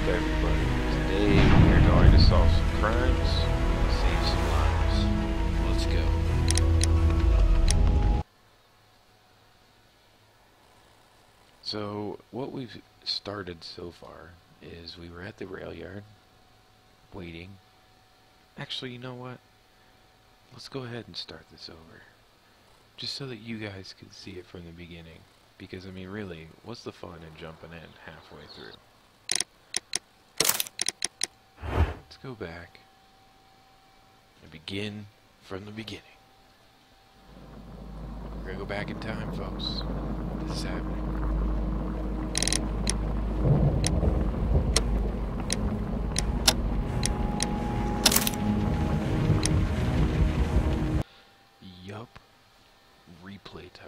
everybody? Today we are going to solve some crimes, save some lives. Let's go. So, what we've started so far is we were at the rail yard, waiting. Actually, you know what? Let's go ahead and start this over. Just so that you guys can see it from the beginning. Because, I mean, really, what's the fun in jumping in halfway through? Let's go back and begin from the beginning. We're gonna go back in time, folks. This is happening. Yup. Replay time.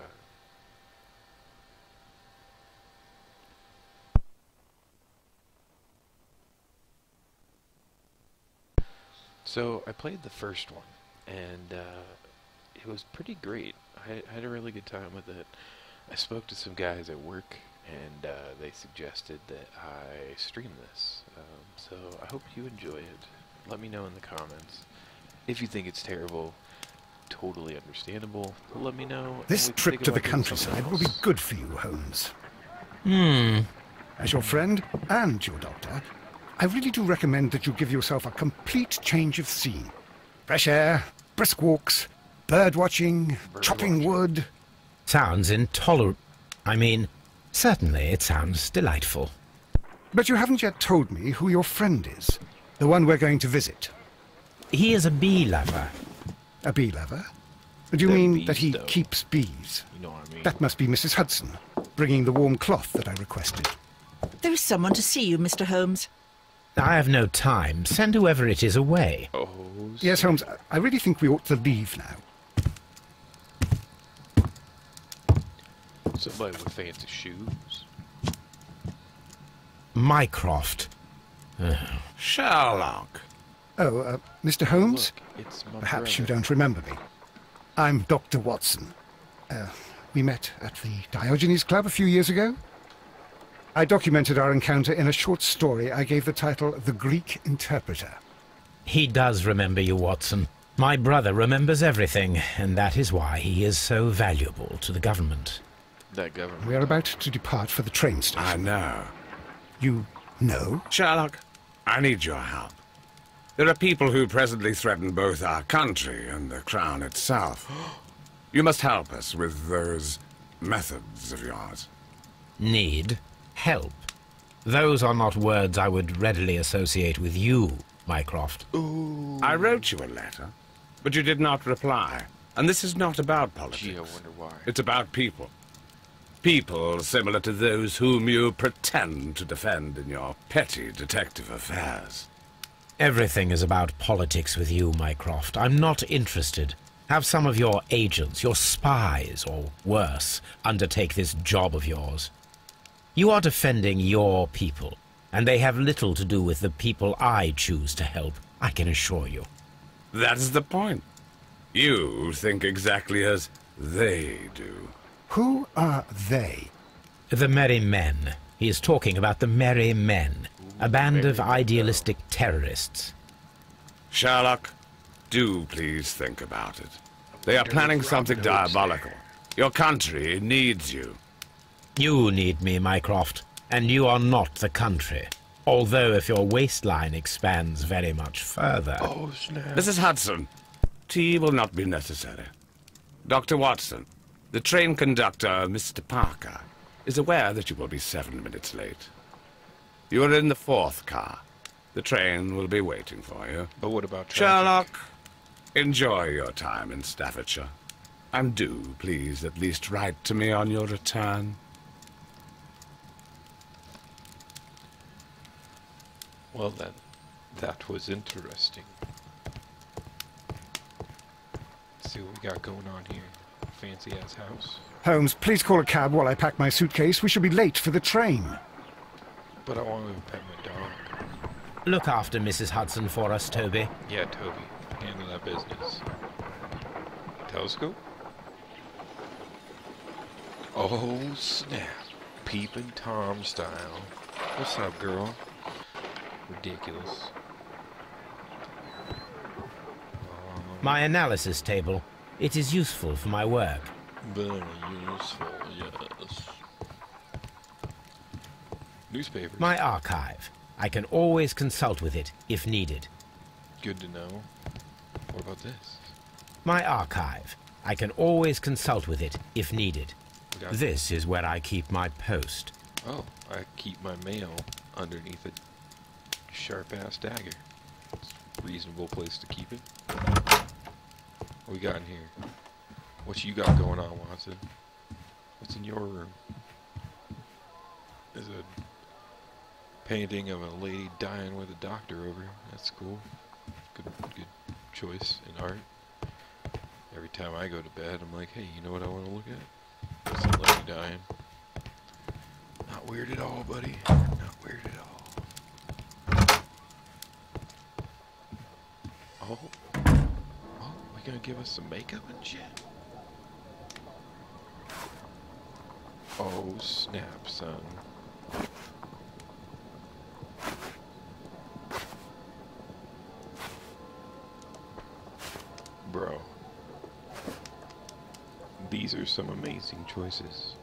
So, I played the first one, and it was pretty great. I had a really good time with it. I spoke to some guys at work, and they suggested that I stream this. So, I hope you enjoy it. Let me know in the comments. If you think it's terrible, totally understandable. Let me know. This trip to the countryside will be good for you, Holmes. As your friend and your doctor, I really do recommend that you give yourself a complete change of scene. Fresh air, brisk walks, bird watching, chopping wood. Sounds intolerable. I mean, certainly it sounds delightful. But you haven't yet told me who your friend is, the one we're going to visit. He is a bee lover. A bee lover? Do you mean that he keeps bees? You know what I mean? That must be Mrs. Hudson, bringing the warm cloth that I requested. There is someone to see you, Mr. Holmes. I have no time. Send whoever it is away. Oh, Yes, Holmes, I really think we ought to leave now. somebody with fancy shoes. Mycroft. Sherlock. Oh, Mr. Holmes? Look, it's my Perhaps you brother. don't remember me. I'm Dr. Watson. We met at the Diogenes Club a few years ago. I documented our encounter in a short story I gave the title The Greek Interpreter. He does remember you, Watson. My brother remembers everything, and that is why he is so valuable to the government. That government. We are about to depart for the train station. I know. You know? Sherlock, I need your help. There are people who presently threaten both our country and the Crown itself. You must help us with those methods of yours. Need help. Those are not words I would readily associate with you, Mycroft. I wrote you a letter, but you did not reply. And this is not about politics. Gee, I wonder why. It's about people. People similar to those whom you pretend to defend in your petty detective affairs. Everything is about politics with you, Mycroft. I'm not interested. Have some of your agents, your spies, or worse, undertake this job of yours. You are defending your people, and they have little to do with the people I choose to help, I can assure you. That is the point. You think exactly as they do. Who are they? The Merry Men. He is talking about the Merry Men, a band of idealistic terrorists. Sherlock, do please think about it. They are planning something diabolical. Your country needs you. You need me, Mycroft, and you are not the country. Although if your waistline expands very much further... Oh, snap. Mrs. Hudson, tea will not be necessary. Dr. Watson, the train conductor, Mr. Parker, is aware that you will be 7 minutes late. You are in the 4th car. The train will be waiting for you. But what about traffic? Sherlock, enjoy your time in Staffordshire. And do, please, at least write to me on your return. Well then, that was interesting. Let's see what we got going on here. Fancy-ass house. Holmes, please call a cab while I pack my suitcase. We shall be late for the train. But I want to pet my dog. Look after Mrs. Hudson for us, Toby. Yeah, Toby. Handle that business. Telescope? Oh, snap. Peeping Tom style. What's up, girl? Ridiculous. My analysis table. It is useful for my work. Very useful, yes. Newspapers. My archive. I can always consult with it if needed. Good to know. What about this? My archive. I can always consult with it if needed. This is where I keep my post. Oh, I keep my mail underneath a sharp-ass dagger. It's a reasonable place to keep it. What we got in here? What you got going on, Watson? What's in your room? There's a painting of a lady dying with a doctor over. That's cool. Good choice in art. Every time I go to bed, I'm like, hey, you know what I want to look at? Some lady dying. Not weird at all, buddy. Not weird at all. Oh. Oh, we gonna give us some makeup and shit? Oh, snap, son. Bro. These are some amazing choices.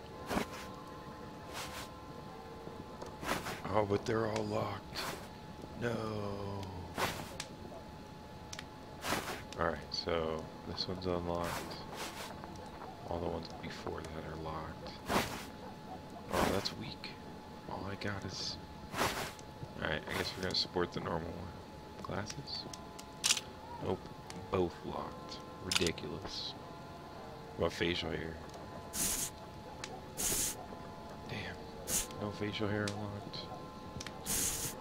Oh, but they're all locked. No. Alright, so this one's unlocked. All the ones before that are locked. Oh, that's weak. All I got is... Alright, I guess we're gonna support the normal one. Glasses? Nope. Both locked. Ridiculous. What about facial hair? Damn. No facial hair unlocked.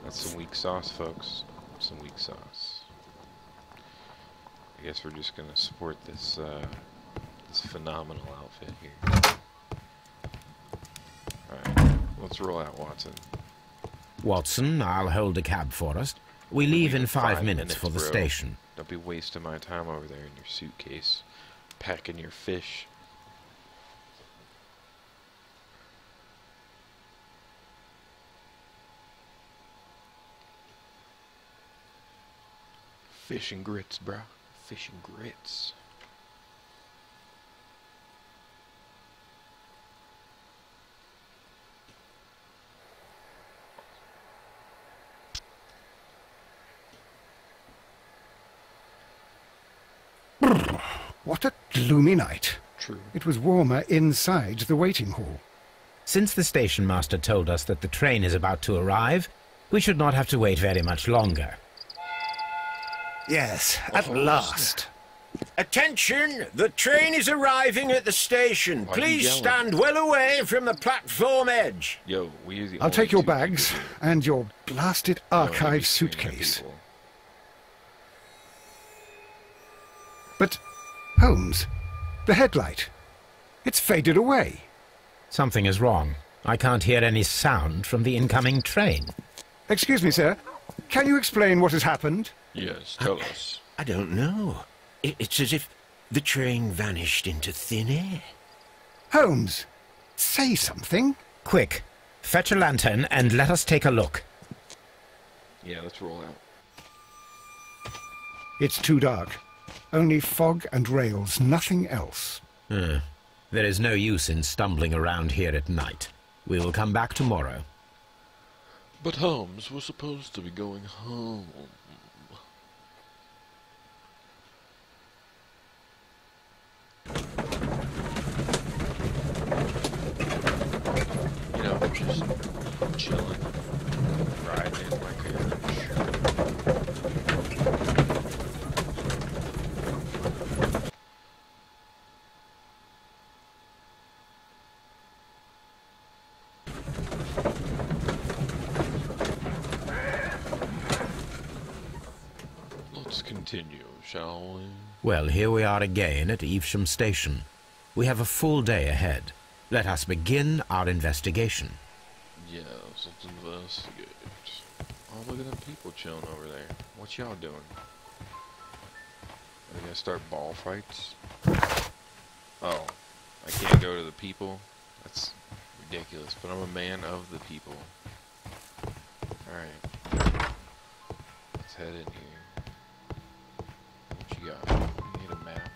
That's some weak sauce, folks. Some weak sauce. I guess we're just gonna support this, this phenomenal outfit here. Alright, let's roll out, Watson. Watson, I'll hold a cab for us. We leave in 5 minutes for the bro. station. Don't be wasting my time over there in your suitcase, packing your fish. Fish and grits, bruh. Fish and grits. What a gloomy night. True. It was warmer inside the waiting hall. Since the station master told us that the train is about to arrive, we should not have to wait very much longer. Yes, at last. Attention! The train is arriving at the station. Why are you Please yelling? stand well away from the platform edge. Yo, we're the I'll only take your two people bags here. and your blasted We don't need to be archive screaming at suitcase. people. But, Holmes, the headlight, it's faded away. Something is wrong. I can't hear any sound from the incoming train. Excuse me, sir. Can you explain what has happened? Yes, tell us. I don't know. It's as if the train vanished into thin air. Holmes, say something. Quick, fetch a lantern and let us take a look. Yeah, let's roll out. It's too dark. Only fog and rails, nothing else. There is no use in stumbling around here at night. We will come back tomorrow. But Holmes, we're supposed to be going home. You know, just chilling, riding in my carriage. Let's continue, shall we? Well, here we are again at Evesham Station. We have a full day ahead. Let us begin our investigation. Yes, let's investigate. Oh, look at them people chilling over there. What y'all doing? Are they gonna start ball fights? Oh, I can't go to the people? That's ridiculous, but I'm a man of the people. Alright. head in here. What you got? You need a map.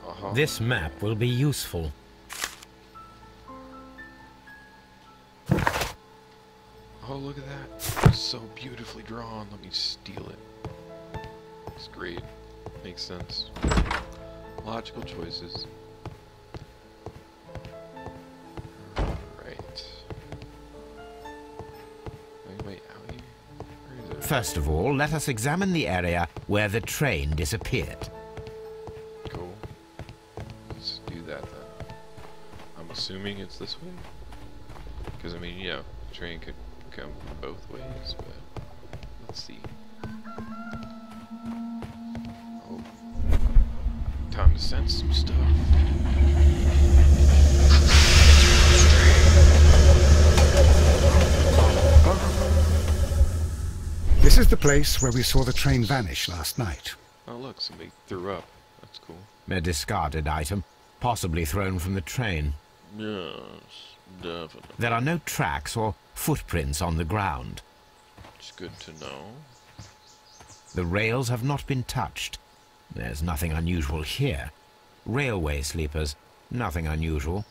Uh-huh. This map will be useful. Oh, look at that. It's so beautifully drawn. Let me steal it. It's great. Makes sense. Logical choices. Right. Wait, out here? Where is it? First of all, let us examine the area where the train disappeared. Cool. Let's do that then. I'm assuming it's this way? Because, I mean, yeah, the train could come both ways, but let's see. Oh. Time to sense some stuff. This is the place where we saw the train vanish last night. Oh look, somebody threw up. That's cool. A discarded item, possibly thrown from the train. Yes, definitely. There are no tracks or footprints on the ground. It's good to know. The rails have not been touched. There's nothing unusual here. Railway sleepers, nothing unusual.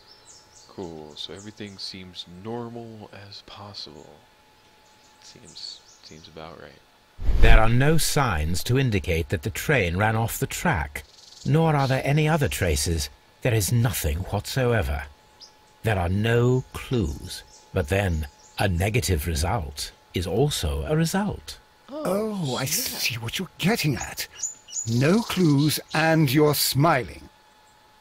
Cool, so everything seems normal as possible. Seems about right. There are no signs to indicate that the train ran off the track, nor are there any other traces. There is nothing whatsoever. There are no clues. But then, a negative result is also a result. Oh, I see what you're getting at. No clues, and you're smiling.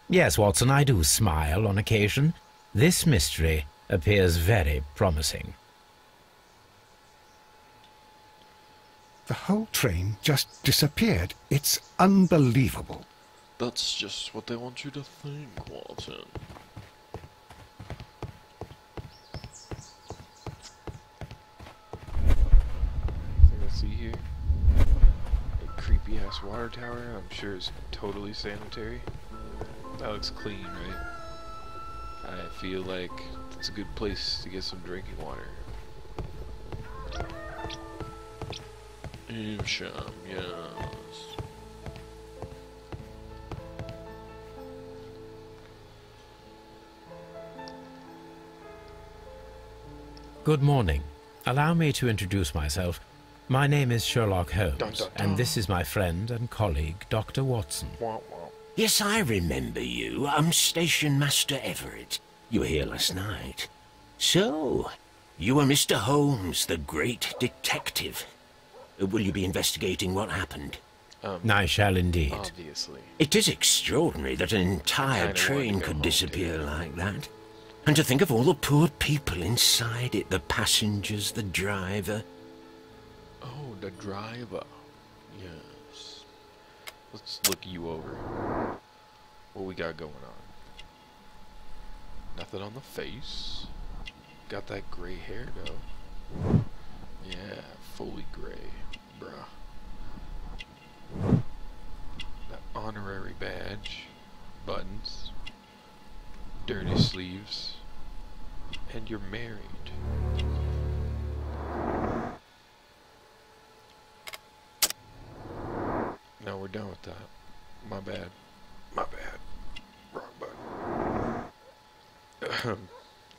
Yes, Watson, I do smile on occasion. This mystery appears very promising. The whole train just disappeared. It's unbelievable. That's just what they want you to think, Walton. Anything I see here? A creepy ass water tower. I'm sure it's totally sanitary. That looks clean, right? I feel like it's a good place to get some drinking water. Sham, yes. Good morning. Allow me to introduce myself. My name is Sherlock Holmes, Dun, dun, dun. and this is my friend and colleague, Dr. Watson. Wah, wah. Yes, I remember you. I'm Station Master Everett. You were here last night. So, you were Mr. Holmes, the great detective. Will you be investigating what happened? I shall indeed. Obviously. It is extraordinary that an entire I kinda train wanted to go could home, disappear dude. like that. And to think of all the poor people inside it, the passengers, the driver. Oh, the driver. Yes. Let's look you over. What we got going on? Nothing on the face. Got that gray hair though. Yeah, fully gray, bruh. That honorary badge, buttons, dirty sleeves, and you're married. No, we're done with that. My bad. My bad. Wrong button.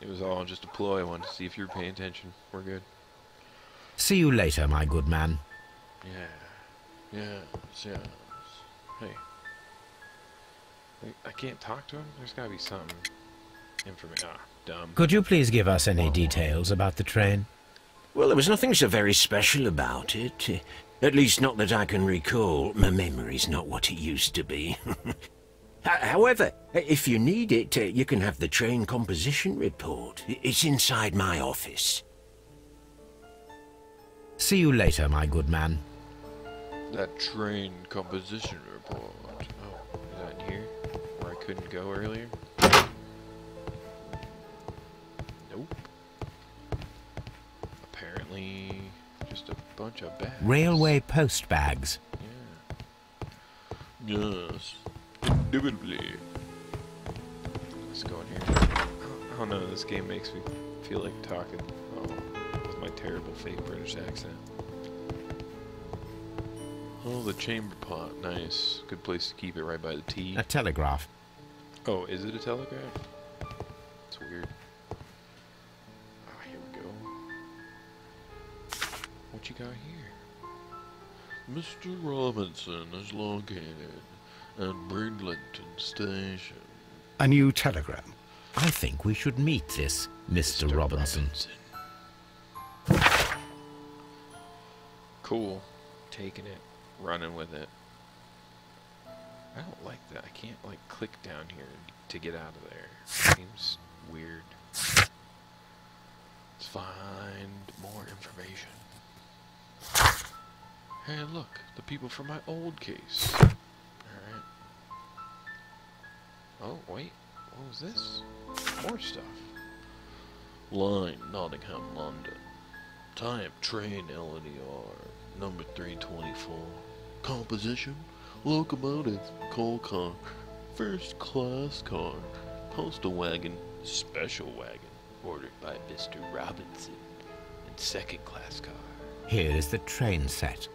It was all just a ploy. I wanted to see if you were paying attention. We're good. See you later, my good man. Yeah. Yes. Hey. I can't talk to him? There's gotta be something. Information. Ah, dumb. Could you please give us any details about the train? Well, there was nothing so very special about it. At least not that I can recall. My memory's not what it used to be. However, if you need it, you can have the train composition report. It's inside my office. See you later, my good man. That train composition report. Oh, is that in here? Where I couldn't go earlier? Nope. Apparently, just a bunch of bags. Railway post bags. Yeah. Yes. Indubitably. Let's go in here. I don't know, this game makes me feel like talking. Oh, with my my terrible fake British accent. Oh, the chamber pot. Nice. Good place to keep it right by the tea. A telegraph. Oh, is it a telegraph? It's weird. Ah, here we go. What you got here? Mr. Robinson is located at Bridlington Station. A new telegram. I think we should meet this Mr. Robinson. Cool. Taking it. Running with it. I don't like that. I can't, like, click down here to get out of there. Seems weird. Let's find more information. Hey, look. The people from my old case. Alright. Oh, wait. What was this? More stuff. Line, Nottingham, London. Time, train LNER, number 324. Composition, locomotive, coal car, first class car, postal wagon, special wagon, ordered by Mr. Robinson, and second class car. Here is the train set.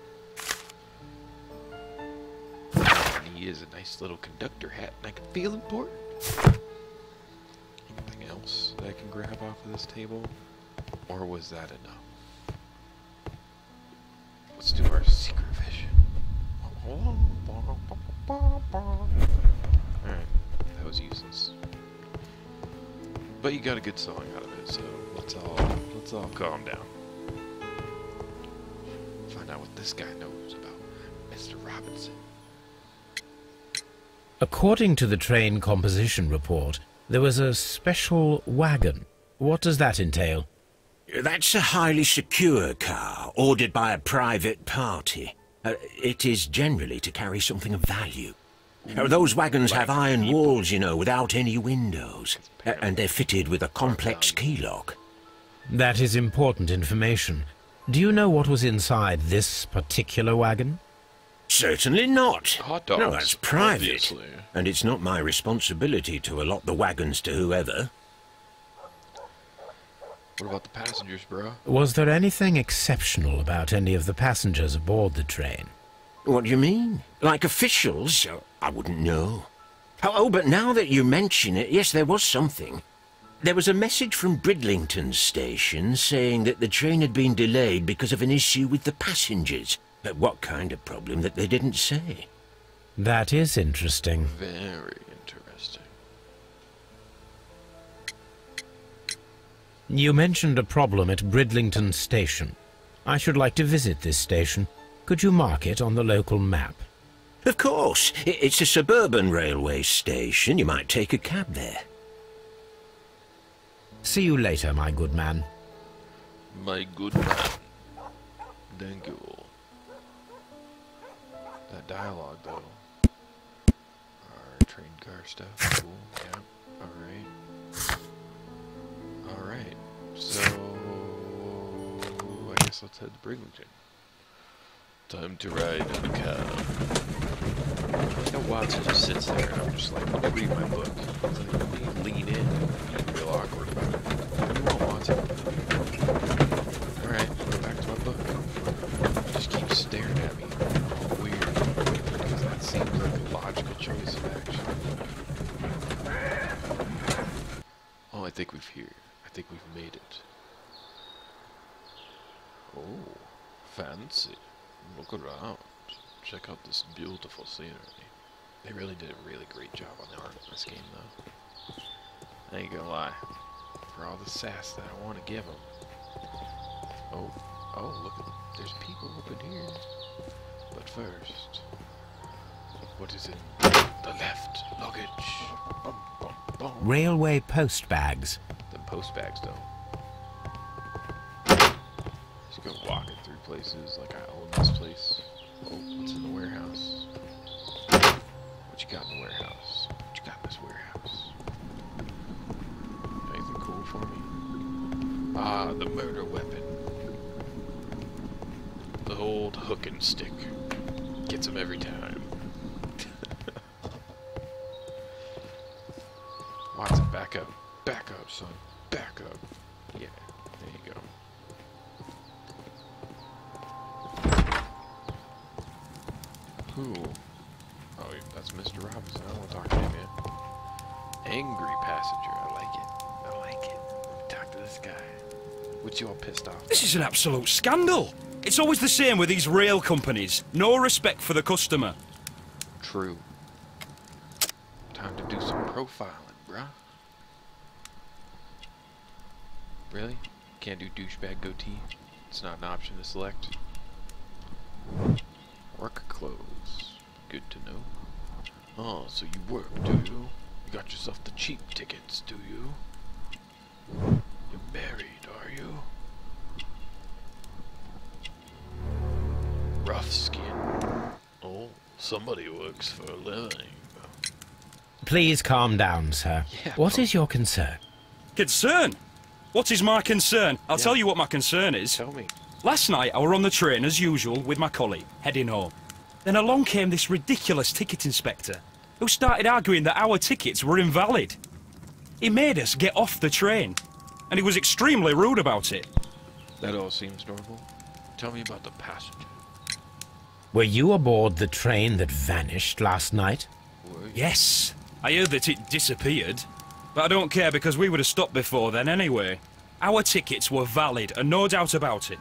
And he is a nice little conductor hat, and I can feel important. Anything else that I can grab off of this table? Or was that enough? Let's do our secret vision. Alright, that was useless. But you got a good song out of it, so let's all calm down. Find out what this guy knows about Mr. Robinson. According to the train composition report, there was a special wagon. What does that entail? That's a highly secure car, ordered by a private party. It is generally to carry something of value. Those wagons have iron walls, you know, without any windows. And they're fitted with a complex key lock. That is important information. Do you know what was inside this particular wagon? Certainly not. Hot dogs, No, that's private. obviously. And it's not my responsibility to allot the wagons to whoever. What about the passengers, bro? Was there anything exceptional about any of the passengers aboard the train? What do you mean? Like officials? I wouldn't know. Oh, but now that you mention it, yes, there was something. There was a message from Bridlington Station saying that the train had been delayed because of an issue with the passengers. But what kind of problem that they didn't say? That is interesting. Very interesting. You mentioned a problem at Bridlington Station. I should like to visit this station. Could you mark it on the local map? Of course. It's a suburban railway station. You might take a cab there. See you later, my good man. My good man. Thank you. That dialogue, though. Our train car stuff. Cool. Yeah. Alright. Alright. So, I guess let's head to Bridlington. Time to ride in the cab. I know Watson just sits there and I'm just like, let me read my book. It's like, let me lean in and be real awkward about it. What do you want, Watson? Alright, go back to my book. Just keep staring at me. All weird. Because that seems like a logical choice of action. Oh, I think we've made it. Oh, fancy. Look around. Check out this beautiful scenery. They really did a really great job on the art in this game, though. I ain't gonna lie. For all the sass that I want to give them. Oh, look at them. There's people up in here. But first, what is it? The left luggage. Bum, bum, bum. Railway post bags. Them post bags, though. Just go walking through places like I own this place. Oh, what's in the warehouse? What you got in the warehouse? What you got in this warehouse? Anything cool for me? Ah, the murder weapon. The old hook and stick. Gets him every time. Watson, back up. Back up, son. Back up. Yeah, there you go. Who? Oh, that's Mr. Robinson. I don't want to talk to him yet. Angry passenger. I like it. I like it. Talk to this guy. What's you all pissed off? This is an absolute scandal. It's always the same with these rail companies. No respect for the customer. True. Time to do some profiling, bruh. Really? Can't do douchebag goatee? It's not an option to select. Work clothes. Good to know. Oh, so you work, do you? You got yourself the cheap tickets, do you? You're married, are you? Rough skin. Oh, somebody works for a living. Please calm down, sir. Yeah, What is your concern? Concern? What is my concern? I'll tell you what my concern is. Tell me. Last night, I were on the train, as usual, with my colleague, heading home. Then along came this ridiculous ticket inspector, who started arguing that our tickets were invalid. He made us get off the train, and he was extremely rude about it. That all seems normal. Tell me about the passenger. Were you aboard the train that vanished last night? Were you? Yes, I heard that it disappeared, but I don't care because we would have stopped before then anyway. Our tickets were valid, and no doubt about it.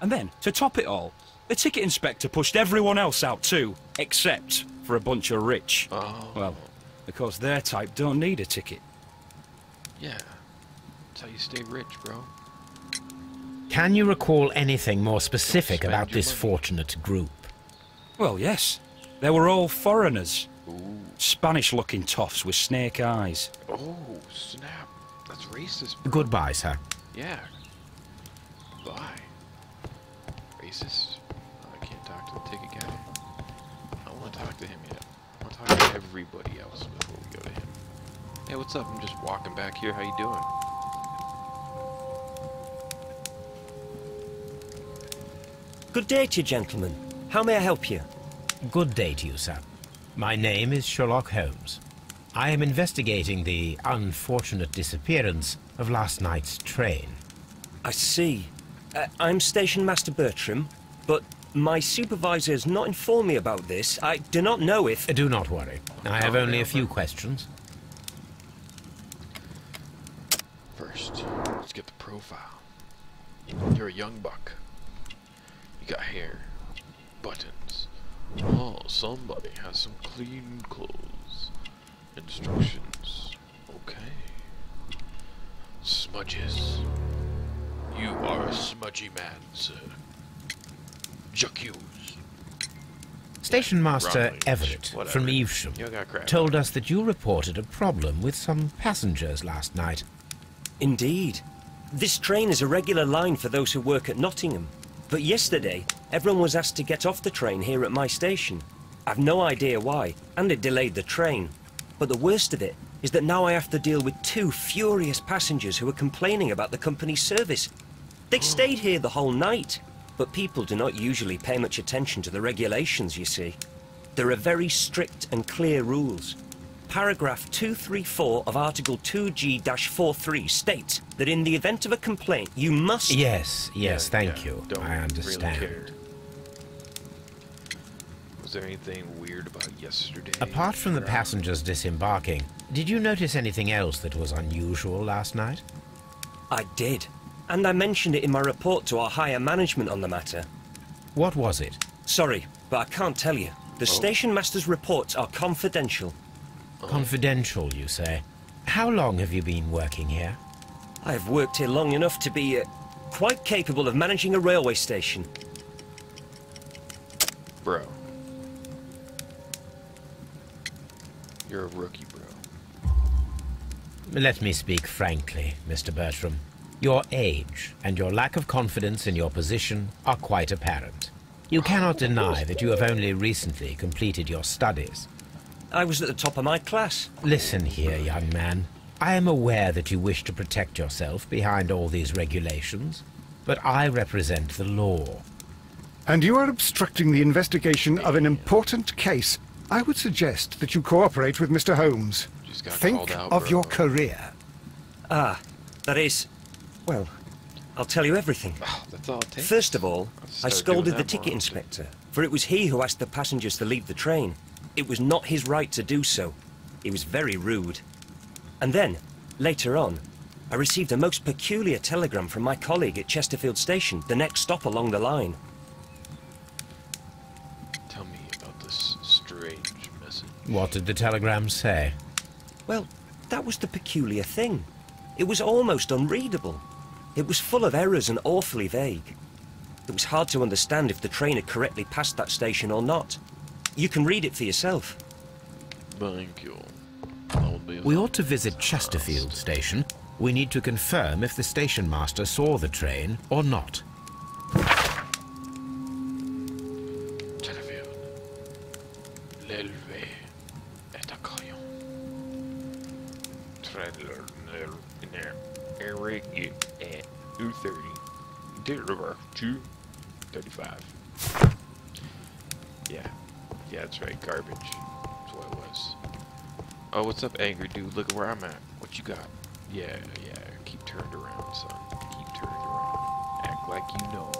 And then, to top it all, the ticket inspector pushed everyone else out too, except for a bunch of rich. Oh. Well, because their type don't need a ticket. Yeah. That's how you stay rich, bro. Can you recall anything more specific Spend about your this money. fortunate group? Well, yes. They were all foreigners. Ooh. Spanish-looking toffs with snake eyes. Oh, snap. That's racist, bro. Goodbye, sir. Yeah. Bye. Racist? Oh, I can't talk to the ticket guy. I don't want to talk to him yet. I want to talk to everybody else before we go to him. Hey, what's up? I'm just walking back here. How you doing? Good day to you, gentlemen. How may I help you? Good day to you, sir. My name is Sherlock Holmes. I am investigating the unfortunate disappearance of last night's train. I see. I'm Station Master Bertram, but my supervisor has not informed me about this. I do not know if... Do not worry. I have only a few questions. First, let's get the profile. You're a young buck. You got hair, buttons. Oh, somebody has some clean clothes. Instructions. Okay. Smudges. You are a smudgy man, sir. J'accuse. Station Master Wrong language. Everett Whatever. from Evesham You got crap. told us that you reported a problem with some passengers last night. Indeed. This train is a regular line for those who work at Nottingham. But yesterday, everyone was asked to get off the train here at my station. I've no idea why, and it delayed the train. But the worst of it is that now I have to deal with two furious passengers who are complaining about the company's service. They stayed here the whole night, but people do not usually pay much attention to the regulations, you see. There are very strict and clear rules. Paragraph 234 of Article 2G-43 states that in the event of a complaint, you must... Yes, thank Yeah, you. don't I understand. Really care. Was there anything weird about yesterday? Apart from the passengers disembarking, did you notice anything else that was unusual last night? I did. And I mentioned it in my report to our higher management on the matter. What was it? Sorry, but I can't tell you. The station master's reports are confidential. Confidential, you say. How long have you been working here? I have worked here long enough to be quite capable of managing a railway station. Bro. You're a rookie, bro. Let me speak frankly, Mr. Bertram. Your age and your lack of confidence in your position are quite apparent. You cannot deny that you have only recently completed your studies. I was at the top of my class. Listen here, young man. I am aware that you wish to protect yourself behind all these regulations, but I represent the law. And you are obstructing the investigation of an important case. I would suggest that you cooperate with Mr. Holmes. Just got Think called out, of bro. your career. Ah, that is... Well, I'll tell you everything. Oh, that's all it takes. First of all, I'll I start scolded doing the that ticket more often. inspector, for it was he who asked the passengers to leave the train. It was not his right to do so. He was very rude. And then, later on, I received a most peculiar telegram from my colleague at Chesterfield Station, the next stop along the line. Tell me about this strange message. What did the telegram say? Well, that was the peculiar thing. It was almost unreadable. It was full of errors and awfully vague. It was hard to understand if the train had correctly passed that station or not. You can read it for yourself. Thank you. We ought to visit Chesterfield Station. We need to confirm if the station master saw the train or not. Chesterfield. L'élevé est accueillant. Trailer Eric at 2:30. Deliver 2:35. Yeah, that's right. Garbage. That's what it was. Oh, what's up, angry dude? Look at where I'm at. What you got? Yeah. Keep turned around, son. Keep turned around. Act like you know.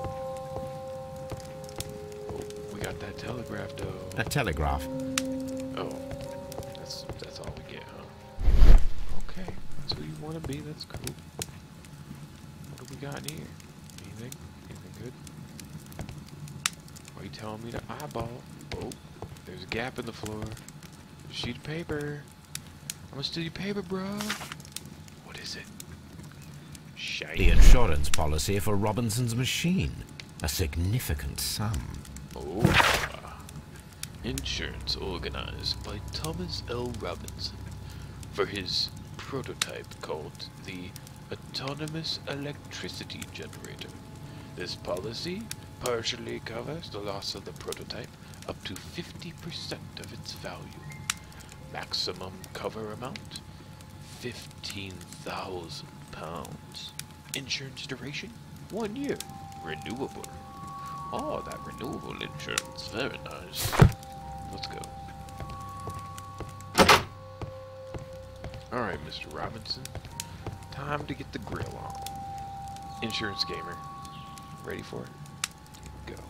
Oh, we got that telegraph, though. A telegraph. Oh, that's all we get, huh? Okay, that's who you want to be. That's cool. What do we got in here? Anything? Anything good? What are you telling me to eyeball? Oh, there's a gap in the floor. There's a sheet of paper. I'm gonna steal your paper, bro. What is it? The Shiny. insurance policy for Robinson's machine. A significant sum. Oh. Insurance organized by Thomas L. Robinson for his prototype called the Autonomous Electricity Generator. This policy partially covers the loss of the prototype up to 50% of its value. Maximum cover amount, £15,000. Insurance duration, 1 year. Renewable. Oh, that renewable insurance, very nice. Let's go. Alright, Mr. Robinson. Time to get the grill on. Insurance gamer. Ready for it? Go.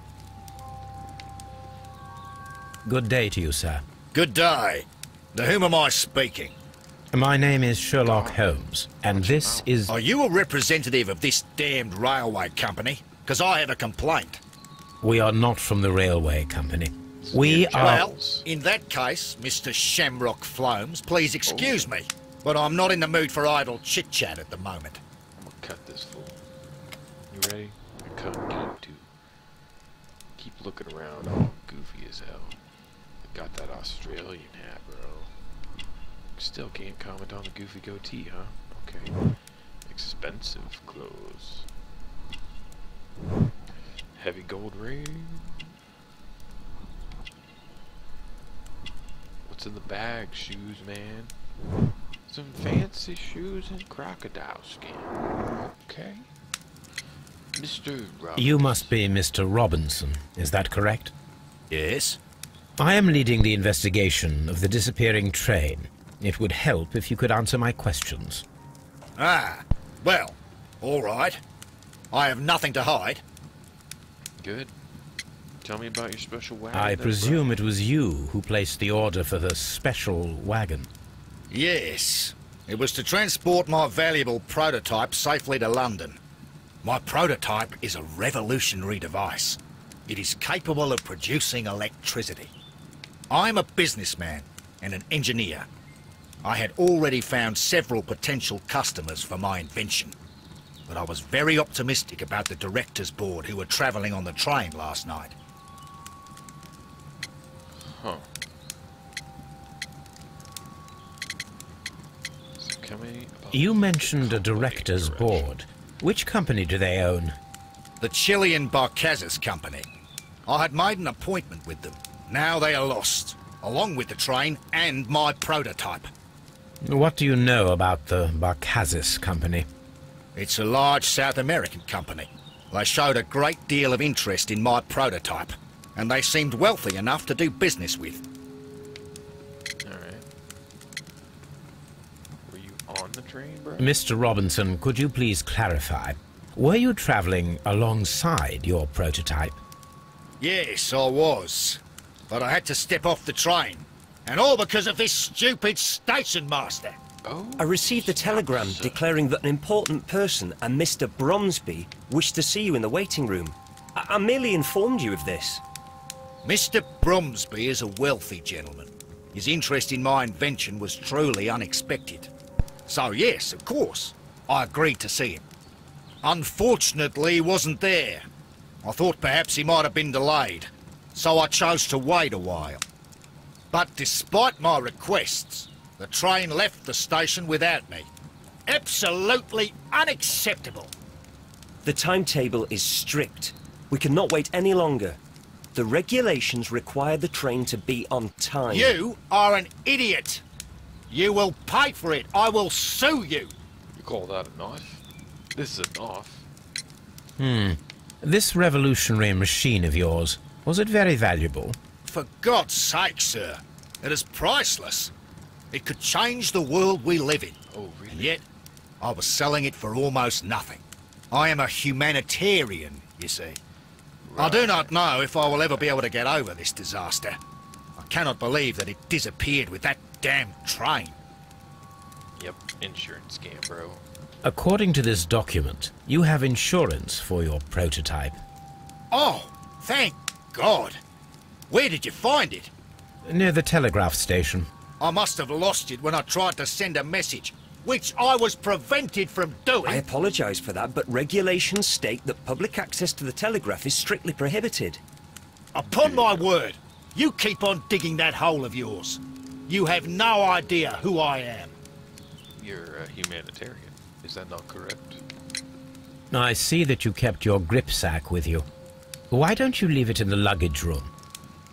Good day to you, sir. Good day. To whom am I speaking? My name is Sherlock Holmes, and this is... Are you a representative of this damned railway company? Because I have a complaint. We are not from the railway company. We are... Well, in that case, Mr. Shamrock Flomes, please excuse me, but I'm not in the mood for idle chit-chat at the moment. I'm gonna cut this fool. You ready? I cut him too. Keep looking around, all goofy as hell. I got that Australian hat, bro. Still can't comment on the goofy goatee, huh? Okay. Expensive clothes. Heavy gold ring. What's in the bag? Shoes, man. Some fancy shoes and crocodile skin. Okay. Mr. Robinson. You must be Mr. Robinson, is that correct? Yes? I am leading the investigation of the disappearing train. It would help if you could answer my questions. Ah, well, all right. I have nothing to hide. Good. Tell me about your special wagon. I then, presume bro. it was you who placed the order for the special wagon. Yes. It was to transport my valuable prototype safely to London. My prototype is a revolutionary device. It is capable of producing electricity. I'm a businessman and an engineer. I had already found several potential customers for my invention, but I was very optimistic about the directors' board who were travelling on the train last night. Huh. So tell me about You the mentioned a company director's direction. board. Which company do they own? The Chilean Barcazes Company. I had made an appointment with them. Now they are lost, along with the train and my prototype. What do you know about the Barcazes company? It's a large South American company. They showed a great deal of interest in my prototype, and they seemed wealthy enough to do business with. Alright. Were you on the train, bro? Mr. Robinson, could you please clarify? Were you travelling alongside your prototype? Yes, I was. But I had to step off the train. And all because of this stupid station master. Oh, I received a telegram declaring that an important person, a Mr. Bromsby, wished to see you in the waiting room. I merely informed you of this. Mr. Bromsby is a wealthy gentleman. His interest in my invention was truly unexpected. So yes, of course, I agreed to see him. Unfortunately, he wasn't there. I thought perhaps he might have been delayed, so I chose to wait a while. But despite my requests, the train left the station without me. Absolutely unacceptable. The timetable is strict. We cannot wait any longer. The regulations require the train to be on time. You are an idiot. You will pay for it. I will sue you. you call that a knife? This is a knife. This revolutionary machine of yours, was it very valuable? For God's sake, sir. It is priceless. It could change the world we live in. Oh, really? And yet, I was selling it for almost nothing. I am a humanitarian, you see. I do not know if I will ever be able to get over this disaster. I cannot believe that it disappeared with that damn train. Yep, insurance scam, bro. According to this document, you have insurance for your prototype. Oh, thank God. Where did you find it? Near the telegraph station. I must have lost it when I tried to send a message, which I was prevented from doing. I apologise for that, but regulations state that public access to the telegraph is strictly prohibited. Upon my word, you keep on digging that hole of yours. You have no idea who I am. You're a humanitarian. Is that not correct? I see that you kept your grip sack with you. Why don't you leave it in the luggage room?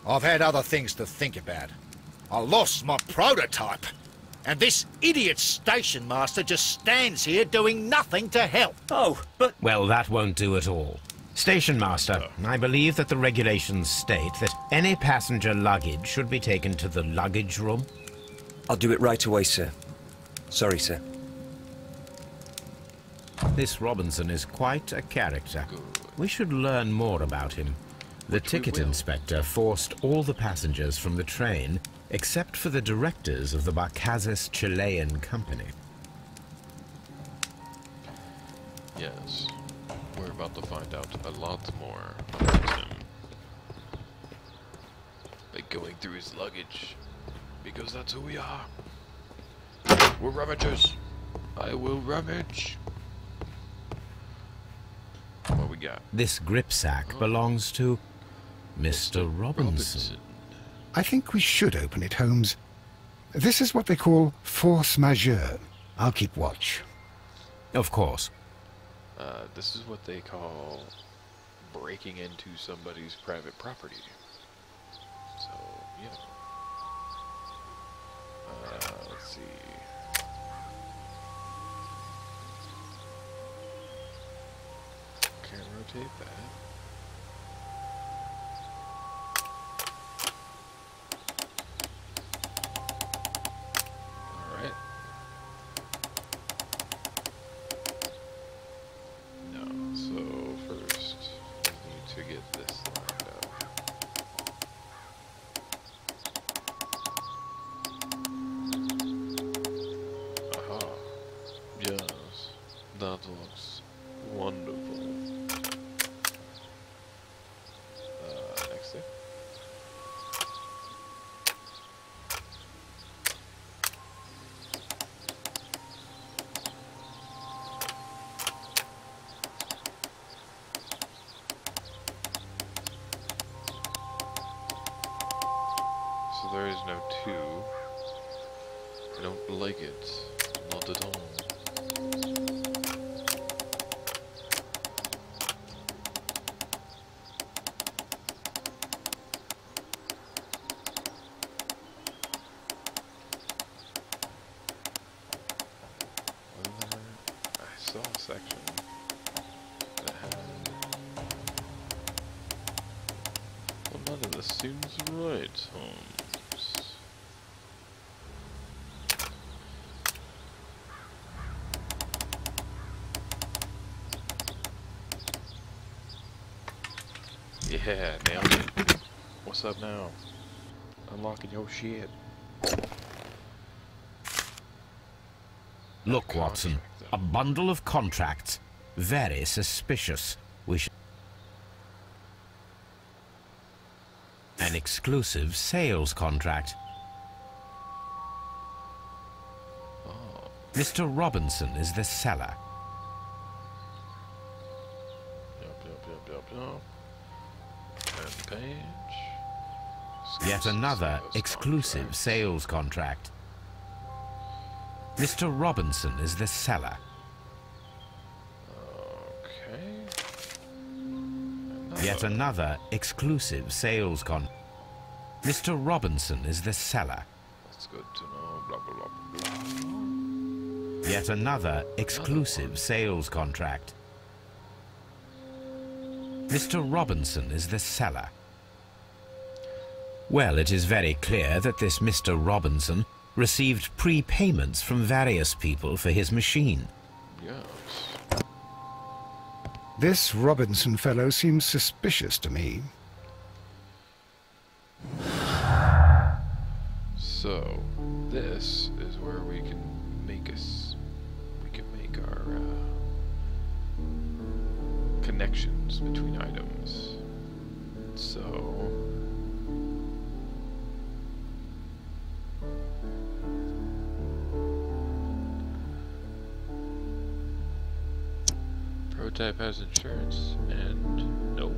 I've had other things to think about. I lost my prototype. And this idiot station master just stands here doing nothing to help. Oh, but... Well, that won't do at all. Station master, I believe that the regulations state that any passenger luggage should be taken to the luggage room. I'll do it right away, sir. Sorry, sir. This Robinson is quite a character. We should learn more about him. The ticket inspector forced all the passengers from the train except for the directors of the Barcazes Chilean company. Yes. We're about to find out a lot more about him. By going through his luggage. Because that's who we are. We're rummagers. I will rummage. What we got? This grip sack belongs to Mr. Robinson. I think we should open it, Holmes. This is what they call force majeure. I'll keep watch. Of course. This is what they call breaking into somebody's private property. So, yeah. Let's see. Can't rotate that. Alright. No, so first we need to get this lined up. Aha. Yes, that looks wonderful. Next thing. So there is no 2. I don't like it. Not at all. I saw a section that had... Well, none of this seems right, Holmes. Yeah, nailed it. What's up now? Unlocking your shit. Look, Watson, a bundle of contracts. Very suspicious. We should... An exclusive sales contract. Oh. Mr. Robinson is the seller. Yup. And page. Yet another exclusive sales contract. Mr. Robinson is the seller. Okay. Yet another exclusive sales Mr. Robinson is the seller. That's good to know. Blah, blah, blah, blah. Yet another exclusive sales contract. Mr. Robinson is the seller. Well, it is very clear that this Mr. Robinson received prepayments from various people for his machine. Yes. This Robinson fellow seems suspicious to me. So, this is where we can make our connections between items. So, prototype has insurance, and nope.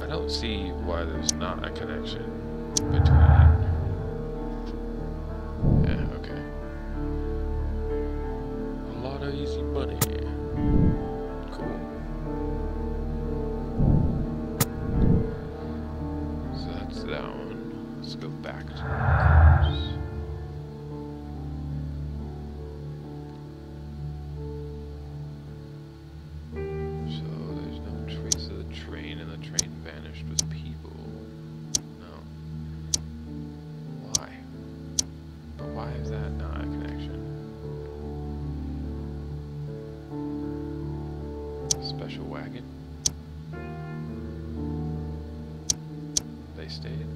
I don't see why there's not a connection between... Yeah, okay. A lot of easy money. Cool. So that's that one. Let's go back to the cars. So there's no trace of the train, and the train vanished with people. No. Why? But why is that not a connection? Special wagon? They stayed?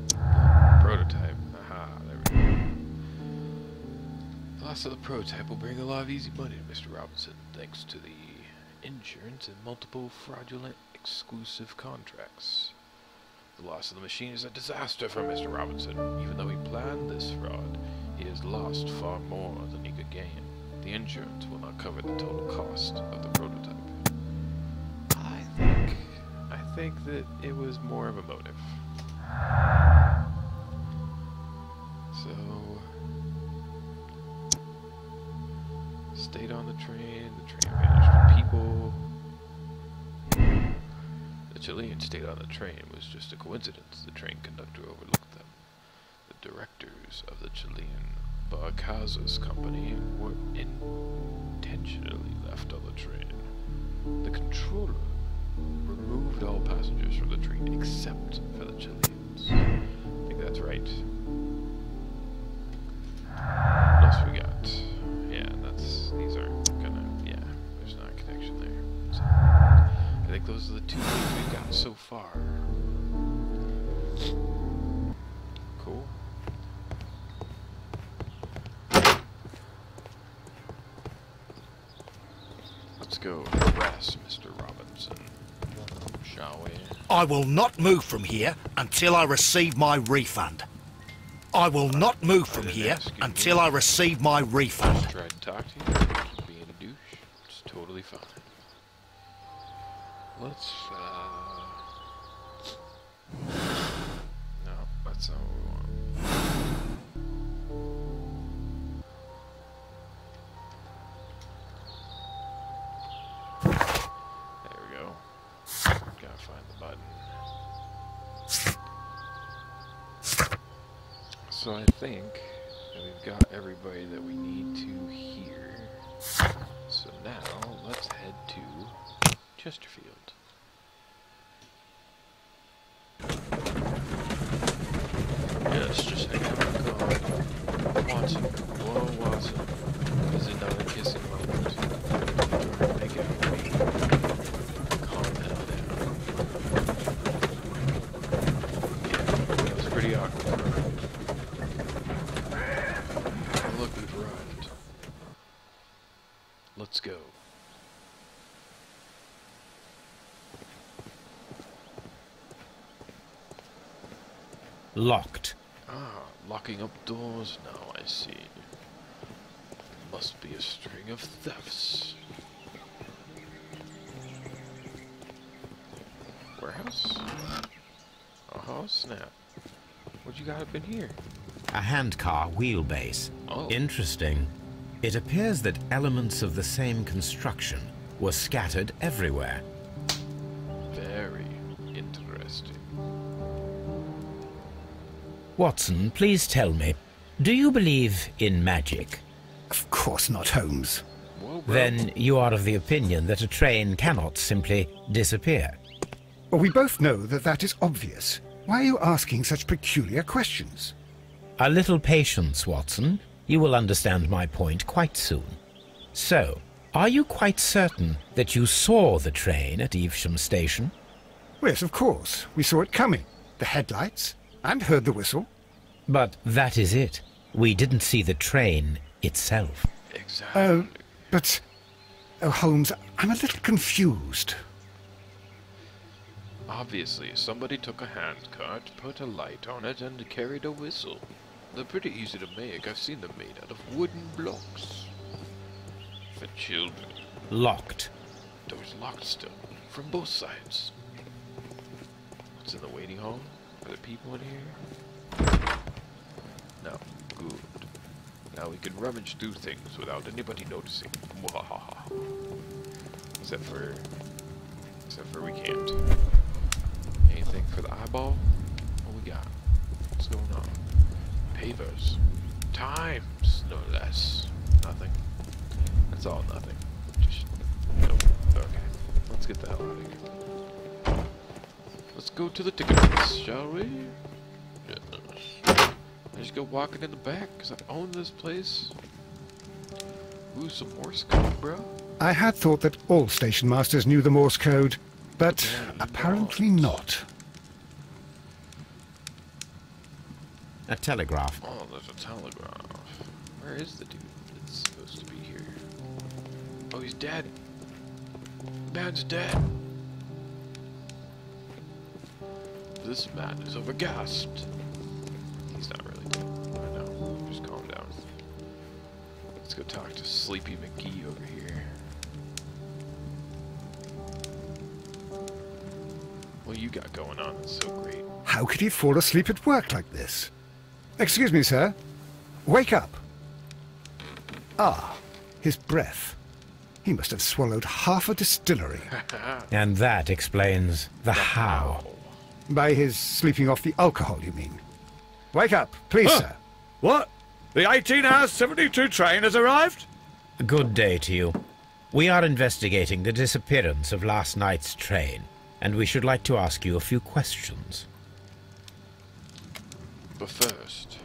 Prototype. Aha, there we go. The loss of the prototype will bring a lot of easy money to Mr. Robinson, thanks to the insurance and multiple fraudulent exclusive contracts. The loss of the machine is a disaster for Mr. Robinson. Even though he planned this fraud, he has lost far more than he could gain. The insurance will not cover the total cost of the prototype. I think that it was more of a motive. So, stayed on the train vanished with people. The Chilean stayed on the train was just a coincidence. The train conductor overlooked them. The directors of the Chilean Barcazas company were intentionally left on the train. The controller removed all passengers from the train except for the Chileans. I think that's right. What else we got? Yeah, these aren't gonna, yeah, there's not a connection there. So, I think those are the two things we've got so far. Cool. Let's go harass Mr. Robinson, shall we? I will not move from here until I receive my refund. I will not move from here until I receive my refund. Tried to talk to you, just being a douche. It's totally fine. Let's, no, that's not what we want. There we go. Gotta find the button. So I think that we've got everybody that we need to here. So now let's head to Chesterfield. Yes, just hang out. pretty awkward. Oh, look, we've arrived. Let's go. Locked. Ah, locking up doors now, I see. Must be a string of thefts. Warehouse? Oh, snap. What you got up in here? A handcar wheelbase. Oh. Interesting. It appears that elements of the same construction were scattered everywhere. Very interesting. Watson, please tell me, do you believe in magic? Of course not, Holmes. Whoa, bro. Then you are of the opinion that a train cannot simply disappear. Well, we both know that that is obvious. Why are you asking such peculiar questions? A little patience, Watson. You will understand my point quite soon. So, are you quite certain that you saw the train at Evesham Station? Yes, of course. We saw it coming. The headlights, and heard the whistle. But that is it. We didn't see the train itself. Exactly. But... Oh, Holmes, I'm a little confused. Obviously, somebody took a handcart, put a light on it, and carried a whistle. They're pretty easy to make. I've seen them made out of wooden blocks. For children. Locked. Doors locked still, from both sides. What's in the waiting hall? Are there people in here? No. Good. Now we can rummage through things without anybody noticing. Mwahaha. Except for we can't. Anything for the eyeball? What we got? What's going on? Pavers. Times, no less. Nothing. That's all nothing. Just, nope. Okay. Let's get the hell out of here. Let's go to the ticket office, shall we? Yes. I just go walking in the back, because I own this place. Ooh, some Morse code, bro. I had thought that all station masters knew the Morse code, but Yeah, apparently not. A telegraph. Oh, there's a telegraph. Where is the dude that's supposed to be here? Oh, he's dead. Man's dead. This man is overgassed. He's not really dead. I know. Just calm down. Let's go talk to Sleepy McGee over here. What you got going on that's so great? How could he fall asleep at work like this? Excuse me, sir. Wake up. Ah, his breath. He must have swallowed half a distillery. And that explains the how. By his sleeping off the alcohol, you mean? Wake up, please, sir. What? The 18 hours 72 train has arrived? Good day to you. We are investigating the disappearance of last night's train, and we should like to ask you a few questions. But first,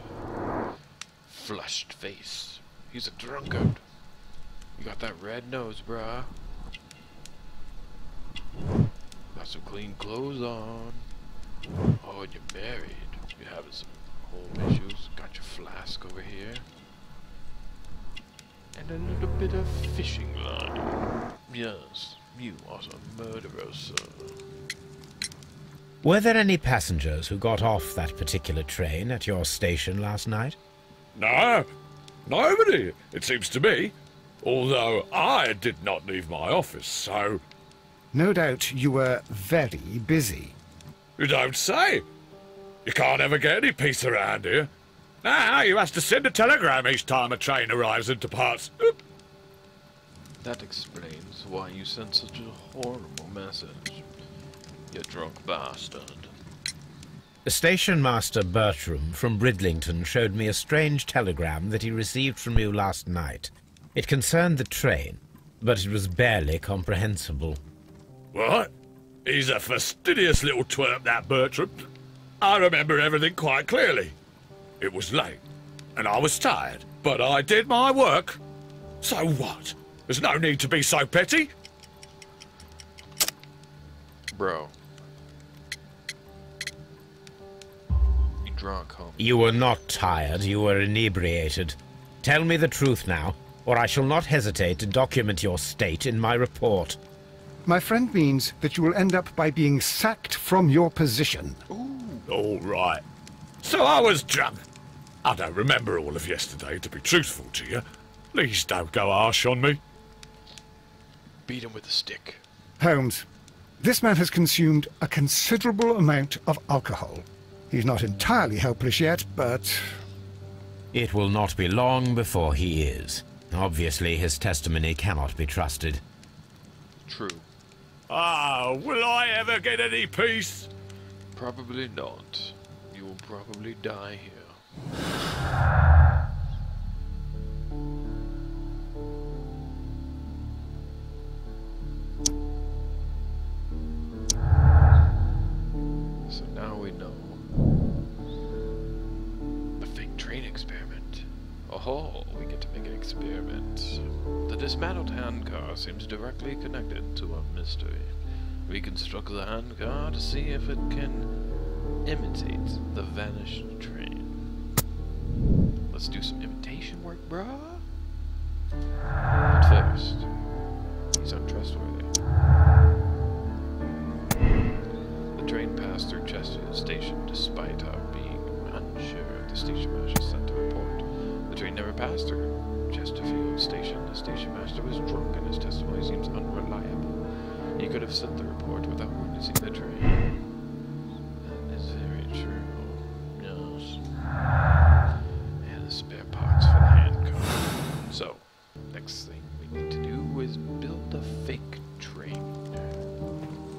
flushed face. He's a drunkard. You got that red nose, bruh. Got some clean clothes on. Oh, and you're married. You're having some home issues. Got your flask over here. And a little bit of fishing line. Yes, you are a murderer, sir. Were there any passengers who got off that particular train at your station last night? No, nobody, it seems to me. Although I did not leave my office, so... No doubt you were very busy. You don't say. You can't ever get any peace around here. Now you have to send a telegram each time a train arrives and departs. Oop. That explains why you sent such a horrible message. You drunk bastard. Station Master Bertram from Bridlington showed me a strange telegram that he received from you last night. It concerned the train, but it was barely comprehensible. What? He's a fastidious little twerp, that Bertram. I remember everything quite clearly. It was late, and I was tired, but I did my work. So what? There's no need to be so petty. Bro. You drunk, homie. You were not tired, you were inebriated. Tell me the truth now, or I shall not hesitate to document your state in my report. My friend means that you will end up by being sacked from your position. All right. So I was drunk. I don't remember all of yesterday, to be truthful to you. Please don't go harsh on me. Beat him with a stick. Holmes, this man has consumed a considerable amount of alcohol. He's not entirely helpless yet, but... It will not be long before he is. Obviously, his testimony cannot be trusted. True. Ah, will I ever get any peace? Probably not. You will probably die here. So now we know. A fake train experiment. Oh, we get to make an experiment. The dismantled handcar seems directly connected to a mystery. Reconstruct the handcar to see if it can imitate the vanished train. Let's do some imitation work, bruh. But first, he's untrustworthy. The train passed through Chesterfield Station despite our being unsure of the station master sent to report. The train never passed through Chesterfield Station. The station master was drunk and his testimony seems unreliable. He could have sent the report without witnessing the train. That is very true. Yes. And the spare parts for the handcar. So, next thing we need to do is build a fake train.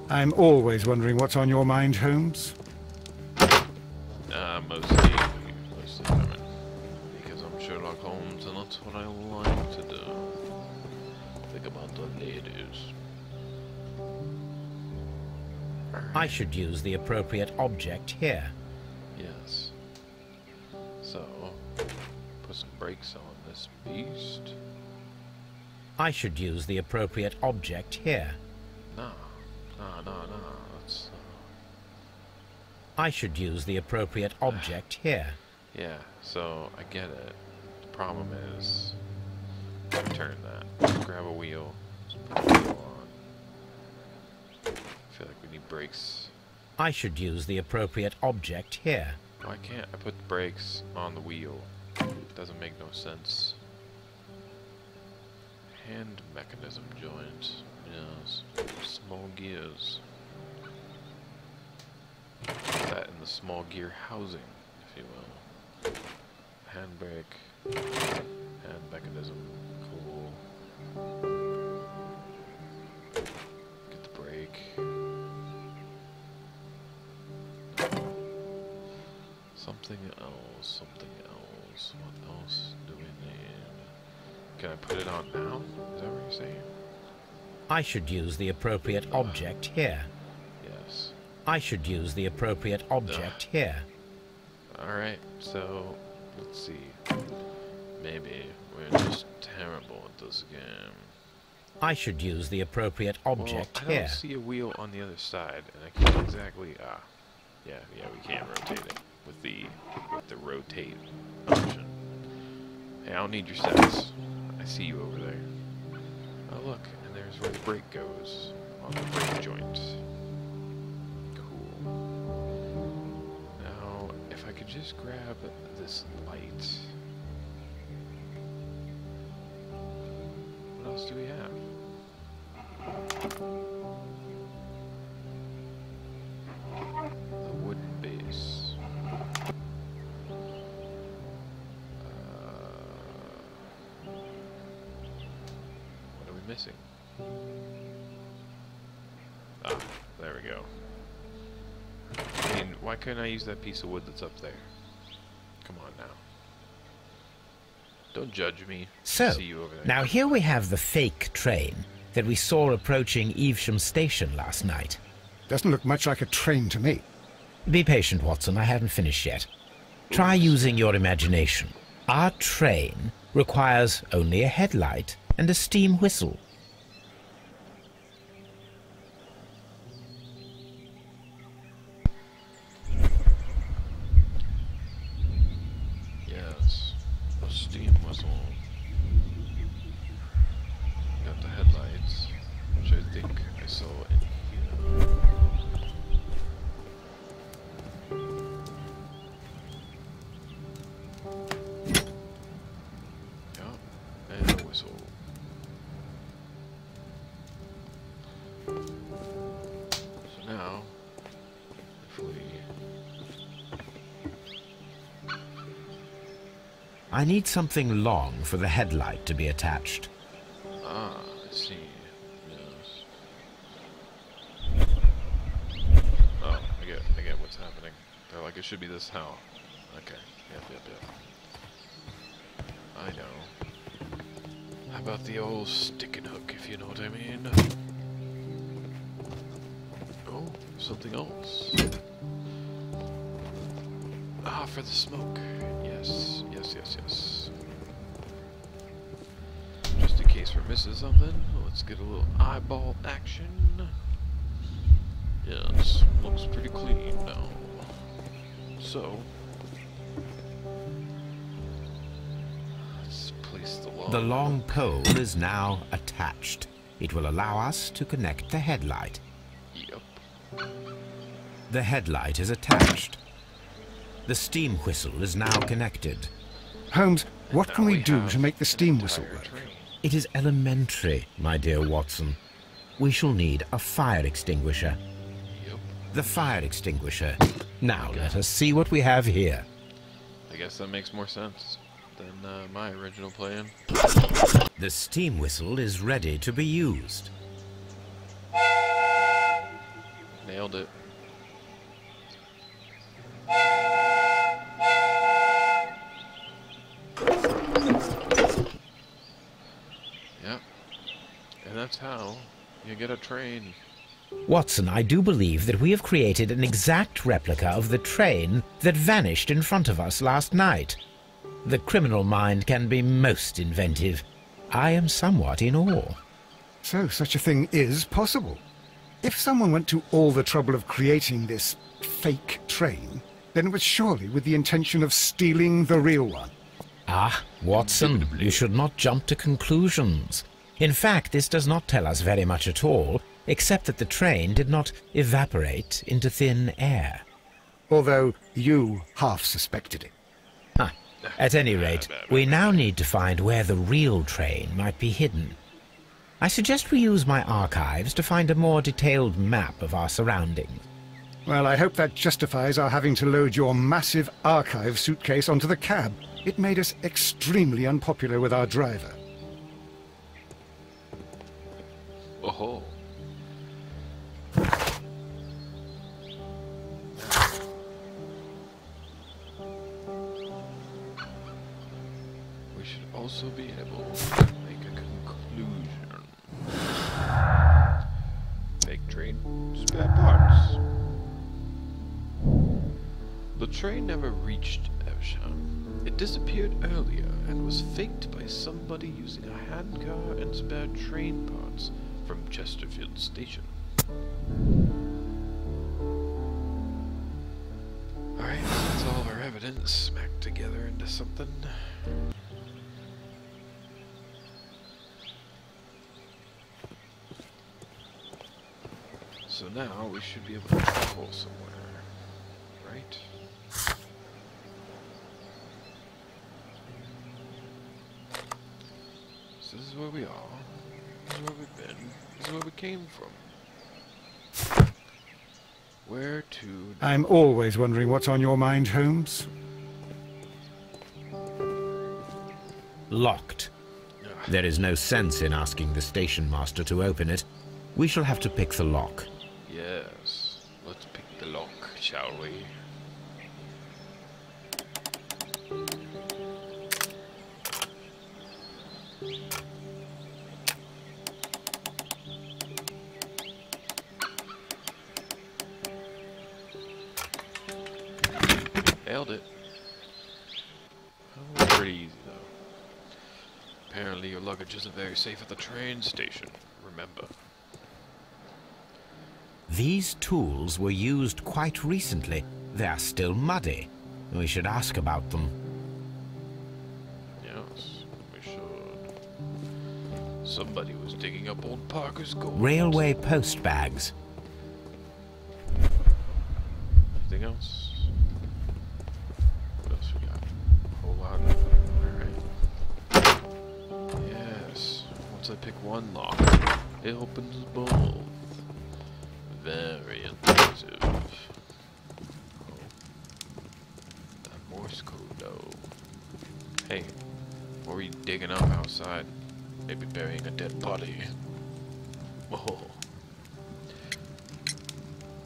I'm always wondering what's on your mind, Holmes. Mostly women. Because I'm Sherlock Holmes and that's what I like to do. Think about the ladies. I should use the appropriate object here. Yes. So, put some brakes on this beast. I should use the appropriate object here. No. That's... I should use the appropriate object here. Yeah, so I get it. The problem is... turn that. Grab a wheel. Just put the wheel on. I feel like we need brakes. I should use the appropriate object here. Why can't I put the brakes on the wheel? It doesn't make no sense. Hand mechanism joint. Yes. Small gears. Put that in the small gear housing, if you will. Handbrake. Hand mechanism. Cool. Get the brake. Something else. What else do we need? Can I put it on now? Is that what you're saying? I should use the appropriate object here. Yes. I should use the appropriate object here. Alright, so let's see. Maybe we're just terrible at this game. I should use the appropriate object I here. don't see a wheel on the other side, and I can't exactly. Yeah, we can't rotate it with the rotate option. Hey, I don't need your stats. I see you over there. Oh look, and there's where the brake goes on the brake joint. Cool. Now, if I could just grab this light. What else do we have? The wooden base. What are we missing? Ah, there we go. I mean, why couldn't I use that piece of wood that's up there? Come on now. Don't judge me. So, See you over there. now here we have the fake train that we saw approaching Evesham Station last night. Doesn't look much like a train to me. Be patient, Watson, I haven't finished yet. Try using your imagination. Our train requires only a headlight and a steam whistle. I need something long for the headlight to be attached. Ah, I see. Yes. Oh, I get what's happening. They're like, it should be this how. Okay. Yep. I know. How about the old stick and hook, if you know what I mean? Oh, something else. Ah, for the smoke. Yes. Just in case we're missing something, let's get a little eyeball action. Yes, looks pretty clean now. So, let's place the long... The long pole is now attached. It will allow us to connect the headlight. Yep. The headlight is attached. The steam whistle is now connected. Holmes, what can we do to make the steam whistle work? It is elementary, my dear Watson. We shall need a fire extinguisher. Yep. The fire extinguisher. Now let us see what we have here. I guess that makes more sense than my original plan. The steam whistle is ready to be used. Nailed it. Yep. And that's how you get a train. Watson, I do believe that we have created an exact replica of the train that vanished in front of us last night. The criminal mind can be most inventive. I am somewhat in awe. So, such a thing is possible. If someone went to all the trouble of creating this fake train, then it was surely with the intention of stealing the real one. Ah, Watson, you should not jump to conclusions. In fact, this does not tell us very much at all, except that the train did not evaporate into thin air. Although you half suspected it. Huh. At any rate, we now need to find where the real train might be hidden. I suggest we use my archives to find a more detailed map of our surroundings. Well, I hope that justifies our having to load your massive archive suitcase onto the cab. It made us extremely unpopular with our driver. Oh. We should also be able to make a conclusion. Fake train, spare parts. The train never reached Evesham. It disappeared earlier and was faked by somebody using a handcar and spare train parts from Chesterfield Station. Alright, that's all our evidence smacked together into something. So now we should be able to travel somewhere, right? So this is where we are. This is where we've been. This is where we came from. Where to... I'm always wondering what's on your mind, Holmes. Locked. There is no sense in asking the station master to open it. We shall have to pick the lock. Yes. Let's pick the lock, shall we? Nailed it. Oh, pretty easy though. Apparently your luggage isn't very safe at the train station, remember. These tools were used quite recently. They are still muddy. We should ask about them. Yes, we should. Somebody was digging up old Parker's gold. Railway post bags. Anything else? What else we got? A whole lot. Alright. Yes. Once I pick one lock, it opens both. Very impressive. Oh. That Morse code though. Hey, what were you digging up outside? Maybe burying a dead body. Oh.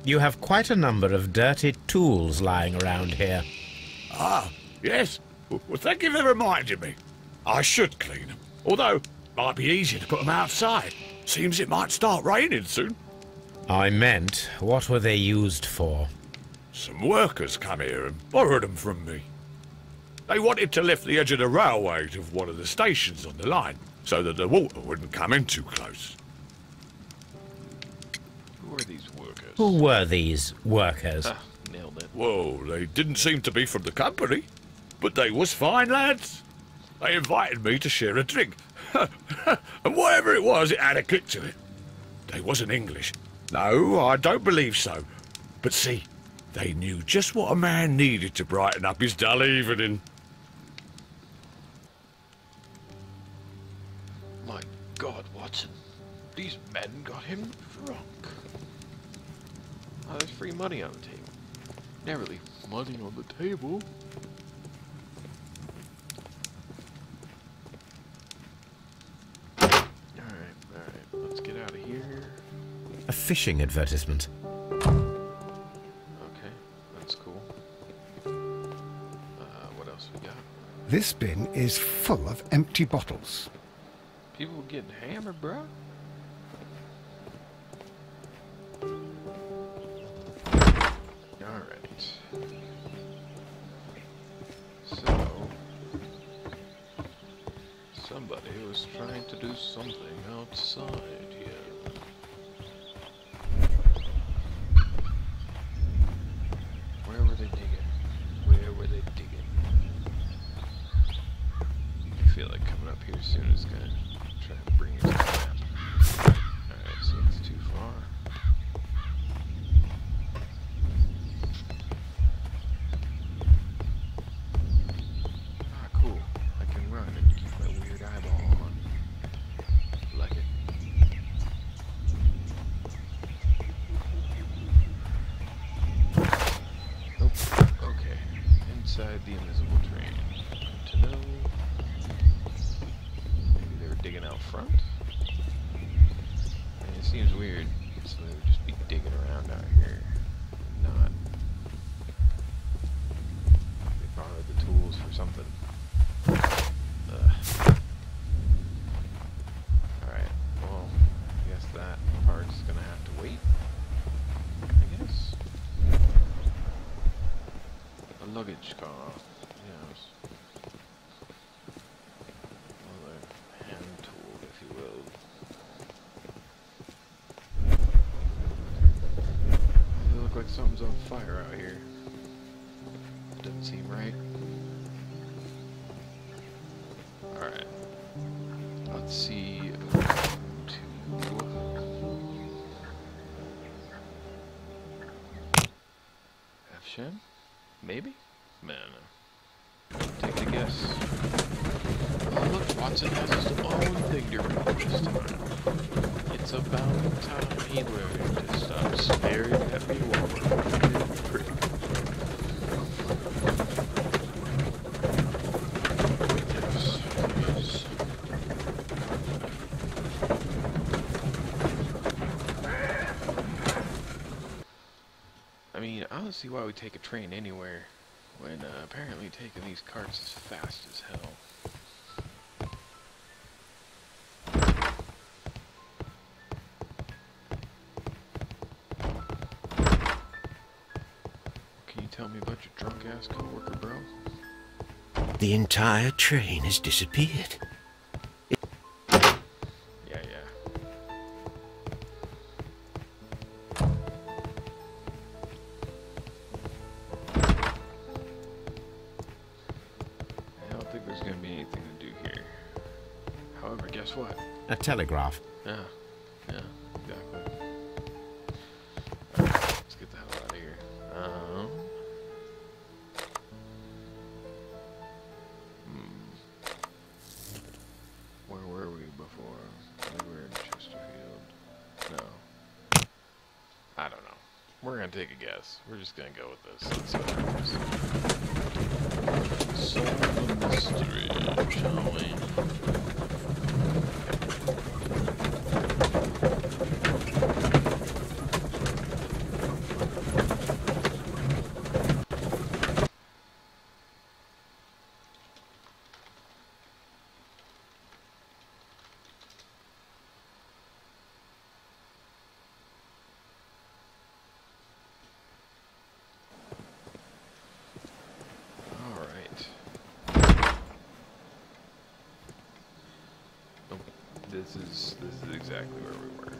You have quite a number of dirty tools lying around here. Ah, yes. Well, thank you for reminding me. I should clean them. Although, it might be easier to put them outside. Seems it might start raining soon. I meant, what were they used for? Some workers come here and borrowed them from me. They wanted to lift the edge of the railway to one of the stations on the line, so that the water wouldn't come in too close. Who are these workers? Who were these workers? Ah, nailed it. Well, they didn't seem to be from the company, but they was fine lads. They invited me to share a drink. And whatever it was, it had a kick to it. They wasn't English. No, I don't believe so. But see, they knew just what a man needed to brighten up his dull evening. My God, Watson. These men got him drunk. Oh, there's free money on the table. Never leave money on the table. Alright, let's get out of here. A fishing advertisement. Okay, that's cool. What else we got? This bin is full of empty bottles. People getting hammered, bro. Alright. So, somebody was trying to do something outside here. Where were they digging? Where were they digging? I feel like coming up here soon is gonna try to bring it to the map. Alright, so it's too far. Ah, cool. I can run and keep my weird eyeball on. Like it. Nope. Okay. Inside the invisible train. Good to know. Maybe they were digging out front? I mean, it seems weird, so they would just be digging around out here. Not. They borrowed the tools for something. Alright, well, I guess that part's gonna have to wait. I guess. A luggage car. Yes. Another hand tool, if you will. They look like something's on fire out here. Doesn't seem right. Alright. Let's see. F-Shem? Maybe? Man. Take a guess. Oh, look, Watson has his own thing to read this time. It's about time he learned to stop staring at me while we're running free. Yes. I mean, I don't see why we take a train anywhere when apparently taking these carts is fast as hell. Can you tell me about your drunk-ass coworker, bro? The entire train has disappeared. Yeah. I don't think there's gonna be anything to do here. However, guess what? A telegraph. Yeah, exactly. Alright, let's get the hell out of here. Where were we before? We were in Chesterfield. No. I don't know. We're gonna take a guess. We're just gonna go with this. Let's see what happens. Solve the mystery. this is exactly where we were.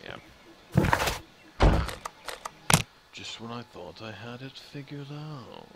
Yeah. Just when I thought I had it figured out.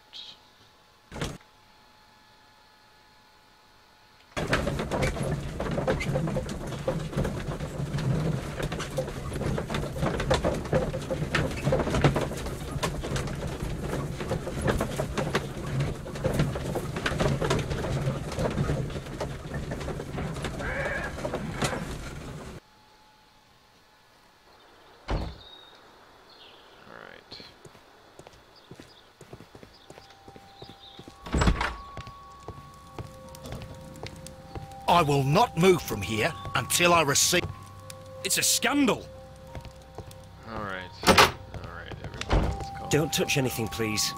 I will not move from here until I receive... It's a scandal! Alright, everybody, let's calm Don't touch anything, please.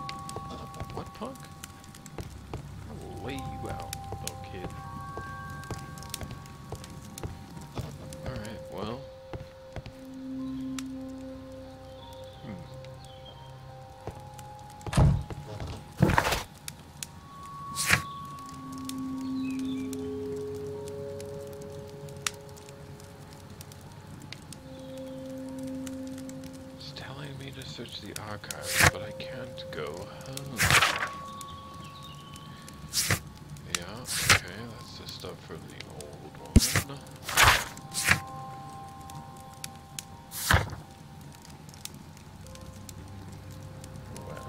What, punk? I will lay you out, little kid. Alright, well... to search the archives, but I can't go home. Yeah, okay, that's the stuff for the old one. Well, I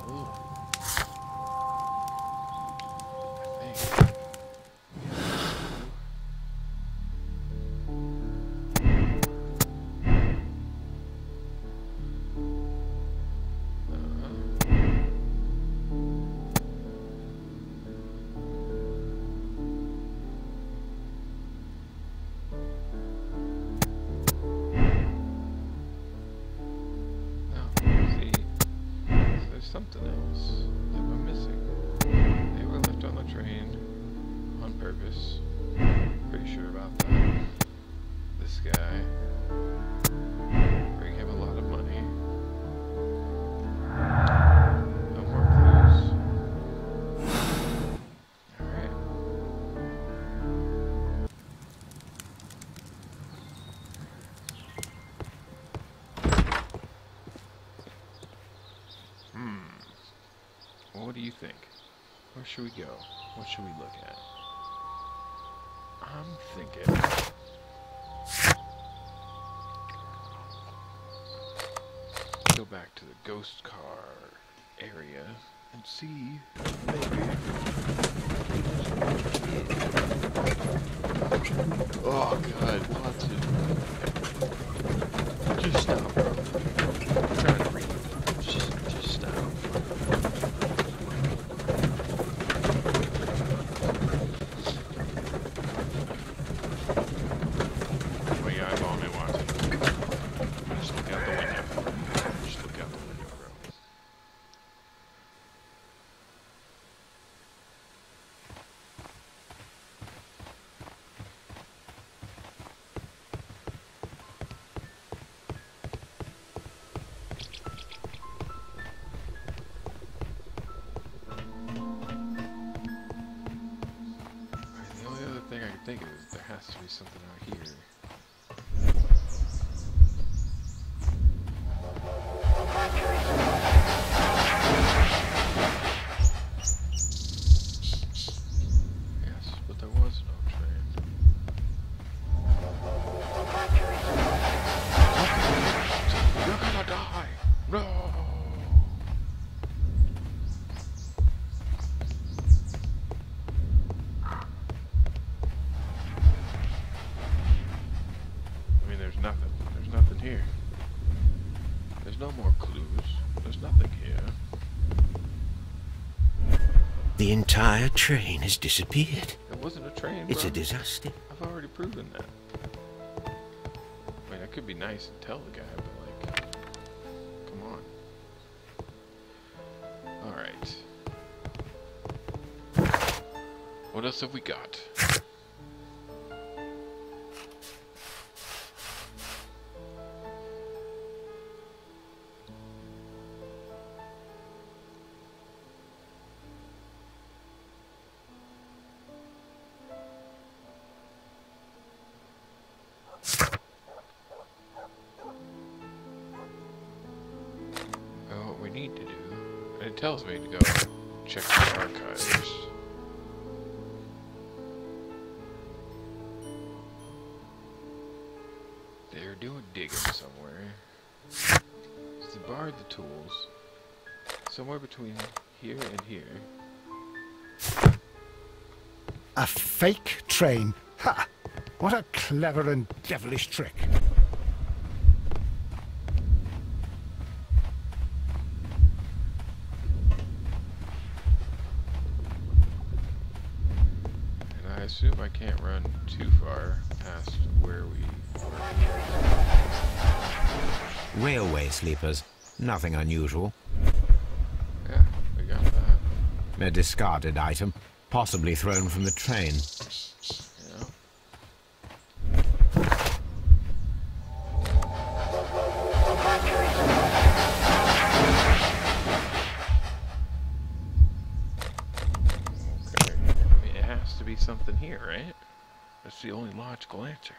think... something else that we're missing. They were left on the train on purpose. Pretty sure about that. This guy bring him a lot of money. No more clues. Alright. What do you think? Where should we go? What should we look at? I'm thinking... go back to the ghost car area and see, maybe... Oh god, what? Just stop, bro. I'm trying to read. Just stop. Think of it, there has to be something out here. Yes, but there was no train. You're gonna die! No! There's nothing here. There's no more clues. There's nothing here. The entire train has disappeared. It wasn't a train, It's bro. a disaster. I've already proven that. I mean, I could be nice and tell the guy, but like, come on. Alright. What else have we got? it tells me to go check the archives. They're doing digging somewhere. They borrowed the tools. Somewhere between here and here. A fake train. Ha! What a clever and devilish trick. And I assume I can't run too far past where we were. Railway sleepers. Nothing unusual. Yeah, we got that. A discarded item, possibly thrown from the train. Yeah. Okay. I mean, it has to be something here, right? That's the only logical answer.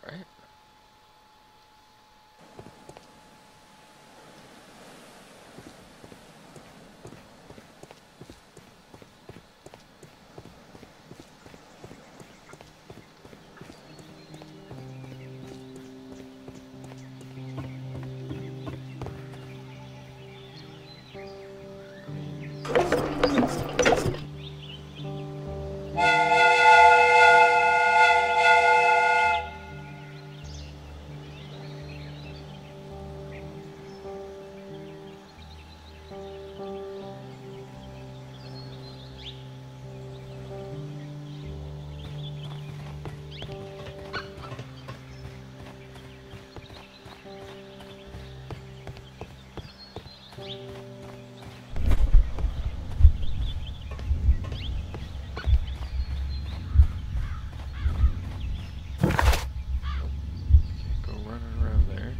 Alright. Can't go running around there.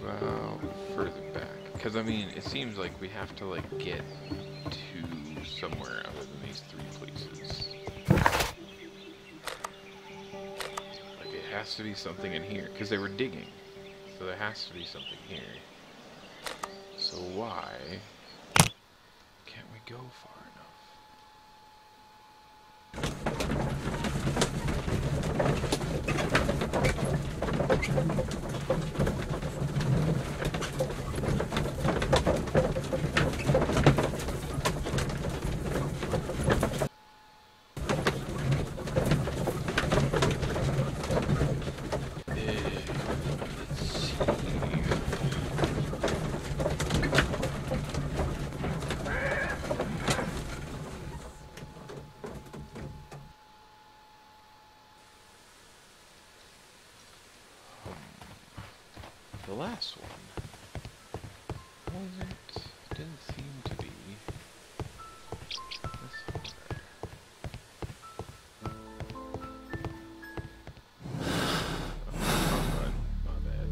About further back, because I mean, it seems like we have to like get to somewhere other than these three places. Like it has to be something in here, because they were digging, so there has to be something here. So why can't we go far the last one didn't seem to be this one there. Oh, my bad.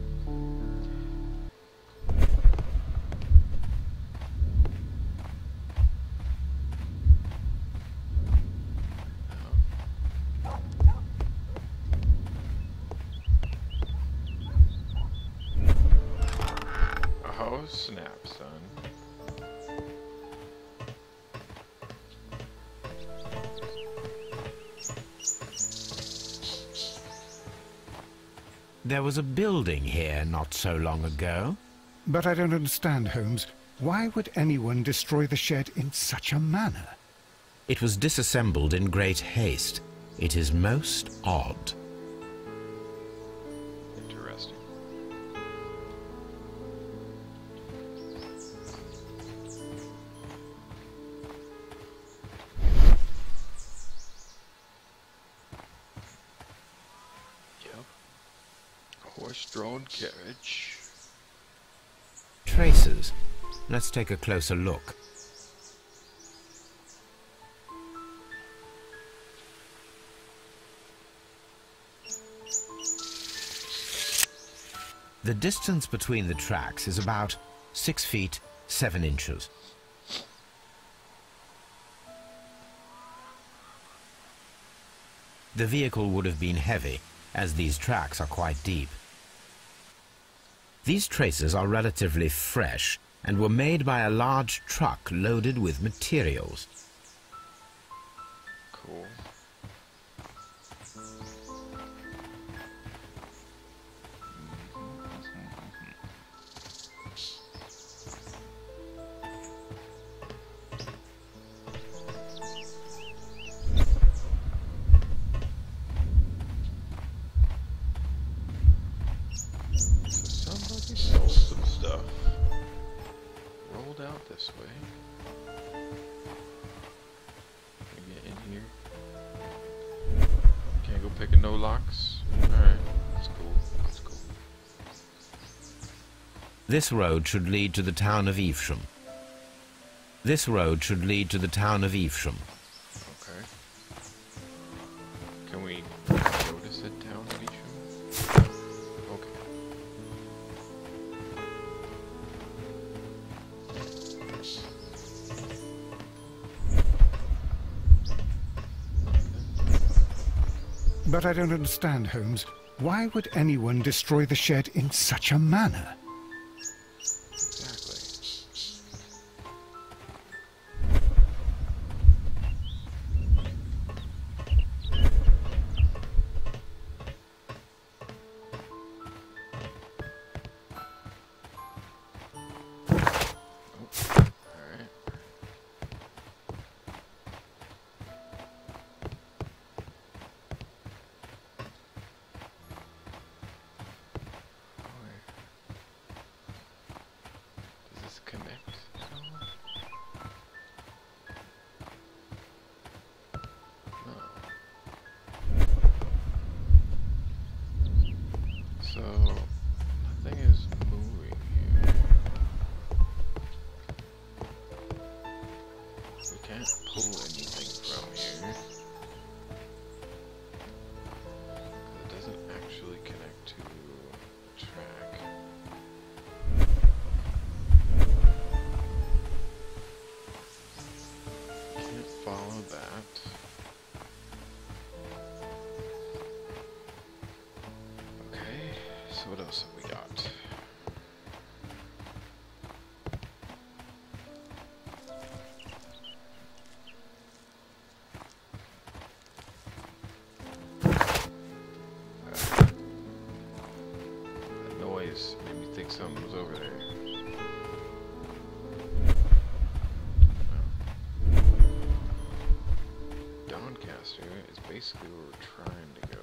Oh, snap, son. There was a building here not so long ago. But I don't understand, Holmes. Why would anyone destroy the shed in such a manner? It was disassembled in great haste. It is most odd. Interesting. Yep. Horse-drawn carriage. Traces. Let's take a closer look. The distance between the tracks is about 6 feet 7 inches. The vehicle would have been heavy, as these tracks are quite deep. These traces are relatively fresh and were made by a large truck loaded with materials. Cool. Somebody sold some stuff. Rolled out this way. Can I get in here? Can't go picking no locks? Alright, that's cool. That's cool. This road should lead to the town of Evesham. This road should lead to the town of Evesham. Okay. Can we go to said town of Isham? Okay. But I don't understand, Holmes. Why would anyone destroy the shed in such a manner? Exactly. Alright. Does this connect at all? No. So, nothing is moving here. We can't pull anything from here. 'Cause it doesn't actually connect to track. Can't follow that. Okay, so what else have we got? That noise made me think something was over there. Doncaster is basically where we're trying to go.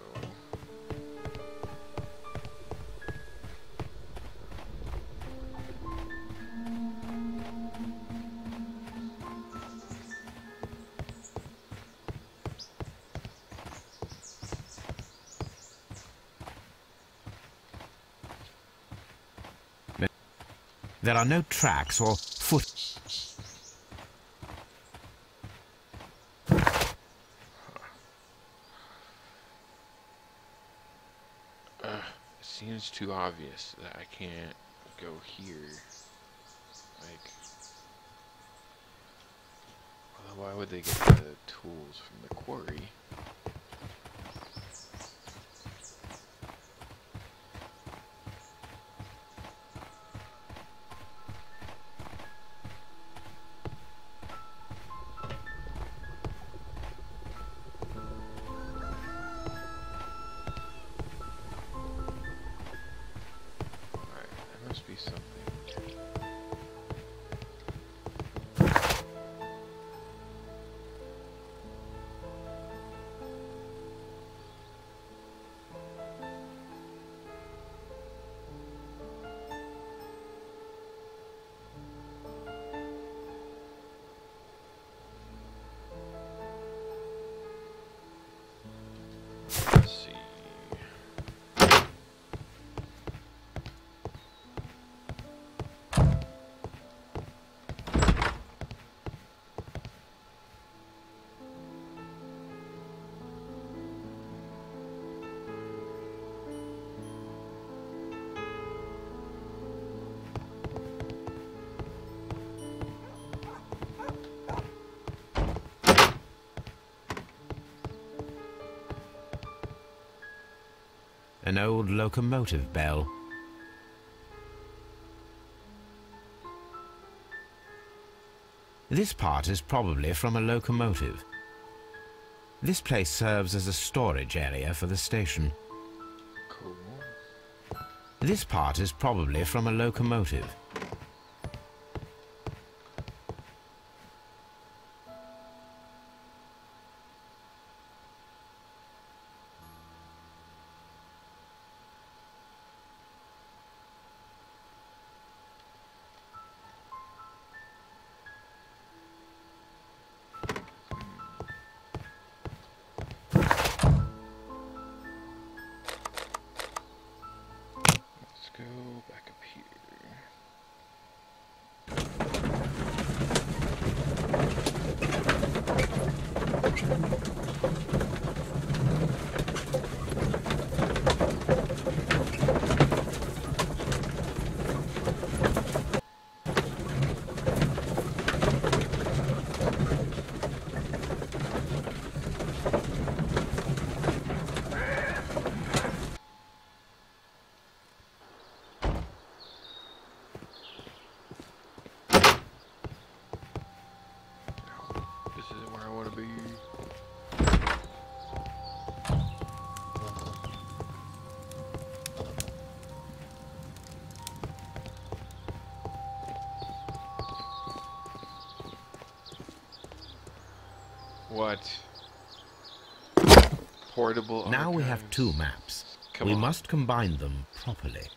There are no tracks or foot. It seems too obvious that I can't go here. Like, well, why would they get the tools from the quarry? An old locomotive bell. This part is probably from a locomotive. This place serves as a storage area for the station. Cool. This part is probably from a locomotive. Let's go back up here. This isn't where I want to be. What? Portable Now we have archives. 2 maps. Come We on. must combine them properly.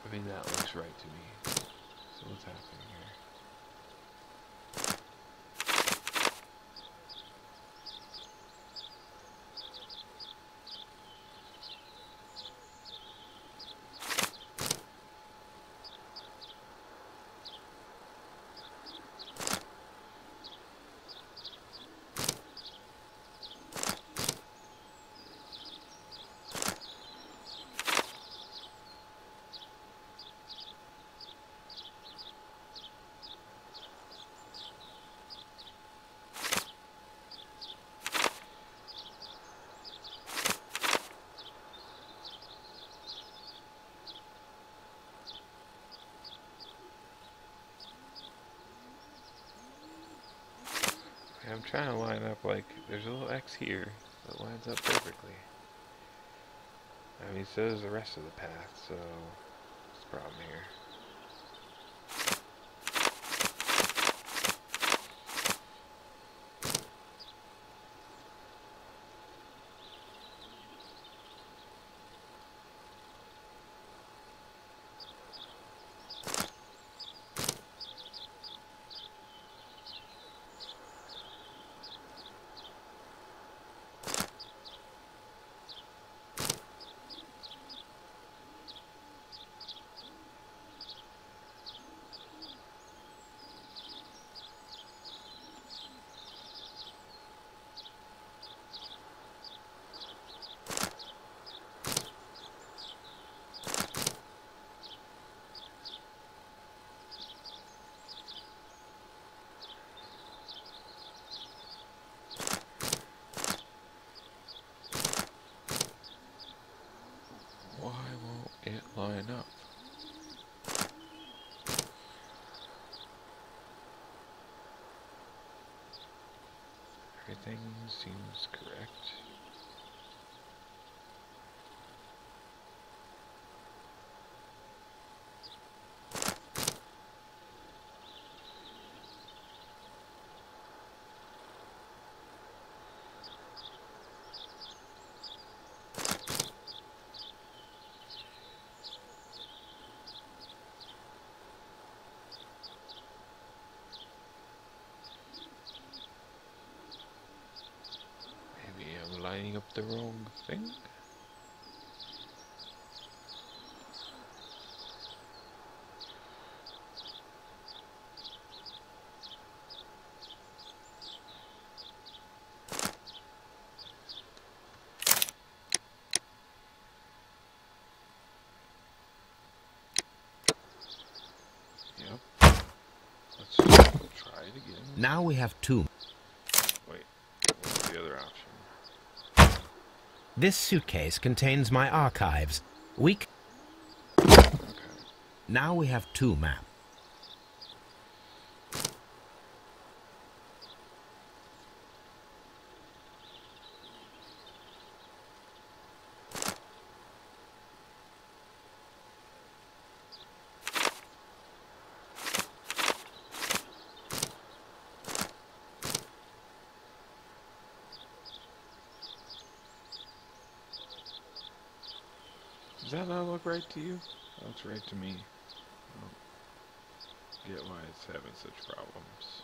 I mean, that looks right to me. So what's happening here? I'm trying to line up, like, there's a little X here that lines up perfectly. I mean, so does the rest of the path, so what's the problem here? Why won't it line up? Everything seems correct. lining up the wrong thing? Now we have two. Wait, what's the other option? This suitcase contains my archives. Okay. Now we have two maps. Does that not look right to you? That looks right to me. I don't get why it's having such problems.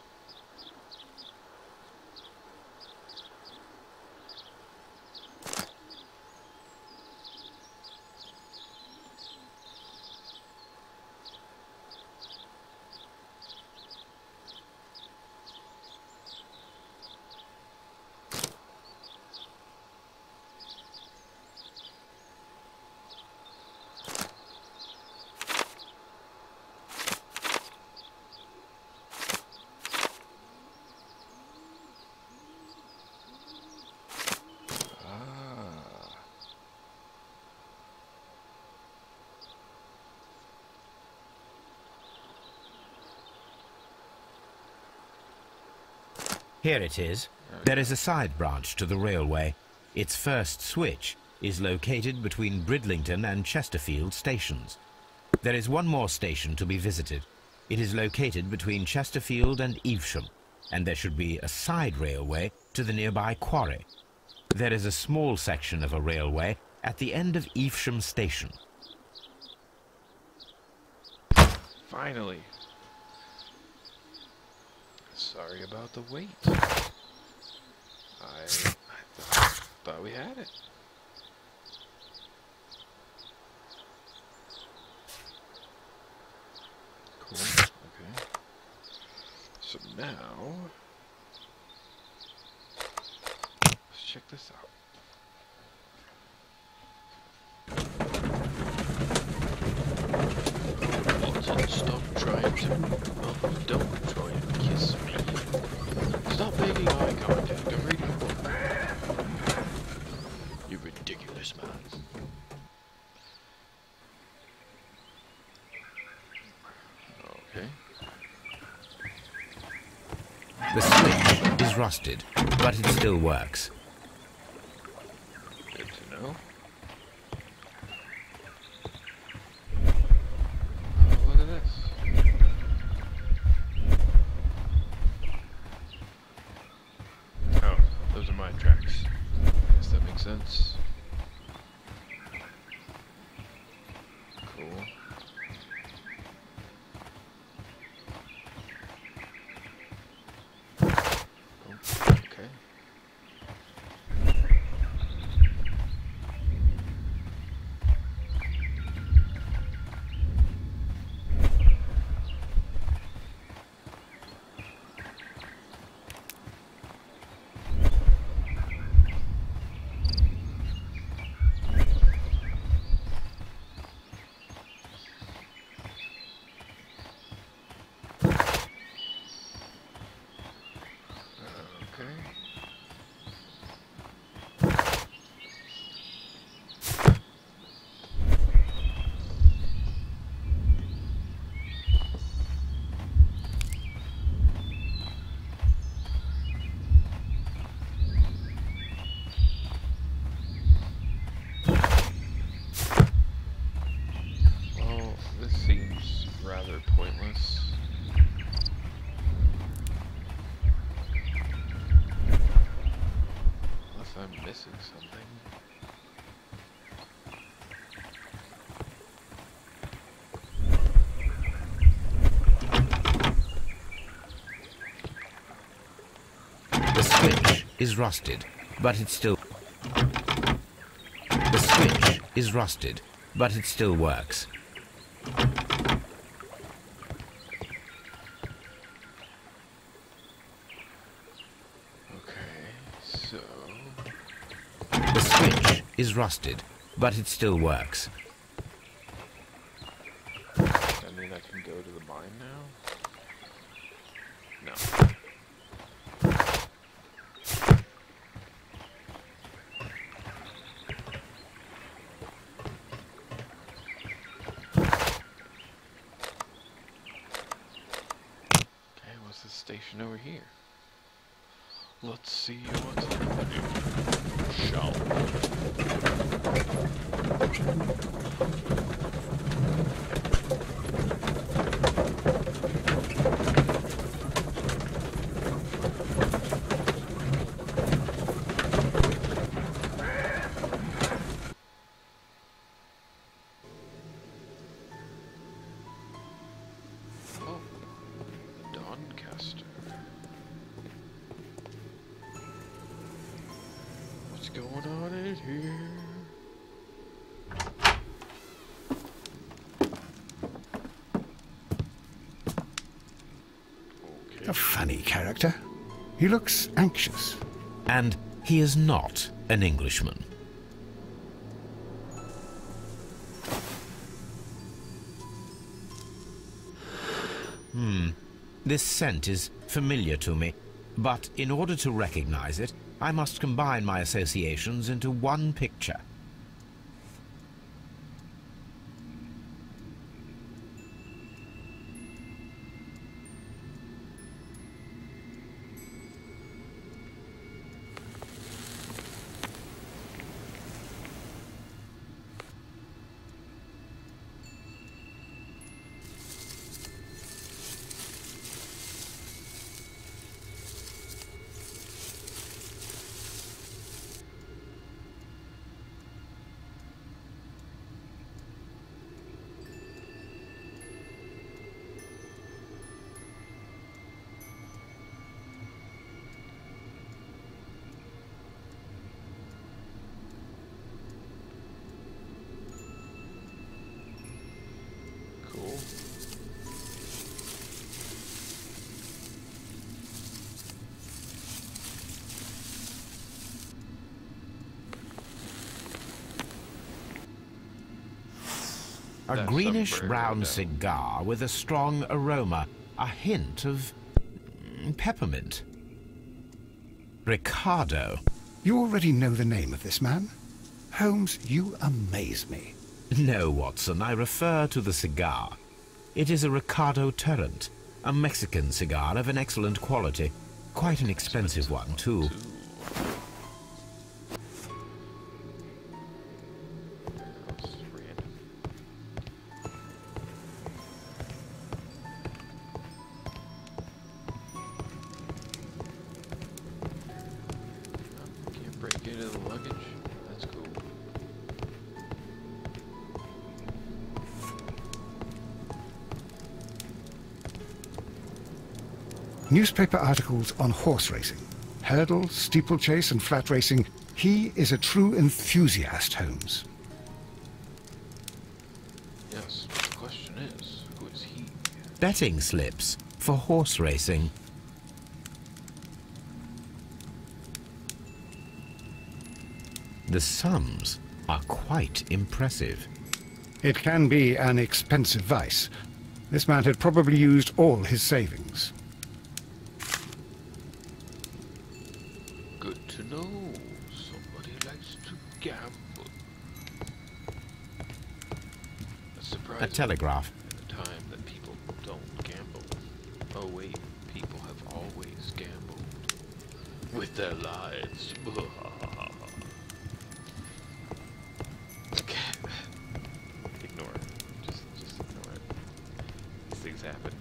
Here it is. There is a side branch to the railway. Its first switch is located between Bridlington and Chesterfield stations. There is one more station to be visited. It is located between Chesterfield and Evesham, and there should be a side railway to the nearby quarry. There is a small section of a railway at the end of Evesham station. Finally. Sorry about the wait. I thought we had it. Cool. Okay. So now, let's check this out. Stop trying to... Oh, don't try and kiss me. Stop making eye contact. I'm reading a book. You ridiculous man. Okay. The switch is rusted, but it still works. Good to know. Look at this. Oh, those are my tracks. Guess that makes sense. Cool. Oh, okay. Well, this seems rather pointless. Unless I'm missing something. The switch is rusted, but it's still... is rusted, but it still works. Okay, so... The switch is rusted, but it still works. I mean, I can go to the mine now? No. Okay, what's the station over here? Let's see what's happening. Shall Oh, Doncaster. What's going on in here? A funny character. He looks anxious. And he is not an Englishman. This scent is familiar to me, but in order to recognize it, I must combine my associations into one picture. Cool. A That's greenish-brown somewhere down. cigar with a strong aroma, a hint of peppermint. Ricardo. You already know the name of this man? Holmes, you amaze me. No, Watson, I refer to the cigar. It is a Ricardo Turrent, a Mexican cigar of an excellent quality. Quite an expensive one, too. That's random. Can't break into the luggage. That's cool. Newspaper articles on horse racing. Hurdle, steeplechase and flat racing. He is a true enthusiast, Holmes. Yes, but the question is, who is he? Betting slips for horse racing. The sums are quite impressive. It can be an expensive vice. This man had probably used all his savings. Good to know. Somebody likes to gamble. That's surprising. A telegraph. In a time that people don't gamble. Oh wait, people have always gambled. With their lives. Ignore it. Just ignore it. These things happen.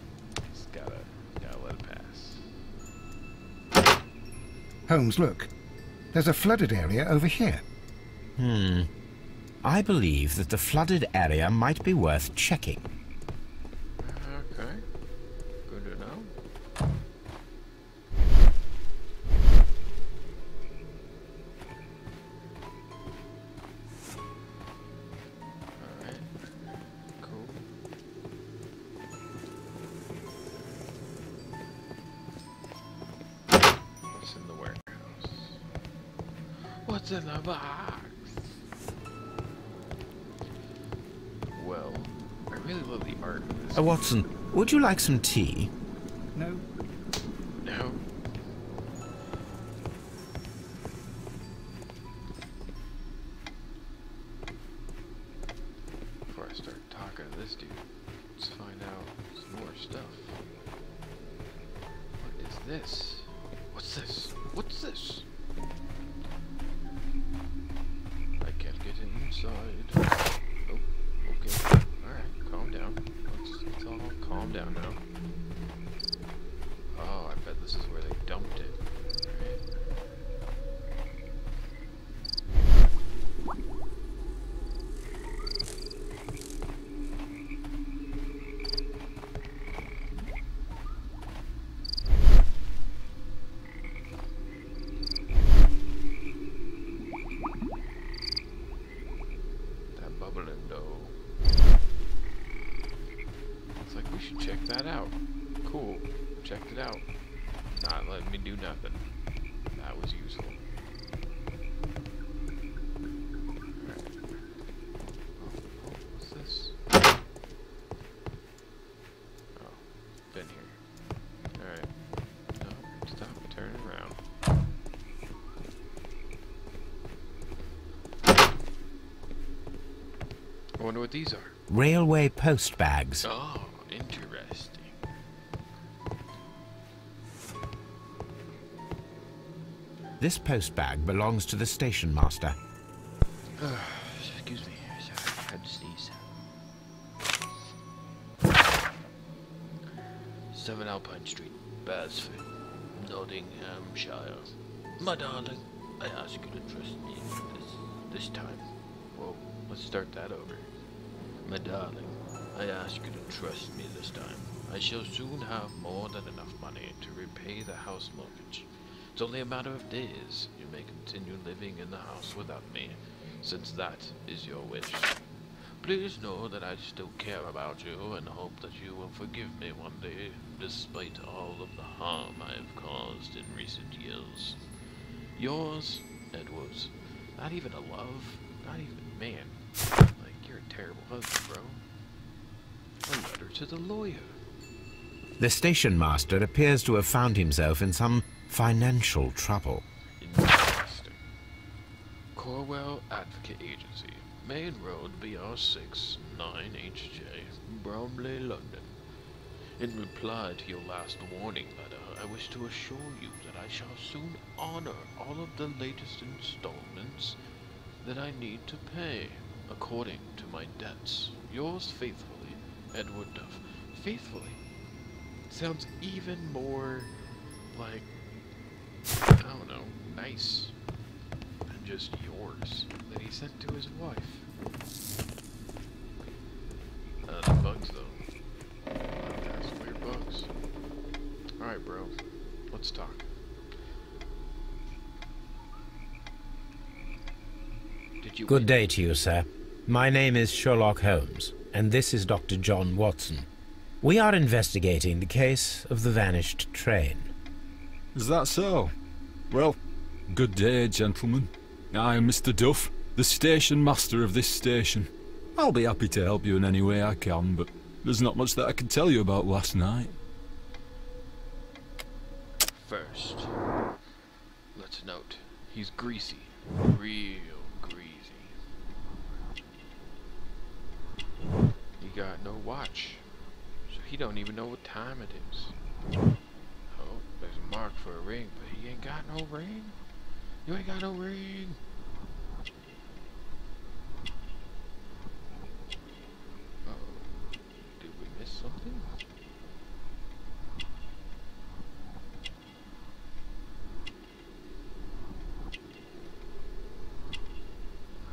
Just gotta let it pass. Holmes, look. There's a flooded area over here. I believe that the flooded area might be worth checking. Okay. Good to know. What's in the box? Well, I really love the art of this. Watson, would you like some tea? No. No. Before I start talking to this dude, let's find out some more stuff. What is this? What's this? What's this? I can't get inside. Oh, okay. Alright, calm down. Let's all calm down now. Oh, I bet this is where they dumped it. Alright. That bubbling dough. Looks like we should check that out. Cool. Checked it out. Not letting me do nothing. That was useful. Alright. Oh, what's this? Oh, been here. Alright. No, stop. Turn around. I wonder what these are. Railway post bags. Oh, interesting. This post bag belongs to the station master. Excuse me. Sorry, I had to sneeze. 7 Alpine Street, Basford, Nottinghamshire. My darling, I ask you to trust me this time. Whoa, let's start that over. My darling, I ask you to trust me this time. I shall soon have more than enough money to repay the house mortgage. It's only a matter of days. You may continue living in the house without me, since that is your wish. Please know that I still care about you and hope that you will forgive me one day, despite all of the harm I have caused in recent years. Yours, Edwards. Not even a love, not even, man. Like, you're a terrible husband, bro. A letter to the lawyer. The station master appears to have found himself in some financial trouble. Interesting. Corwell Advocate Agency, Main Road, BR6, 9HJ, Bromley, London. In reply to your last warning letter, I wish to assure you that I shall soon honor all of the latest installments that I need to pay, according to my debts. Yours faithfully, Edward Duff. Faithfully? Sounds even more like, I don't know, nice than just yours that he sent to his wife. The bugs though. That's weird bugs. Alright, bro. Let's talk. Did you Good day to you, sir. My name is Sherlock Holmes, and this is Dr. John Watson. We are investigating the case of the vanished train. Is that so? Well, good day, gentlemen. I am Mr. Duff, the station master of this station. I'll be happy to help you in any way I can, but there's not much that I can tell you about last night. First, let's note, he's greasy. Real greasy. He got no watch, so he don't even know what time it is. Oh, there's a mark for a ring, but he ain't got no ring. You ain't got no ring. Uh-oh. Did we miss something?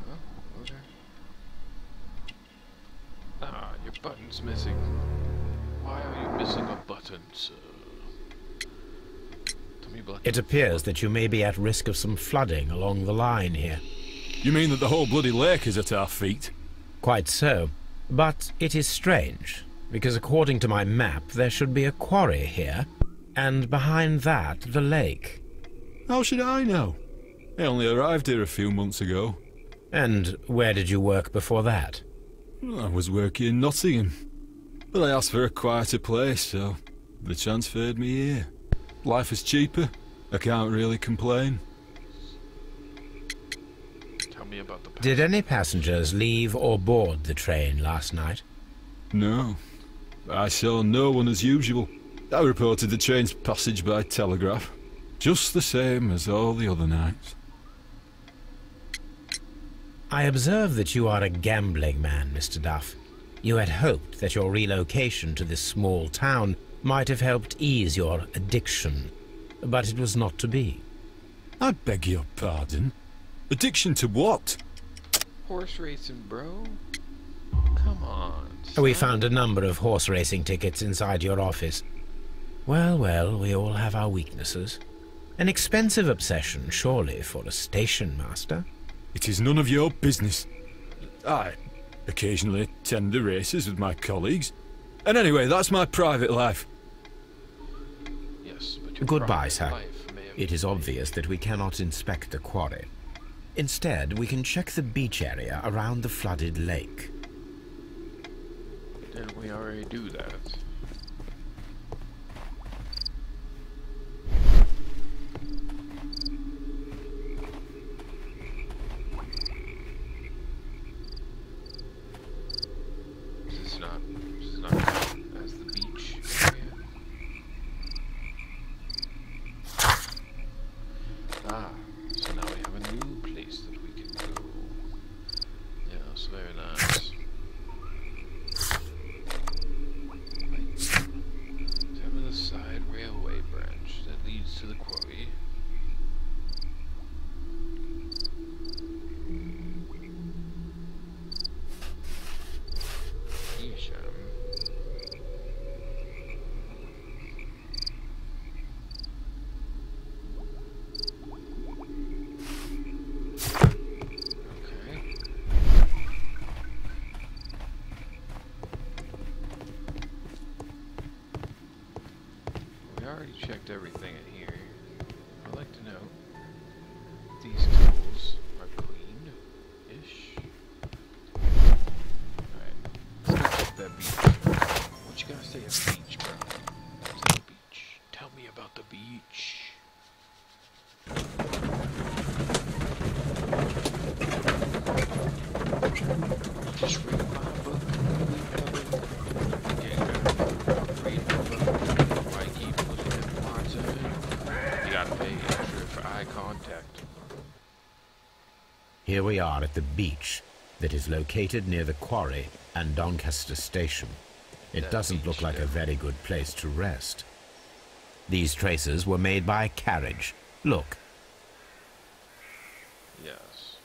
Huh? Okay. Ah, your button's missing. Why are you missing a button, sir? It appears that you may be at risk of some flooding along the line here. You mean that the whole bloody lake is at our feet? Quite so. But it is strange, because according to my map, there should be a quarry here, and behind that, the lake. How should I know? I only arrived here a few months ago. And where did you work before that? I was working in Nottingham, but I asked for a quieter place, so they transferred me here. Life is cheaper. I can't really complain. Tell me about the Did any passengers leave or board the train last night? No. I saw no one as usual. I reported the train's passage by telegraph, just the same as all the other nights. I observe that you are a gambling man, Mr. Duff. You had hoped that your relocation to this small town might have helped ease your addiction, but it was not to be. I beg your pardon? Addiction to what? horse racing, bro? Come on, We son. found a number of horse racing tickets inside your office. Well, well, we all have our weaknesses. An expensive obsession, surely, for a station master. It is none of your business. I occasionally attend the races with my colleagues. And anyway, that's my private life. Yes, but your Goodbye, private sir. life may have It is been obvious that we cannot inspect the quarry. Instead, we can check the beach area around the flooded lake. Didn't we already do that? This is not count as the beach area. Ah, so now we have a new place that we can go. Yes, very nice. There was a side railway branch that leads to the quarry. We already checked everything in here. I'd like to know if these tools are clean-ish. Alright, let's go check that beach. What you gotta say is beach, bro? What's the beach? Tell me about the beach. Just read my book. Read my book. Why keep looking at the parts of it? You gotta pay extra for eye contact. Here we are at the beach that is located near the quarry and Doncaster Station. It That doesn't look beach like a there. very good place to rest. These traces were made by a carriage. Look, Yes.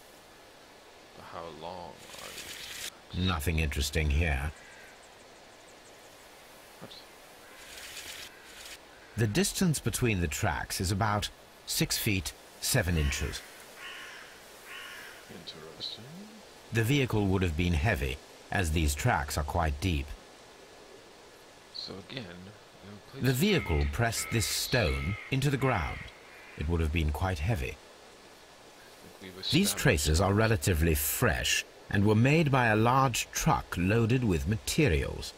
But how long are these? nothing interesting here. What? The distance between the tracks is about 6 feet 7 inches. Interesting. The vehicle would have been heavy, as these tracks are quite deep. So again, no place The vehicle pressed this stone into the ground. It would have been quite heavy. we've These established. traces are relatively fresh and were made by a large truck loaded with materials.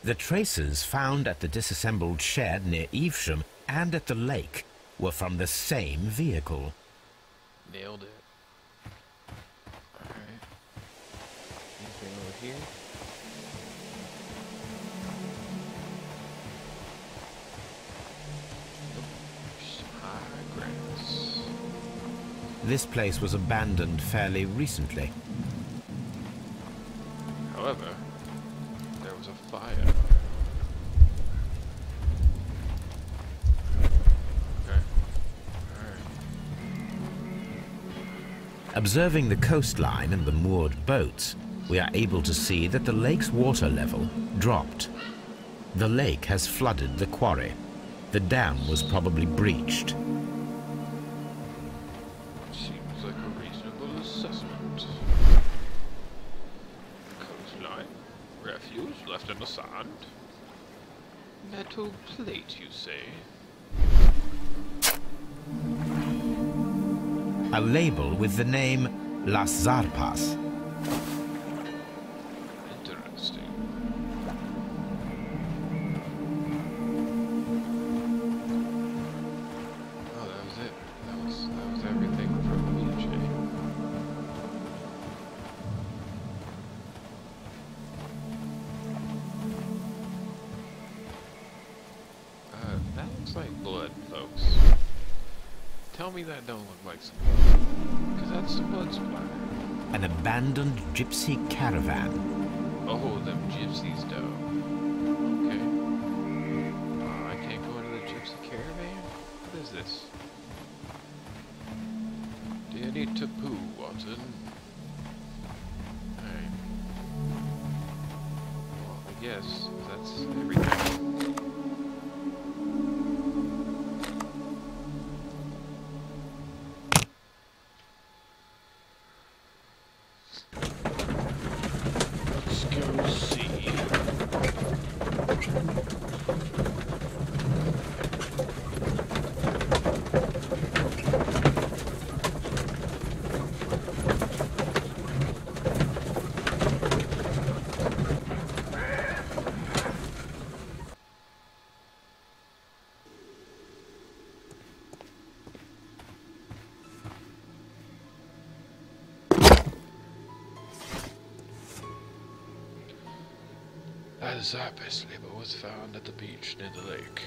The traces found at the disassembled shed near Evesham and at the lake were from the same vehicle. Nailed it. Alright. Anything over here? Nope. Some high grass. This place was abandoned fairly recently. However, there was a fire. Okay. Alright. Observing the coastline and the moored boats, we are able to see that the lake's water level dropped. The lake has flooded the quarry. The dam was probably breached. Seems like a reasonable assessment. Coastline. Refuse left in the sand. Metal plate, you say? a label with the name Las Zarpas. Interesting. Oh, that was it. That was everything from BJ. That looks like blood, folks. Tell me that don't look like some blood. Because that's some blood splatter. An abandoned gypsy caravan. Oh, them gypsies, though. Okay. I can't go into the gypsy caravan? What is this? Do you need to poo, Watson? Alright. Well, I guess that's everything. Let's go see. A Zarpas label was found at the beach near the lake.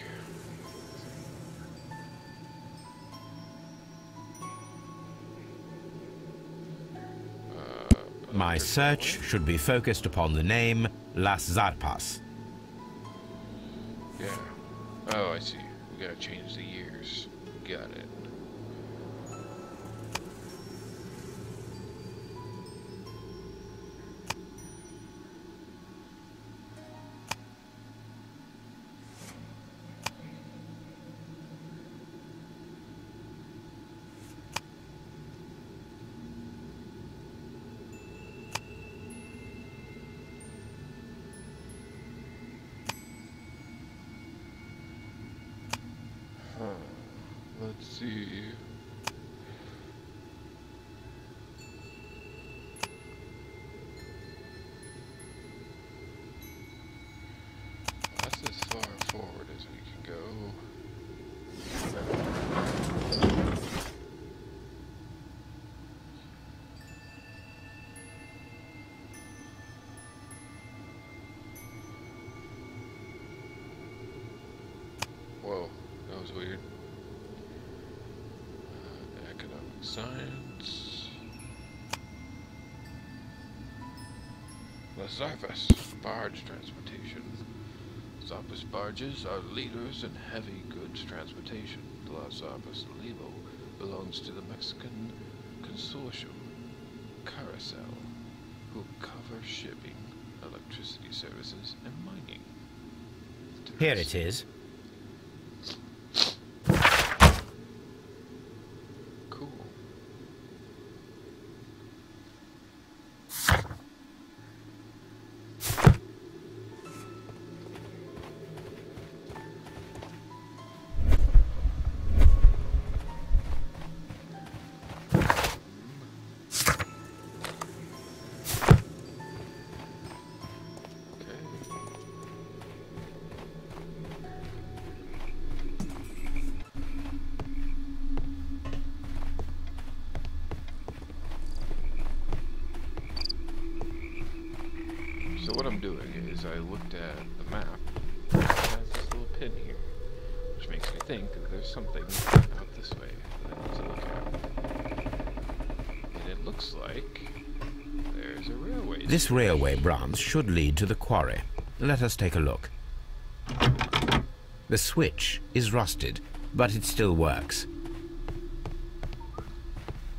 My search should be focused upon the name Las Zarpas. Yeah. Oh, I see. We gotta change the years. Got it. Let's see. That's as far forward as we can go. Whoa, that was weird. Economic science. Las Zarpas, barge transportation. Zarpas barges are leaders in heavy goods transportation. The Las Zarpas label belongs to the Mexican consortium Carousel, who cover shipping, electricity services, and mining. Here it is. Cool. So what I'm doing is I looked at the map. It has this little pin here, which makes me think that there's something out this way that I need to look at. And it looks like there's a railway. This railway branch should lead to the quarry. Let us take a look. The switch is rusted, but it still works.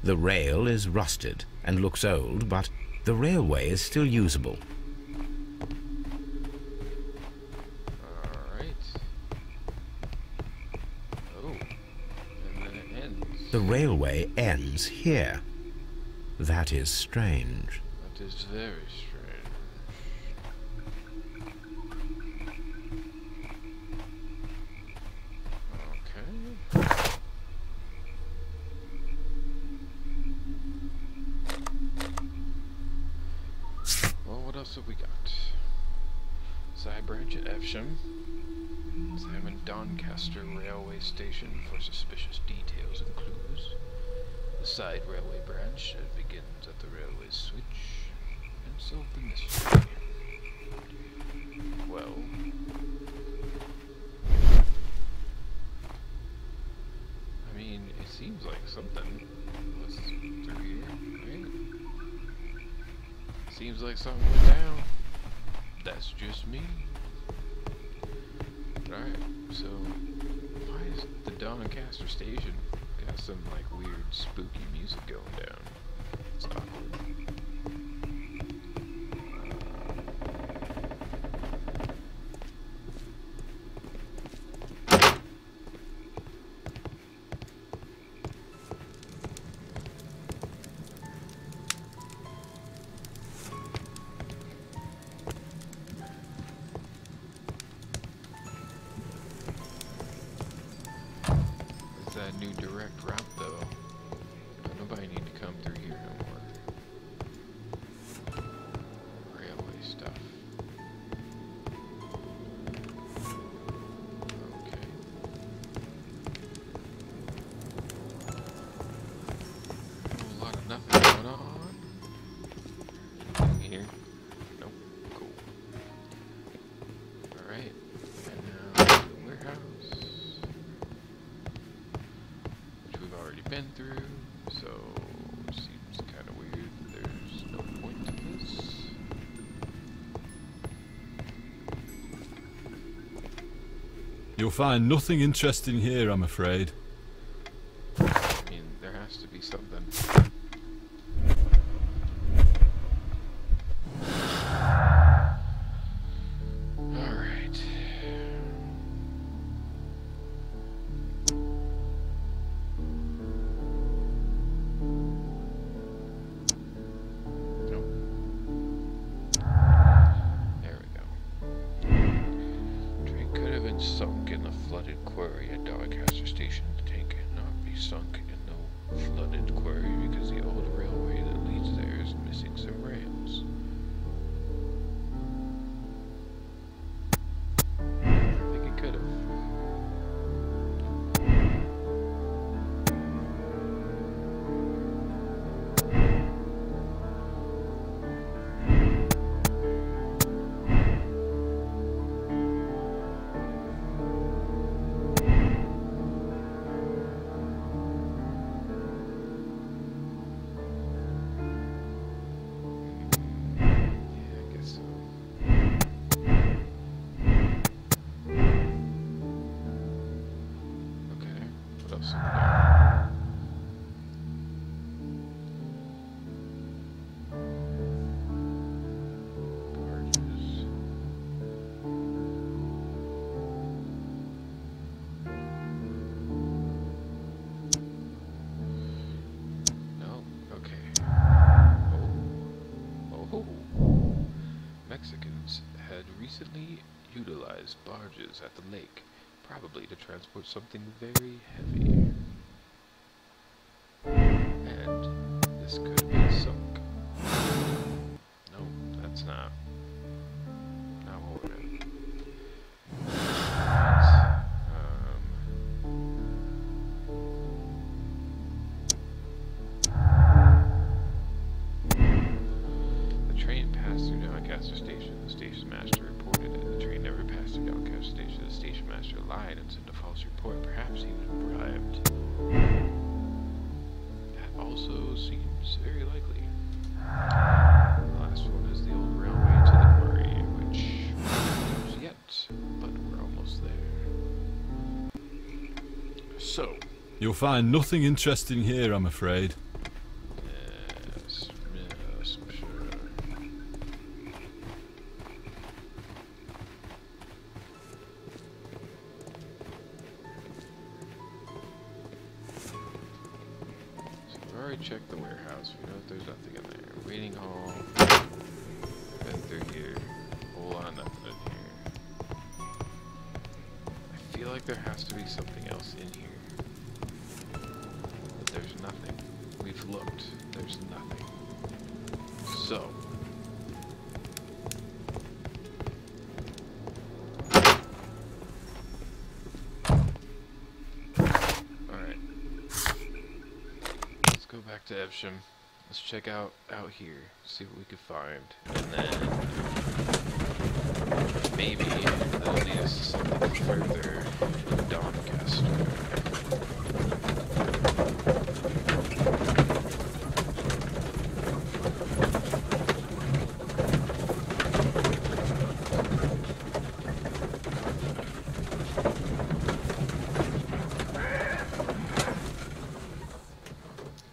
The rail is rusted and looks old, but the railway is still usable. The railway ends here. That is strange. That is very strange. Okay. else have we got? Side branch at Evesham. Examine Doncaster Railway Station for suspicious details and clues. The side railway branch that begins at the railway switch. And solve the mystery. Well... I mean, it seems like something was through here, right? Seems like something went down. That's just me. Alright, so why is the Doncaster station got some like weird spooky music going down? It's awkward. That new direct route though. Nobody need to come through here no more. Railway stuff. Okay. A whole lot of nothing going on. Anything here? Nope. Cool. Alright. And now the warehouse. Been through, so it seems kind of weird that there's no point to this. You'll find nothing interesting here, I'm afraid. I mean, there has to be something. Alright. Sunk in the flooded quarry at Doncaster Station. The tank cannot be sunk in the flooded quarry because the old railway that leads there is missing some rails. I think it could have. Mexicans had recently utilized barges at the lake, probably to transport something very heavy. And this could have been sunk. No, that's not. Not what we're in. The train passed through Doncaster Station. The station master reported it. The train never passed through Doncaster Station. The station master lied and sent a false report. Perhaps he was bribed. That also seems very likely. The last one is the old railway to the quarry, which is yet, but we're almost there. So, You'll find nothing interesting here, I'm afraid. yes, sure. So we've already checked the warehouse. We know that there's nothing in there. Waiting hall. Been through here. Whole lot of nothing in here. I feel like there has to be something else in here. But there's nothing. We've looked. There's nothing. So, go back to Evesham. Let's check out here, see what we can find, and then maybe that'll lead us to something further in Doncaster.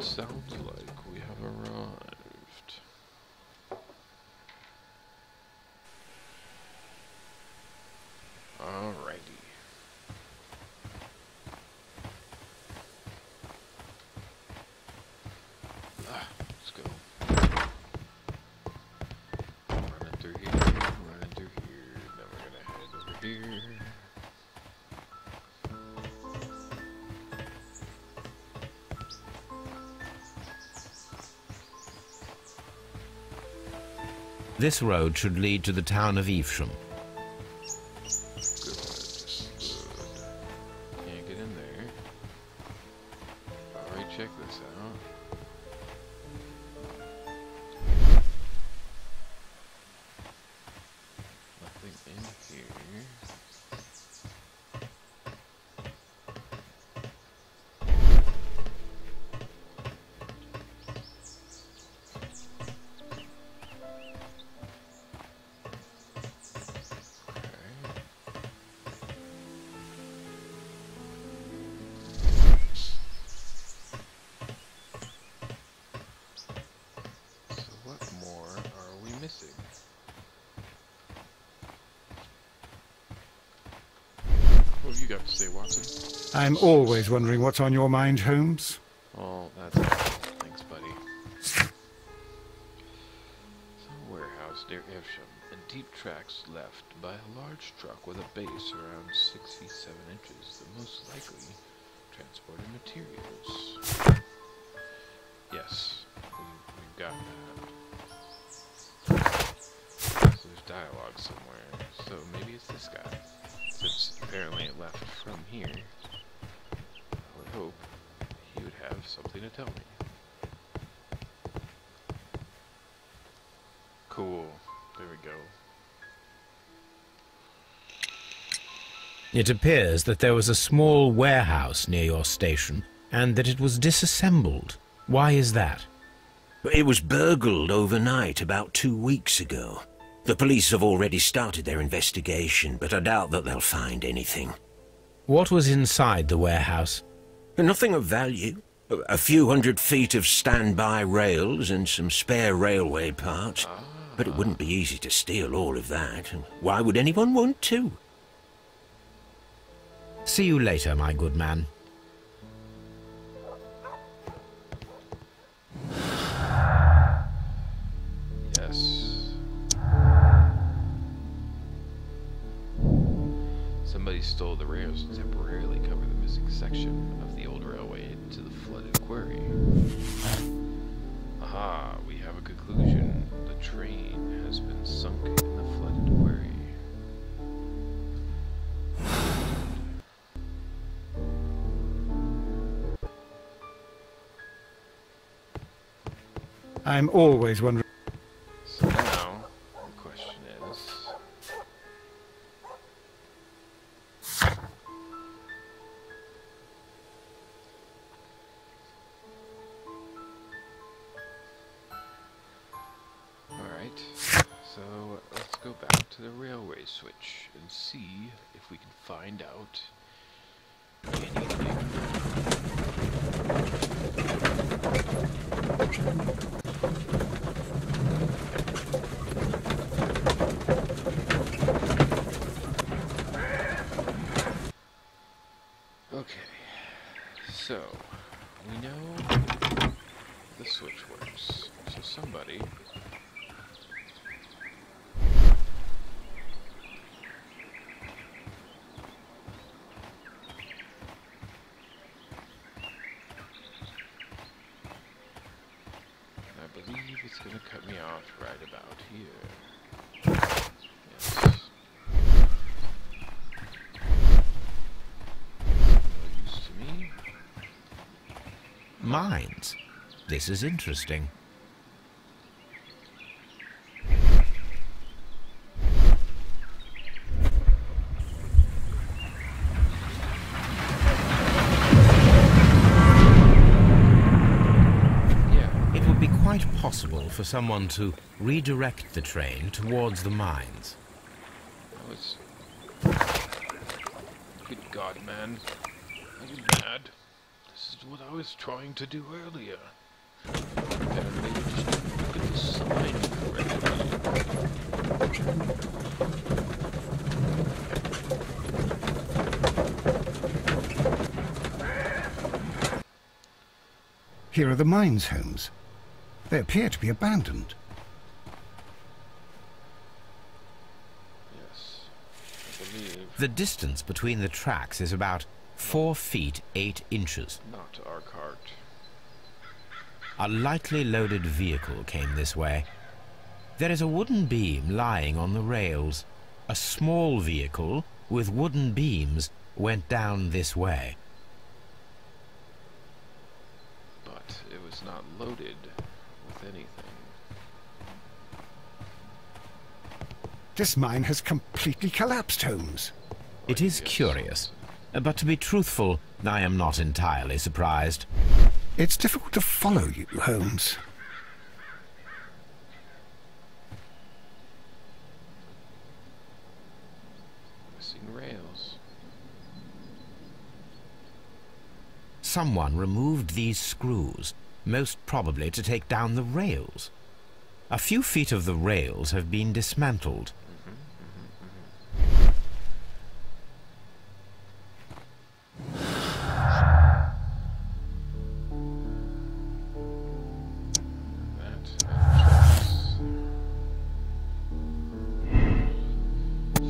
Sounds like we have arrived. Alrighty. Let's go. Running through here, running through here. Then we're gonna head over here. This road should lead to the town of Evesham. Good. Can't get in there. Alright, check this out. Nothing in here. So what more are we missing? What have you got to say, Watson? I'm always wondering what's on your mind, Holmes. Oh, that's all. Thanks, buddy. So, warehouse near Evesham, and deep tracks left by a large truck with a base around 6 feet 7 inches, the most likely transported materials. Yes, we've got that. So there's dialogue somewhere, so maybe it's this guy. Since apparently it left from here, I would hope he would have something to tell me. Cool. There we go. It appears that there was a small warehouse near your station, and that it was disassembled. Why is that? It was burgled overnight about 2 weeks ago. The police have already started their investigation, but I doubt that they'll find anything. What was inside the warehouse? Nothing of value. A few 100 feet of standby rails and some spare railway parts. But it wouldn't be easy to steal all of that. Why would anyone want to? See you later, my good man. Yes. Somebody stole the rails to temporarily cover the missing section of the old railway to the flooded quarry. Aha, we have a conclusion. The train has been sunk in the flooded quarry. I'm always wondering. So now, the question is... Alright, so let's go back to the railway switch and see if we can find out anything. Okay, so we know the switch works. So somebody I believe it's going to cut me off right about here. Yes. No use to me. Mines? This is interesting. It would be quite possible for someone to redirect the train towards the mines. That was... Good God, man. Are you mad? This is what I was trying to do earlier. Apparently you just didn't look at the sign correctly. Here are the mines, Holmes. They appear to be abandoned. Yes, I believe. The distance between the tracks is about 4 feet 8 inches. Not our cart. A lightly loaded vehicle came this way. There is a wooden beam lying on the rails. A small vehicle with wooden beams went down this way. But it was not loaded with anything. This mine has completely collapsed, Holmes. It is curious, but to be truthful, I am not entirely surprised. It's difficult to follow you, Holmes. Missing rails. Someone removed these screws, most probably to take down the rails. A few feet of the rails have been dismantled.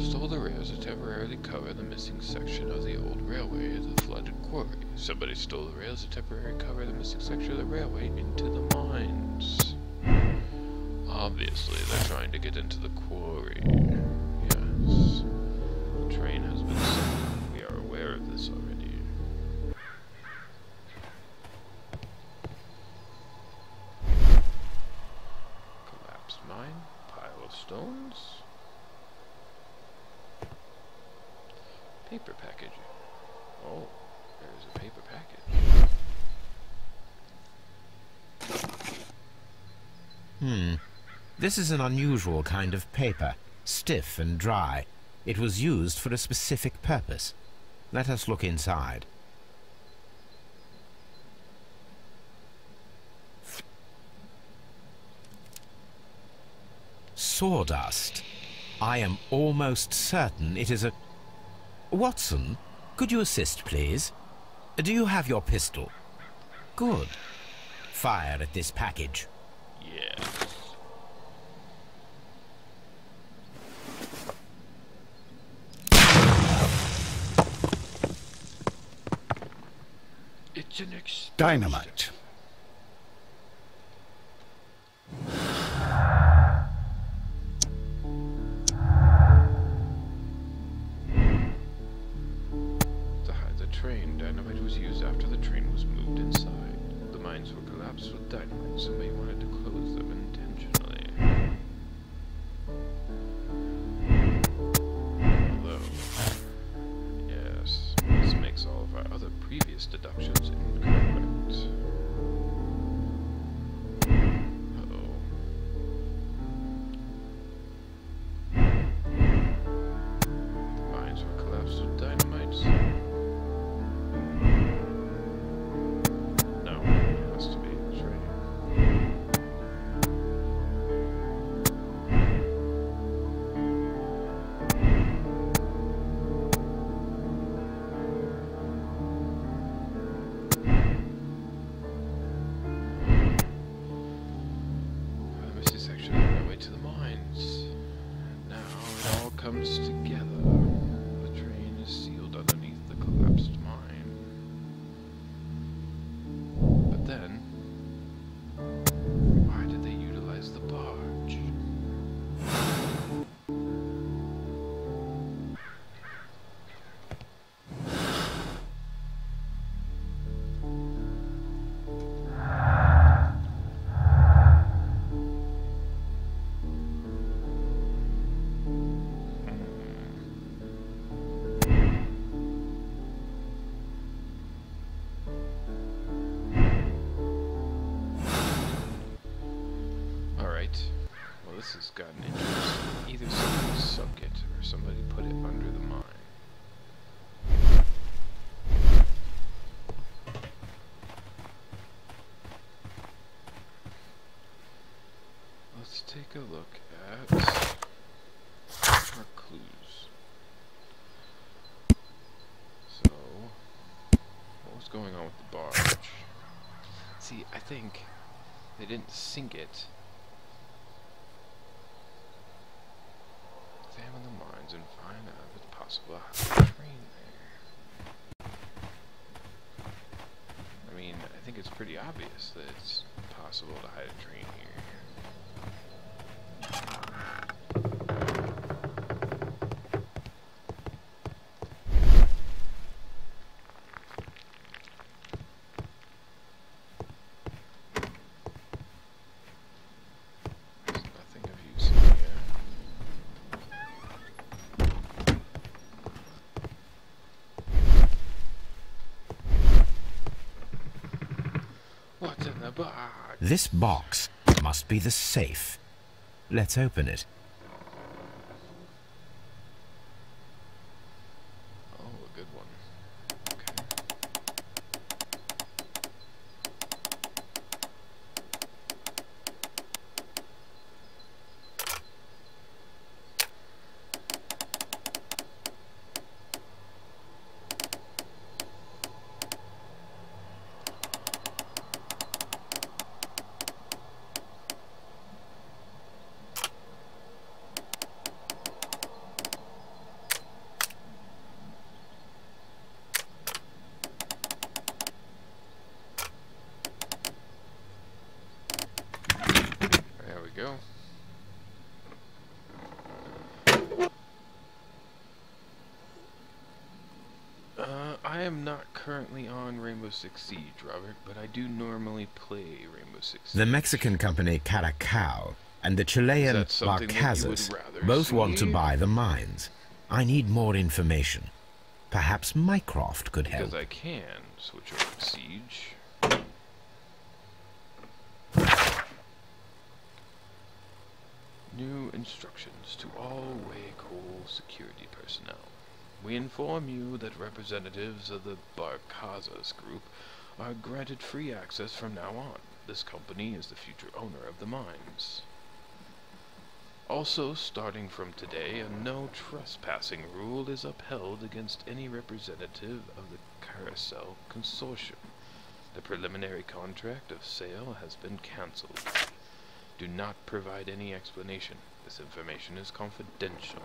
Stole the rails to temporarily cover the missing section of the old railway into the flooded quarry. Somebody stole the rails to temporarily cover the missing section of the railway into the mines. Obviously, they're trying to get into the quarry. Yes. The train has been sunk. We are aware of this already. Collapsed mine. Pile of stones. Paper package. Oh, there's a paper package. This is an unusual kind of paper, stiff and dry. It was used for a specific purpose. Let us look inside. Sawdust. I am almost certain it is a... Watson, could you assist, please? Do you have your pistol? Good. Fire at this package. Yes. It's an explosion. Dynamite. To hide the train, dynamite was used after the train was moved inside. The mines were collapsed with dynamite. Somebody wanted to close them intentionally. Although, yes, this makes all of our other previous deductions incorrect. Uh-oh. The mines were collapsed with dynamite. No, it has to be the train. The missing section of the railway to the mines. Now it all comes together. The train is sealed underneath the collapsed mine. But then, why did they utilize the barge? this has gotten interesting. Either somebody sunk it or somebody put it under the mine. Let's take a look at our clues. So, what was going on with the barge? See, I think they didn't sink it. Examine the mines and find out if it's possible to hide a train there. I mean, I think it's pretty obvious that it's possible to hide a train here. What's in the box? This box must be the safe. Let's open it. Oh, a good one. Okay. There we go. I am not currently on Rainbow Six Siege, Robert, but I do normally play Rainbow Six Siege. The Mexican company Caracao and the Chilean Is that something that you Barcazas would rather both want to see? buy the mines. I need more information. Perhaps Mycroft could help. Because I can switch over to Siege. New instructions to all Waycole security personnel. We inform you that representatives of the Barcazas group are granted free access from now on. This company is the future owner of the mines. Also, starting from today, a no trespassing rule is upheld against any representative of the Carousel Consortium. The preliminary contract of sale has been cancelled. Do not provide any explanation. This information is confidential.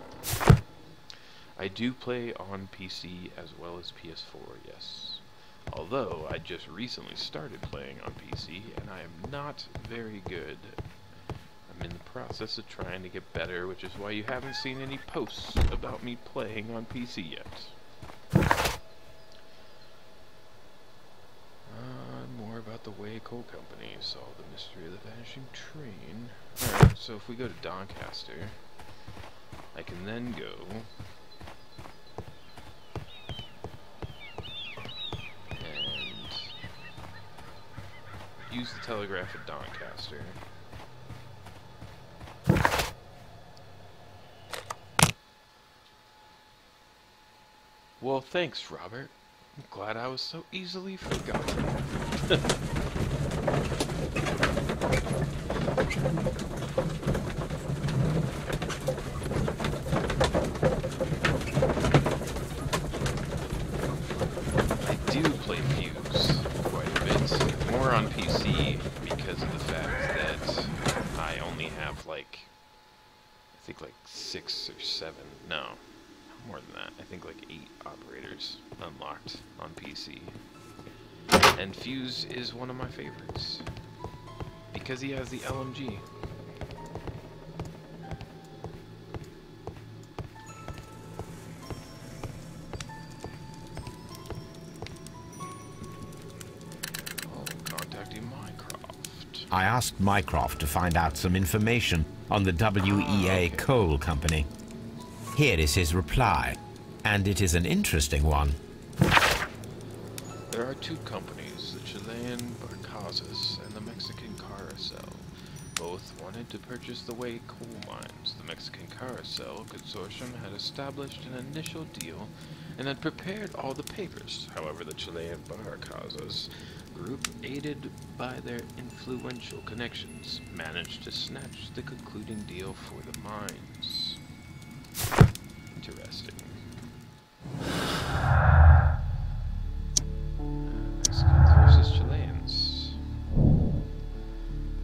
I do play on PC as well as PS4, yes. Although, I just recently started playing on PC, and I am not very good. I'm in the process of trying to get better, which is why you haven't seen any posts about me playing on PC yet. More about the Waycole Company. Solve the mystery of the vanishing train. Alright, so if we go to Doncaster, I can then go and use the telegraph at Doncaster. Well, thanks, Robert. I'm glad I was so easily forgotten. I do play Fuse quite a bit, more on PC because of the fact that I only have like, I think like 6 or 7, no, more than that, I think like 8 operators unlocked on PC. And Fuse is one of my favorites because he has the LMG. Contacting Mycroft. I asked Mycroft to find out some information on the WEA Coal Company. Here is his reply, and it is an interesting one. There are 2 companies, the Chilean Barcazas and the Mexican Carousel. Both both wanted to purchase the Way coal mines. The Mexican Carousel Consortium had established an initial deal and had prepared all the papers. However, the Chilean Barracazas group, aided by their influential connections, managed to snatch the concluding deal for the mines. Interesting. Mexicans versus Chileans.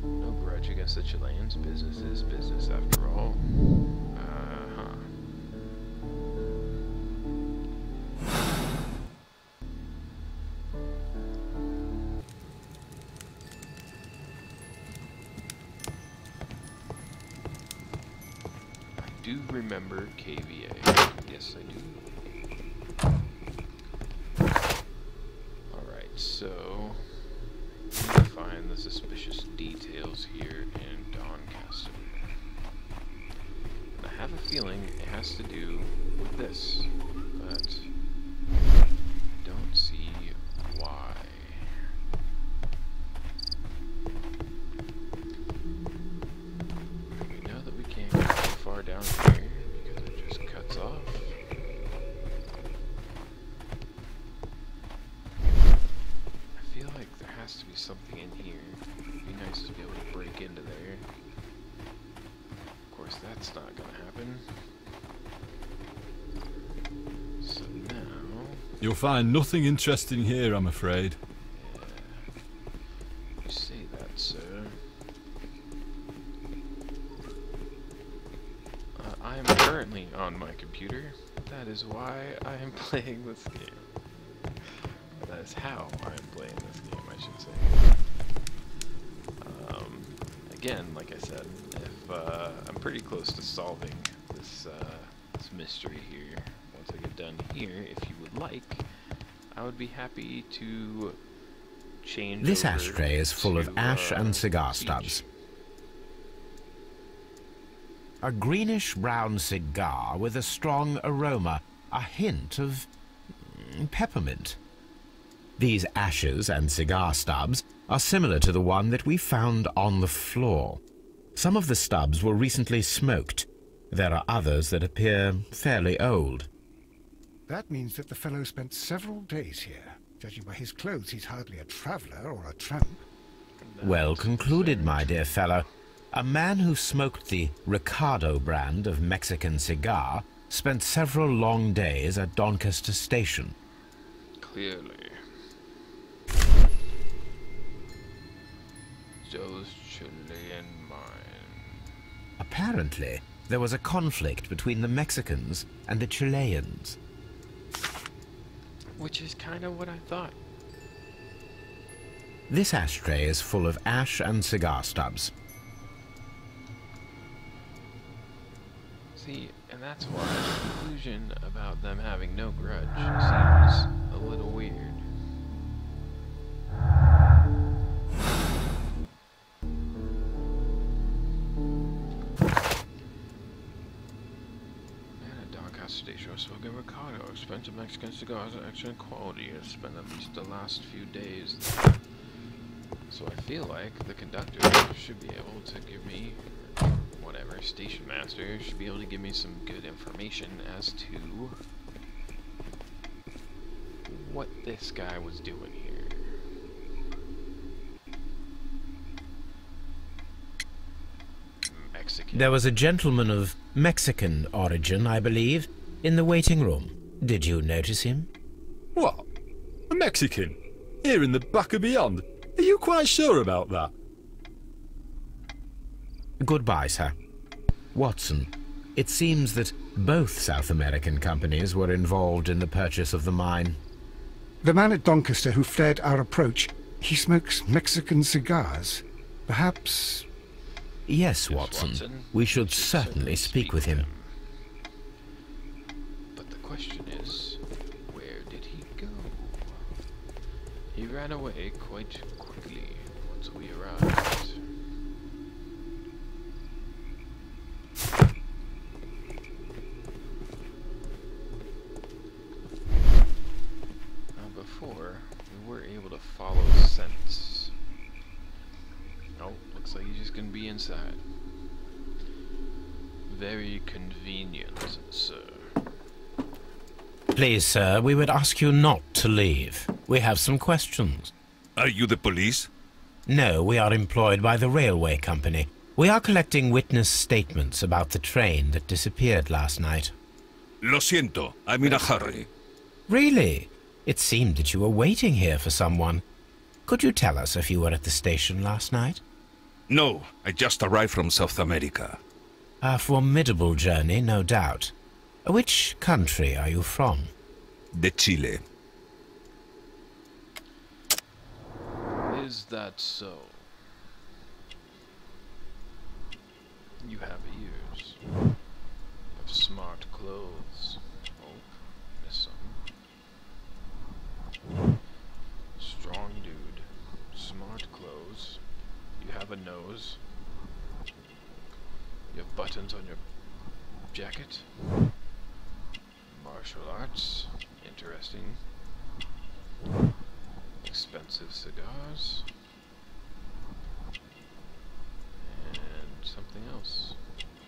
No grudge against the Chileans. Business is business after all. I do remember KVA. Yes, I do. Alright, so we need to find the suspicious details here in Doncaster. And I have a feeling it has to do with this, but I don't see why. We know that we can't go too far down here because it just cuts off. I feel like there has to be something in here. It'd be nice to be able to break into there. Of course, that's not gonna happen. So now... You'll find nothing interesting here, I'm afraid. Yeah, you say that, sir. I am currently on my computer. That is why I am playing this game. That is how I am playing this game, I should say. Again, like I said, if I'm pretty close to solving this this mystery here. Once I get done here, if you would like, I would be happy to change. This over ashtray is full of to, ash and cigar Siege. stubs. A greenish-brown cigar with a strong aroma, a hint of peppermint. These ashes and cigar stubs are similar to the one that we found on the floor. Some of the stubs were recently smoked. There are others that appear fairly old. That means that the fellow spent several days here. Judging by his clothes, he's hardly a traveller or a tramp. Well concluded, my dear fellow. A man who smoked the Ricardo brand of Mexican cigar spent several long days at Doncaster Station. Clearly. Those Chilean mine. Apparently, there was a conflict between the Mexicans and the Chileans. Which is kind of what I thought. This ashtray is full of ash and cigar stubs. See, and that's why the conclusion about them having no grudge seems a little weird. Station was smoking Ricardo. Expensive Mexican cigars of excellent quality. I've spent at least the last few days there. So I feel like the conductor should be able to give me, whatever, station master should be able to give me some good information as to what this guy was doing here. Mexican. There was a gentleman of Mexican origin, I believe, in the waiting room. Did you notice him? What? A Mexican? Here in the back of beyond? Are you quite sure about that? Goodbye, sir. Watson, it seems that both South American companies were involved in the purchase of the mine. The man at Doncaster who fled our approach, he smokes Mexican cigars. Perhaps... Yes, Watson. We should certainly speak with him. But the question is, where did he go? He ran away quite quickly once we arrived. Now before, we were able to follow scents. Oh, Looks like he's just gonna be inside. Very convenient, sir. Please, sir, we would ask you not to leave. We have some questions. Are you the police? No, we are employed by the railway company. We are collecting witness statements about the train that disappeared last night. Lo siento, I'm in a hurry. Really? It seemed that you were waiting here for someone. Could you tell us if you were at the station last night? No, I just arrived from South America. A formidable journey, no doubt. Which country are you from? De Chile. Is that so? You have ears. Of smart clothes. Oh, missed some. Strong dude. Smart clothes. You have a nose. You have buttons on your jacket. Martial arts. Interesting. Expensive cigars. And something else.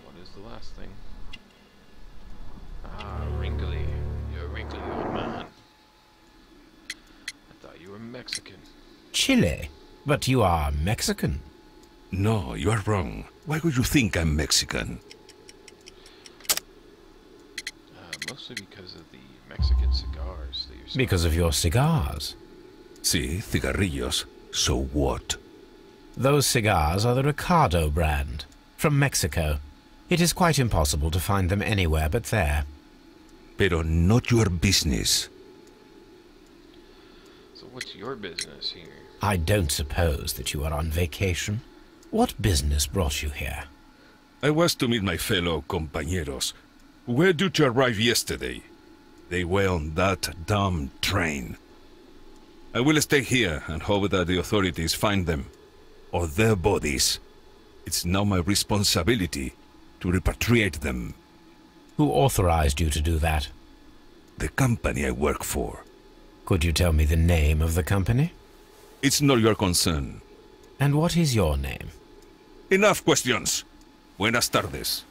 What is the last thing? Ah, wrinkly. You're a wrinkly old man. I thought you were Mexican. Chile? But you are Mexican. No, you are wrong. Why would you think I'm Mexican? Mostly because of the Mexican cigars that you're selling. Because of your cigars. Sí, cigarrillos. So what? Those cigars are the Ricardo brand, from Mexico. It is quite impossible to find them anywhere but there. Pero not your business. So what's your business here? I don't suppose that you are on vacation. What business brought you here? I was to meet my fellow compañeros, who were due to arrive yesterday. They were on that damn train. I will stay here and hope that the authorities find them, or their bodies. It's now my responsibility to repatriate them. Who authorized you to do that? The company I work for. Could you tell me the name of the company? It's not your concern. And what is your name? Enough questions. Buenas tardes.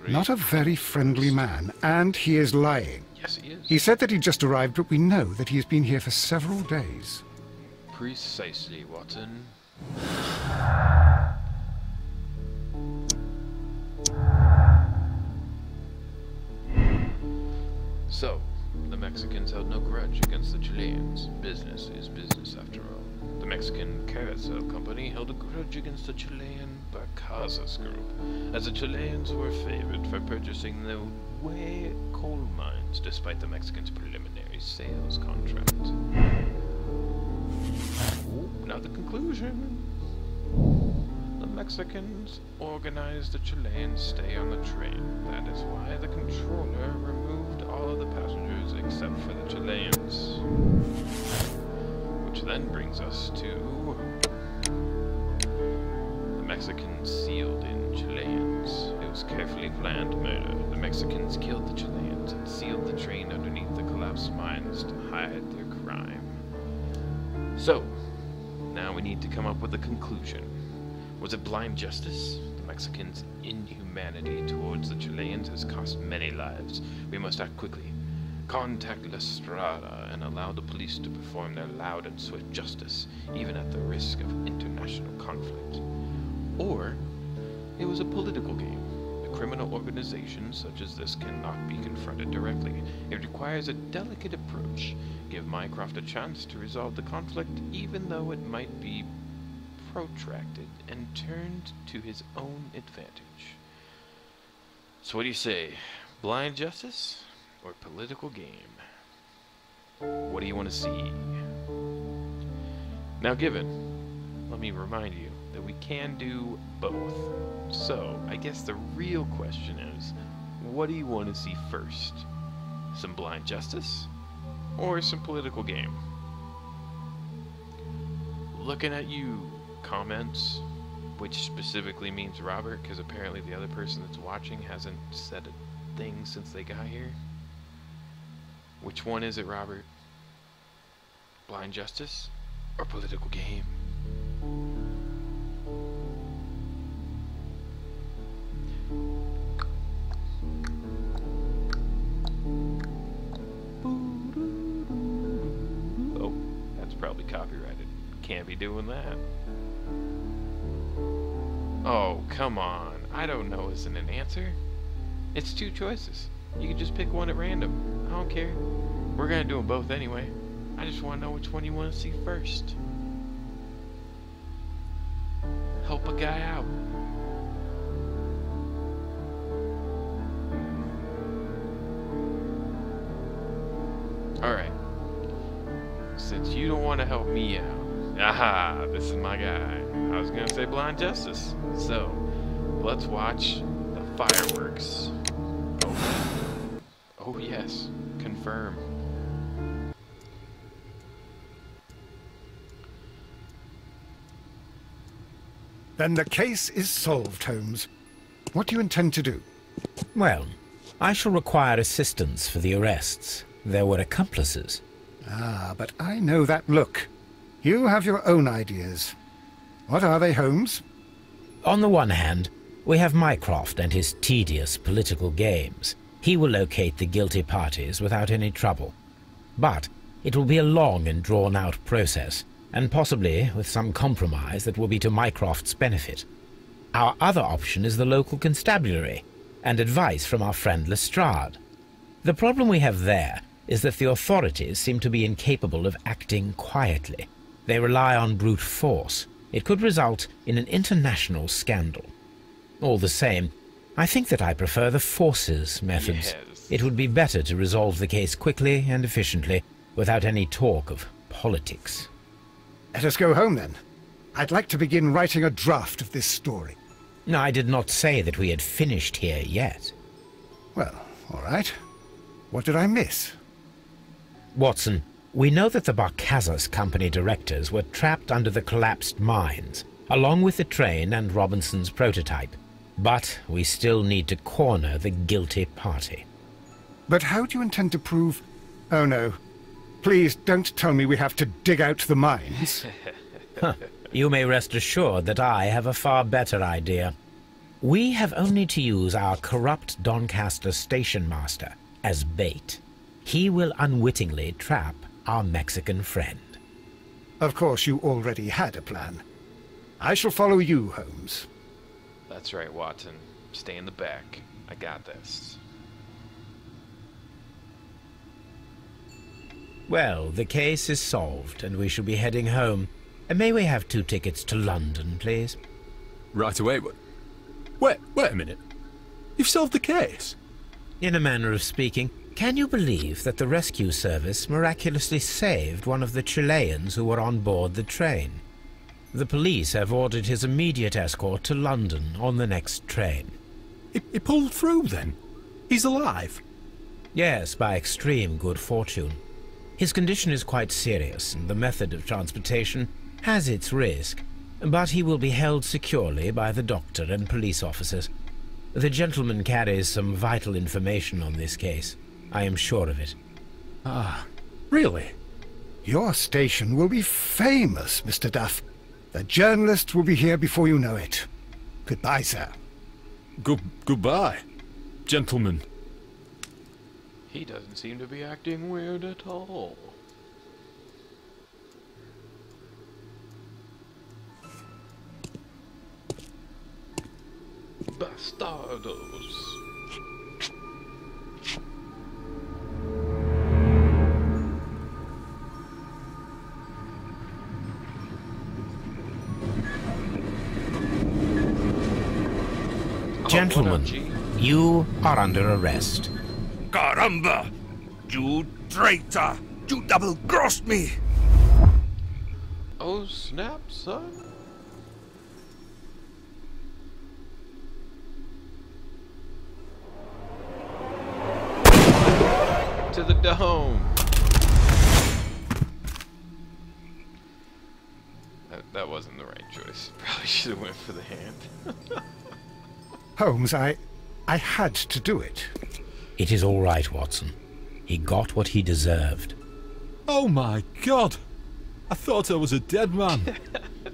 Not a very friendly man, and he is lying. Yes, he is. He said that he just arrived, but we know that he has been here for several days. Precisely, Watson. So, the Mexicans held no grudge against the Chileans. Business is business, after all. The Mexican Carousel Company held a grudge against the Chilean Barcazas Group, as the Chileans were favored for purchasing the Way coal mines, despite the Mexicans' preliminary sales contract. Now the conclusion. The Mexicans organized the Chileans stay on the train. That is why the controller removed all of the passengers except for the Chileans. Which then brings us to the Mexicans sealed in Chileans. It was carefully planned murder. The Mexicans killed the Chileans and sealed the train underneath the collapsed mines to hide their crime. So, now we need to come up with a conclusion. Was it blind justice? The Mexicans' inhumanity towards the Chileans has cost many lives. We must act quickly. Contact La Strada and allow the police to perform their loud and swift justice, even at the risk of international conflict. Or, it was a political game. A criminal organization such as this cannot be confronted directly. It requires a delicate approach. Give Mycroft a chance to resolve the conflict, even though it might be protracted and turned to his own advantage. So what do you say? Blind justice or political game? What do you want to see? Now given, let me remind you that we can do both. So, I guess the real question is, what do you want to see first? Some blind justice or some political game? Looking at you, comments, which specifically means Robert, because apparently the other person that's watching hasn't said a thing since they got here. Which one is it, Robert? Blind justice Or political game. Oh, that's probably copyrighted. Can't be doing that. Oh, come on. I don't know isn't an answer. It's two choices. You can just pick one at random. I don't care. We're gonna do them both anyway. I just want to know which one you want to see first. Help a guy out. Alright. Since you don't want to help me out. Aha, this is my guy. I was gonna say Blind Justice. So, let's watch the fireworks. Oh yes, confirm. Then the case is solved, Holmes. What do you intend to do? Well, I shall require assistance for the arrests. There were accomplices. Ah, but I know that look. You have your own ideas. What are they, Holmes? On the one hand, we have Mycroft and his tedious political games. He will locate the guilty parties without any trouble. But it will be a long and drawn-out process, and possibly with some compromise that will be to Mycroft's benefit. Our other option is the local constabulary, and advice from our friend Lestrade. The problem we have there is that the authorities seem to be incapable of acting quietly. They rely on brute force. It could result in an international scandal. All the same, I think that I prefer the forces methods. Yes. It would be better to resolve the case quickly and efficiently, without any talk of politics. Let us go home, then. I'd like to begin writing a draft of this story. No, I did not say that we had finished here yet. Well, all right. What did I miss? Watson, we know that the Barcazas Company directors were trapped under the collapsed mines, along with the train and Robinson's prototype. But we still need to corner the guilty party. But how do you intend to prove... Oh, no. Please don't tell me we have to dig out the mines. You may rest assured that I have a far better idea. We have only to use our corrupt Doncaster station master as bait. He will unwittingly trap our Mexican friend. Of course, you already had a plan. I shall follow you, Holmes. That's right, Watson. Stay in the back. I got this. Well, the case is solved, and we shall be heading home. And may we have 2 tickets to London, please? Right away, but... Wait a minute. You've solved the case? In a manner of speaking, can you believe that the rescue service miraculously saved one of the Chileans who were on board the train? The police have ordered his immediate escort to London on the next train. He pulled through, then? He's alive? Yes, by extreme good fortune. His condition is quite serious, and the method of transportation has its risk, but he will be held securely by the doctor and police officers. The gentleman carries some vital information on this case. I am sure of it. Ah, really? Your station will be famous, Mr. Duff. The journalist will be here before you know it. Goodbye, sir. Goodbye, gentlemen. He doesn't seem to be acting weird at all. Bastardos. Gentlemen, you are under arrest. Caramba! You traitor! You double-crossed me! Oh, snap, son. To the dome. That wasn't the right choice. Probably should have went for the hand. Holmes, I had to do it. It is all right, Watson. He got what he deserved. Oh my God! I thought I was a dead man.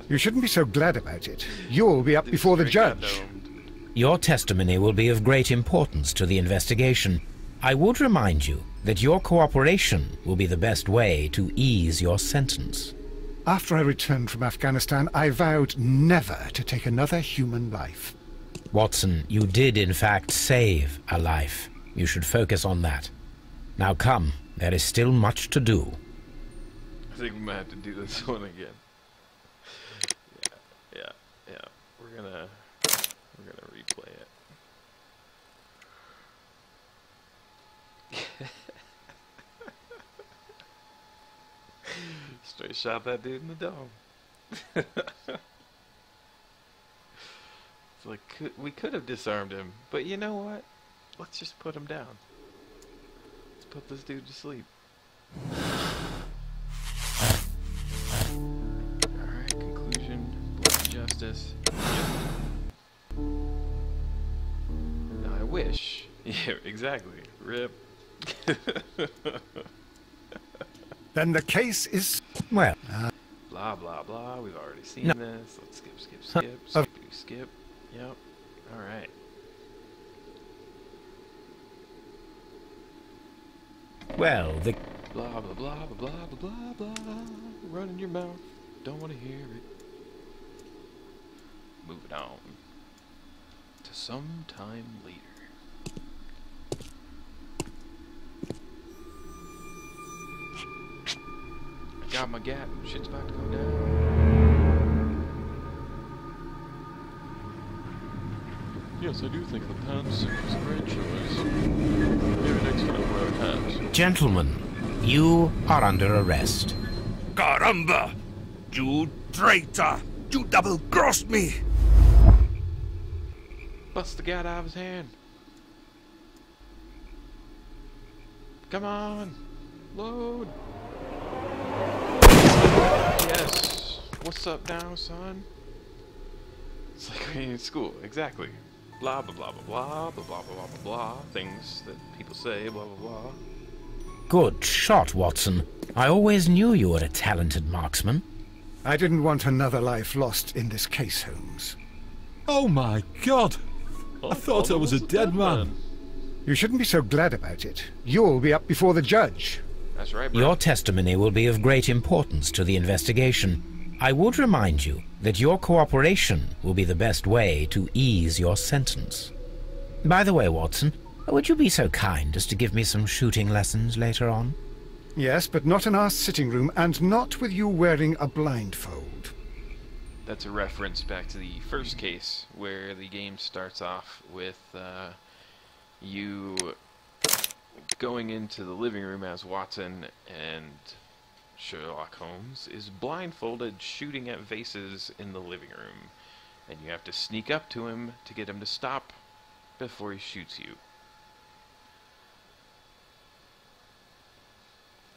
You shouldn't be so glad about it. You'll be up before the judge. Your testimony will be of great importance to the investigation. I would remind you that your cooperation will be the best way to ease your sentence. After I returned from Afghanistan, I vowed never to take another human life. Watson, you did in fact save a life. You should focus on that. Now come, there is still much to do. I think we might have to do this one again. Yeah. We're gonna replay it. Straight shot that dude in the dome. It's like we could have disarmed him, but you know what? Let's just put him down. Let's put this dude to sleep. Alright, conclusion, blood justice. Now I wish. Yeah, exactly. RIP. Then the case is... Well... blah, blah, blah. We've already seen this. Let's skip. Yep. Alright. Well, the... Blah, blah, blah, blah, blah, blah, blah, blah. Run in your mouth. Don't want to hear it. Moving on. To some time later. I got my gap. Shit's about to go down. Yes, I do think the pants is a great choice. Maybe next time wear pants. Gentlemen, you are under arrest. Caramba! You traitor! You double-crossed me! Bust the gat out of his hand. Come on! Load! Yes! What's up now, son? It's like we're in school, exactly. Blah blah blah blah blah blah blah blah blah blah. Things that people say, blah blah blah. Good shot, Watson. I always knew you were a talented marksman. I didn't want another life lost in this case, Holmes. Oh my God! I thought I was a dead man. You shouldn't be so glad about it. You'll be up before the judge. That's right, bro. Your testimony will be of great importance to the investigation. I would remind you that your cooperation will be the best way to ease your sentence. By the way, Watson, would you be so kind as to give me some shooting lessons later on? Yes, but not in our sitting room, and not with you wearing a blindfold. That's a reference back to the first case, where the game starts off with you going into the living room as Watson, and Sherlock Holmes is blindfolded shooting at vases in the living room. And you have to sneak up to him to get him to stop before he shoots you.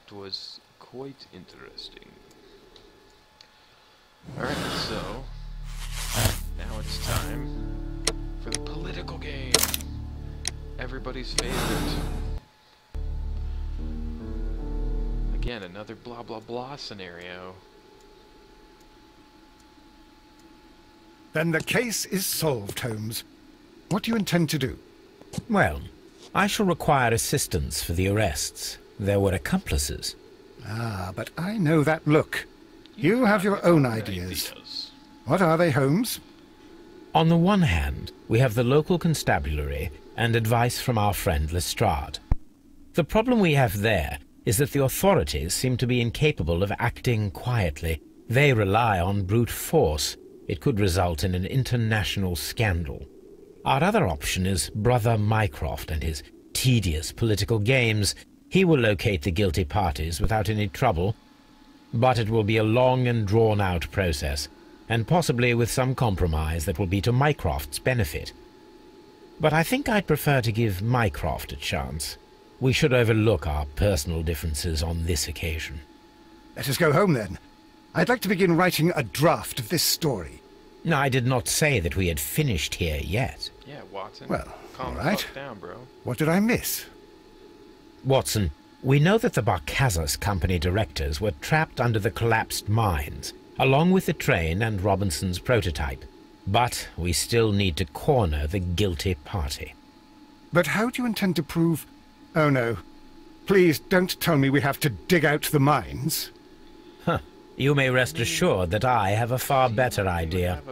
It was quite interesting. Alright, so now it's time for the political game. Everybody's favorite. Again, another blah blah blah scenario. Then the case is solved, Holmes. What do you intend to do? Well, I shall require assistance for the arrests. There were accomplices. Ah, but I know that look. You have your own ideas. What are they, Holmes? On the one hand, we have the local constabulary and advice from our friend Lestrade. The problem we have there is that the authorities seem to be incapable of acting quietly. They rely on brute force. It could result in an international scandal. Our other option is Brother Mycroft and his tedious political games. He will locate the guilty parties without any trouble, but it will be a long and drawn-out process, and possibly with some compromise that will be to Mycroft's benefit. But I think I'd prefer to give Mycroft a chance. We should overlook our personal differences on this occasion. Let us go home, then. I'd like to begin writing a draft of this story. No, I did not say that we had finished here yet. Yeah, Watson. Well, calm all the right. fuck down, bro. What did I miss? Watson, We know that the Barcazas Company directors were trapped under the collapsed mines, along with the train and Robinson's prototype. But we still need to corner the guilty party. But how do you intend to prove... Oh no. Please don't tell me we have to dig out the mines. Huh. You may rest assured that I have a far better idea.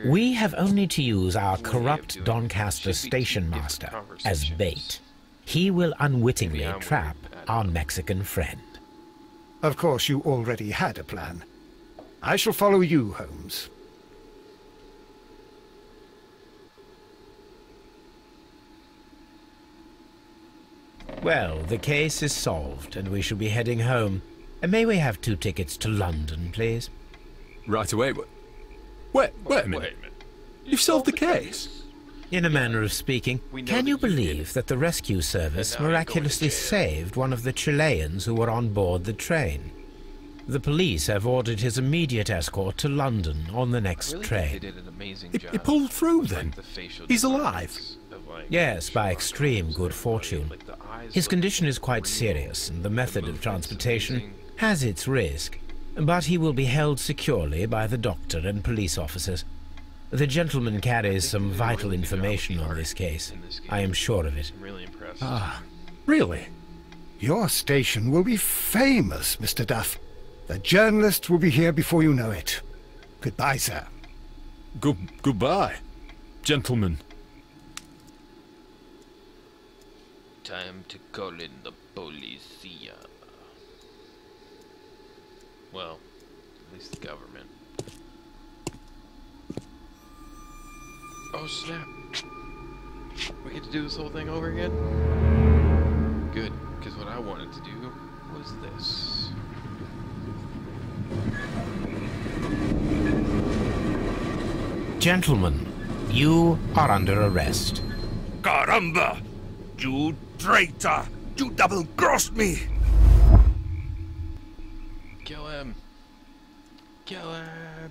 We have only to use our corrupt Doncaster station master as bait. He will unwittingly trap our Mexican friend. Of course, you already had a plan. I shall follow you, Holmes. Well, the case is solved, and we shall be heading home. And may we have 2 tickets to London, please? Right away. Wait a minute. You've solved the case? In a manner of speaking, can you believe that the rescue service miraculously saved one of the Chileans who were on board the train? The police have ordered his immediate escort to London on the next train. He pulled through, then? He's alive? Yes, by extreme good fortune. His condition is quite serious, and the method of transportation has its risk, but he will be held securely by the doctor and police officers. The gentleman carries some vital information on this case. I am sure of it. I'm really impressed. Ah, Really? your station will be famous, Mr. Duff. The journalists will be here before you know it. Goodbye, sir. Goodbye, gentlemen. Time to call in the policia. Well, at least the government. Oh snap! We get to do this whole thing over again? Good, because what I wanted to do was this. Gentlemen, you are under arrest. Caramba! You traitor! You double-crossed me! Kill him! Kill him!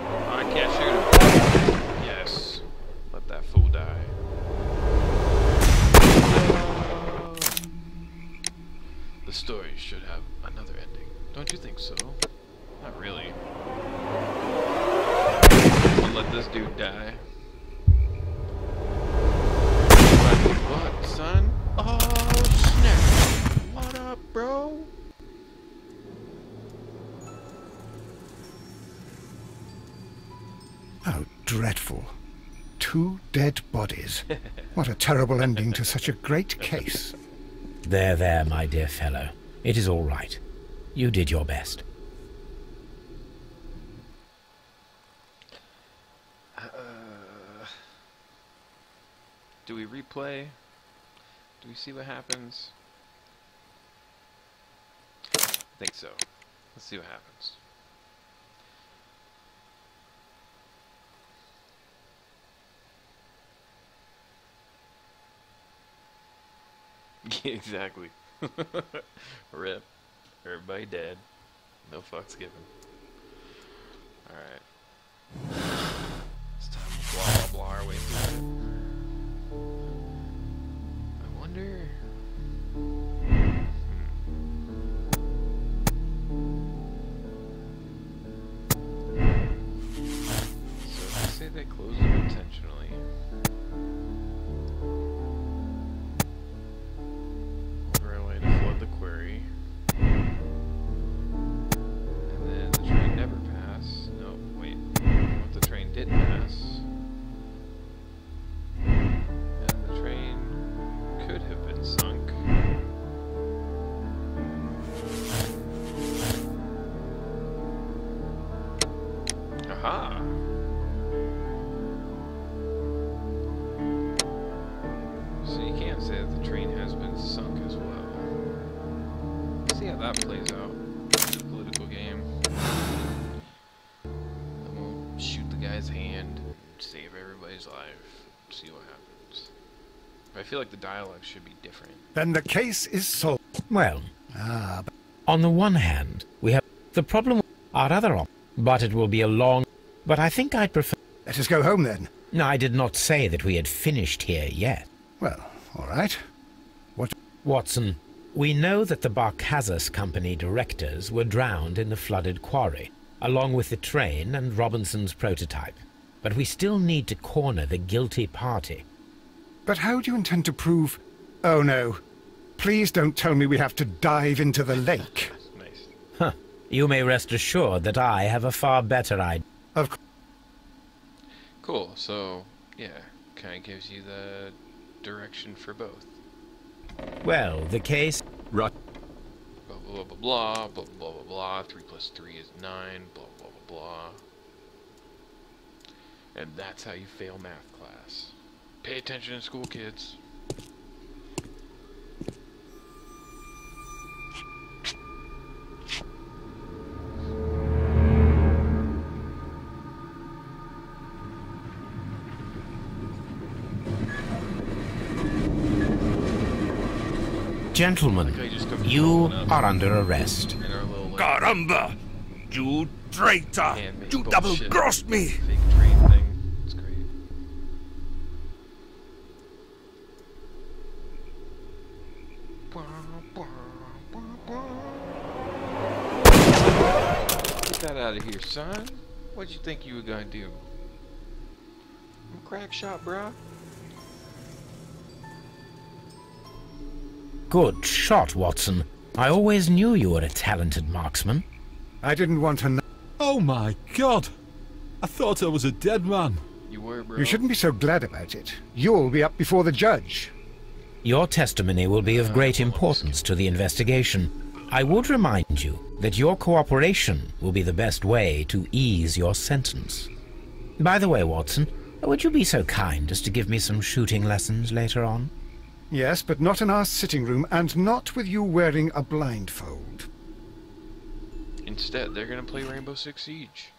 Oh, I can't shoot him. Yes. Let that fool die. No. The story should have another ending. Don't you think so? Not really. I'll let this dude die. What, son? Oh, snap. What up, bro? How dreadful. 2 dead bodies. What a terrible ending to such a great case. There, my dear fellow. It is all right. You did your best. Do we replay? Do we see what happens? I think so. Let's see what happens. Exactly. Rip. Everybody dead. No fucks given. Alright. It's time to blah blah blah our way through it. I wonder... So if I say they closed it intentionally... over a way to flood the quarry. And then the train never passed. No, wait. What the train did pass. And the train could have been sunk. Aha! So you can't say that the train has been sunk as well. See how that plays out. It's a political game. Then we'll shoot the guy's hand and save everybody's life. See what happens. But I feel like the dialogue should be different. Then the case is solved. Well, But on the one hand, we have the problem our other op, but it will be a long... But I think I'd prefer... let us go home then. No, I did not say that we had finished here yet. Well, all right. What? Watson, we know that the Barkazas Company directors were drowned in the flooded quarry, along with the train and Robinson's prototype. But we still need to corner the guilty party. But how do you intend to prove... Oh, no. Please don't tell me we have to dive into the lake. Nice. Huh. You may rest assured that I have a far better idea. Of course. Cool, so, yeah, kind of gives you the direction for both. Well, the case... Right. Blah, blah, blah, blah, blah, blah, blah, blah, 3 plus 3 is 9, blah, blah, blah, blah. And that's how you fail math class. Pay attention in school, kids. Gentlemen, you are under arrest. Caramba! You traitor! You double-crossed me! Fake train thing. It's great. Get that out of here, son. What'd you think you were gonna do? I'm a crack shot, bruh. Good shot, Watson. I always knew you were a talented marksman. I didn't want to know. Oh my God! I thought I was a dead man. You were, bro. You shouldn't be so glad about it. You'll be up before the judge. Your testimony will be of great importance to the investigation. I would remind you that your cooperation will be the best way to ease your sentence. By the way, Watson, would you be so kind as to give me some shooting lessons later on? Yes, but not in our sitting room, and not with you wearing a blindfold. Instead, they're gonna play Rainbow Six Siege.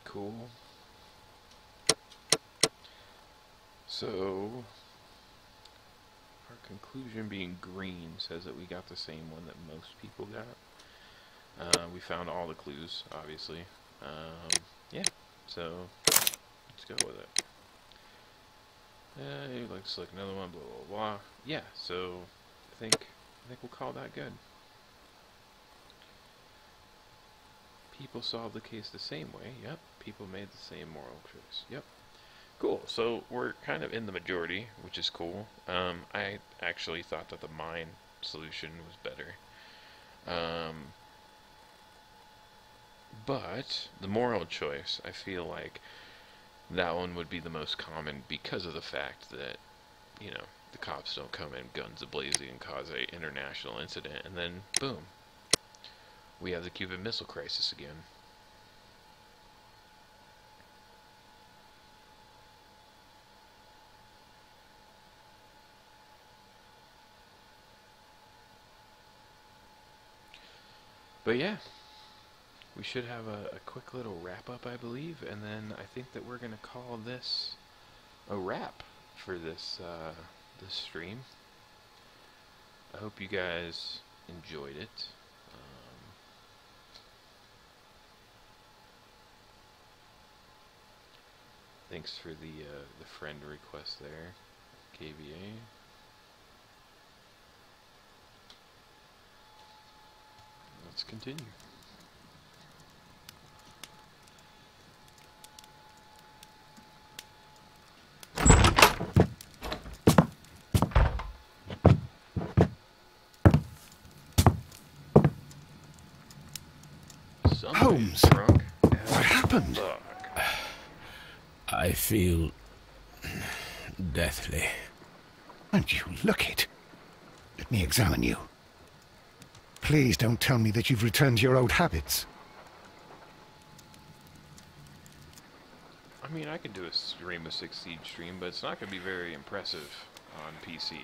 Cool. So, our conclusion being green says that we got the same one that most people got. We found all the clues, obviously. Yeah, so let's go with it. You'd like to select another one, blah, blah, blah. Yeah, so I think we'll call that good. People solved the case the same way. Yep. People made the same moral choice. Yep. Cool. So we're kind of in the majority, which is cool. I actually thought that the mine solution was better. But the moral choice, I feel like that one would be the most common because of the fact that, you know, the cops don't come in guns a-blazing and cause a international incident, and then, boom, we have the Cuban Missile Crisis again. But yeah, we should have a quick little wrap-up, I believe, and then I think that we're going to call this a wrap for this, this stream. I hope you guys enjoyed it. Thanks for the friend request there, KVA. Let's continue. Holmes, what happened? I feel deathly. And you look it. Let me examine you. Please don't tell me that you've returned to your old habits. I mean, I could do a Rainbow Six Siege stream, but it's not going to be very impressive on PC.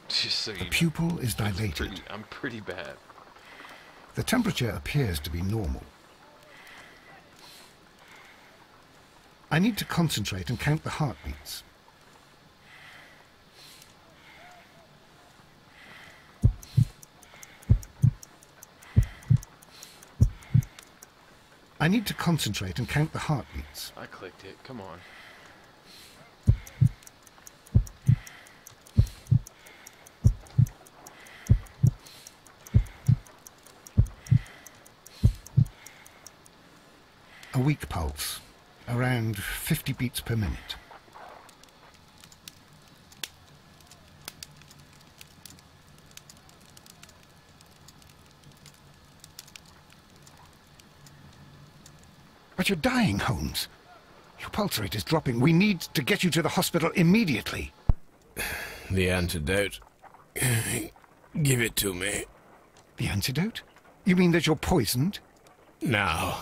Just so you know. The pupil is dilated. I'm pretty bad. The temperature appears to be normal. I need to concentrate and count the heartbeats. I need to concentrate and count the heartbeats. I clicked it. Come on. A weak pulse, around 50 beats per minute. But you're dying, Holmes. Your pulse rate is dropping. We need to get you to the hospital immediately. The antidote. Give it to me. The antidote? You mean that you're poisoned? Now.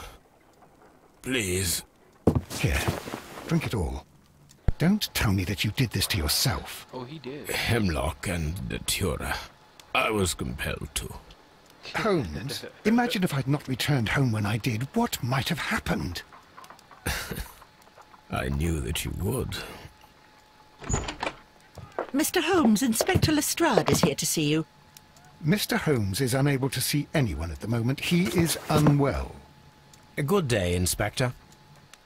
Please. Here, drink it all. Don't tell me that you did this to yourself. Oh, he did. Hemlock and datura. I was compelled to. Holmes, imagine if I'd not returned home when I did. What might have happened? I knew that you would. Mr. Holmes, Inspector Lestrade is here to see you. Mr. Holmes is unable to see anyone at the moment. He is unwell. A good day, Inspector.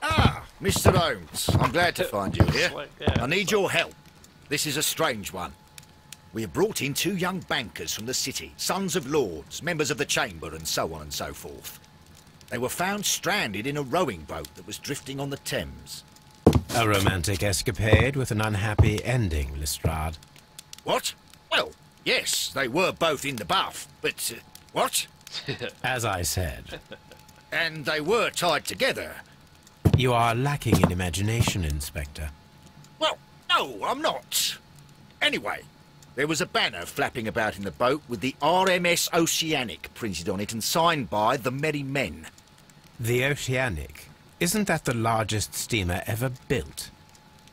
Ah, Mr. Holmes. I'm glad to find you here. I need your help. This is a strange one. We have brought in 2 young bankers from the city, sons of lords, members of the Chamber, and so on and so forth. They were found stranded in a rowing boat that was drifting on the Thames. A romantic escapade with an unhappy ending, Lestrade. What? Well, yes, they were both in the buff, but... what? As I said. And they were tied together. You are lacking in imagination, Inspector. Well, no, I'm not. Anyway, there was a banner flapping about in the boat with the RMS Oceanic printed on it and signed by the Merry Men. The Oceanic? Isn't that the largest steamer ever built?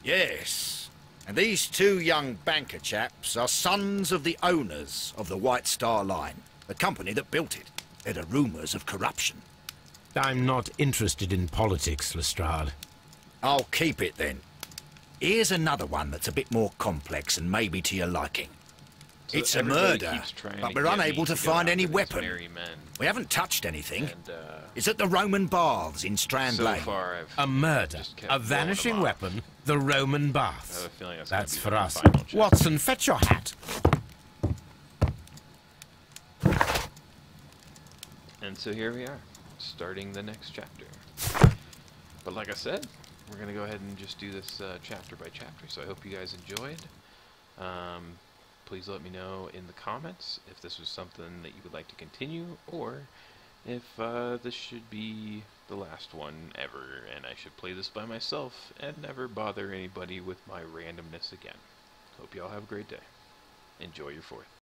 Yes. And these 2 young banker chaps are sons of the owners of the White Star Line, the company that built it. There are rumours of corruption. I'm not interested in politics, Lestrade. I'll keep it then. Here's another one that's a bit more complex and maybe to your liking. So it's a everybody murder, keeps trying but to we're get me unable to to go find out any with these weapon. merry men. We haven't touched anything. And, it's at the Roman Baths in Strand so Lane. far I've A murder, just kept a blowing vanishing them off. weapon, the Roman I baths. have a feeling That's gonna for be the us. final chapter. Watson, fetch your hat. And so here we are, starting the next chapter. But like I said, we're going to go ahead and just do this chapter by chapter, so I hope you guys enjoyed. Please let me know in the comments if this was something that you would like to continue, or if this should be the last one ever, and I should play this by myself and never bother anybody with my randomness again. Hope y'all have a great day. Enjoy your 4th.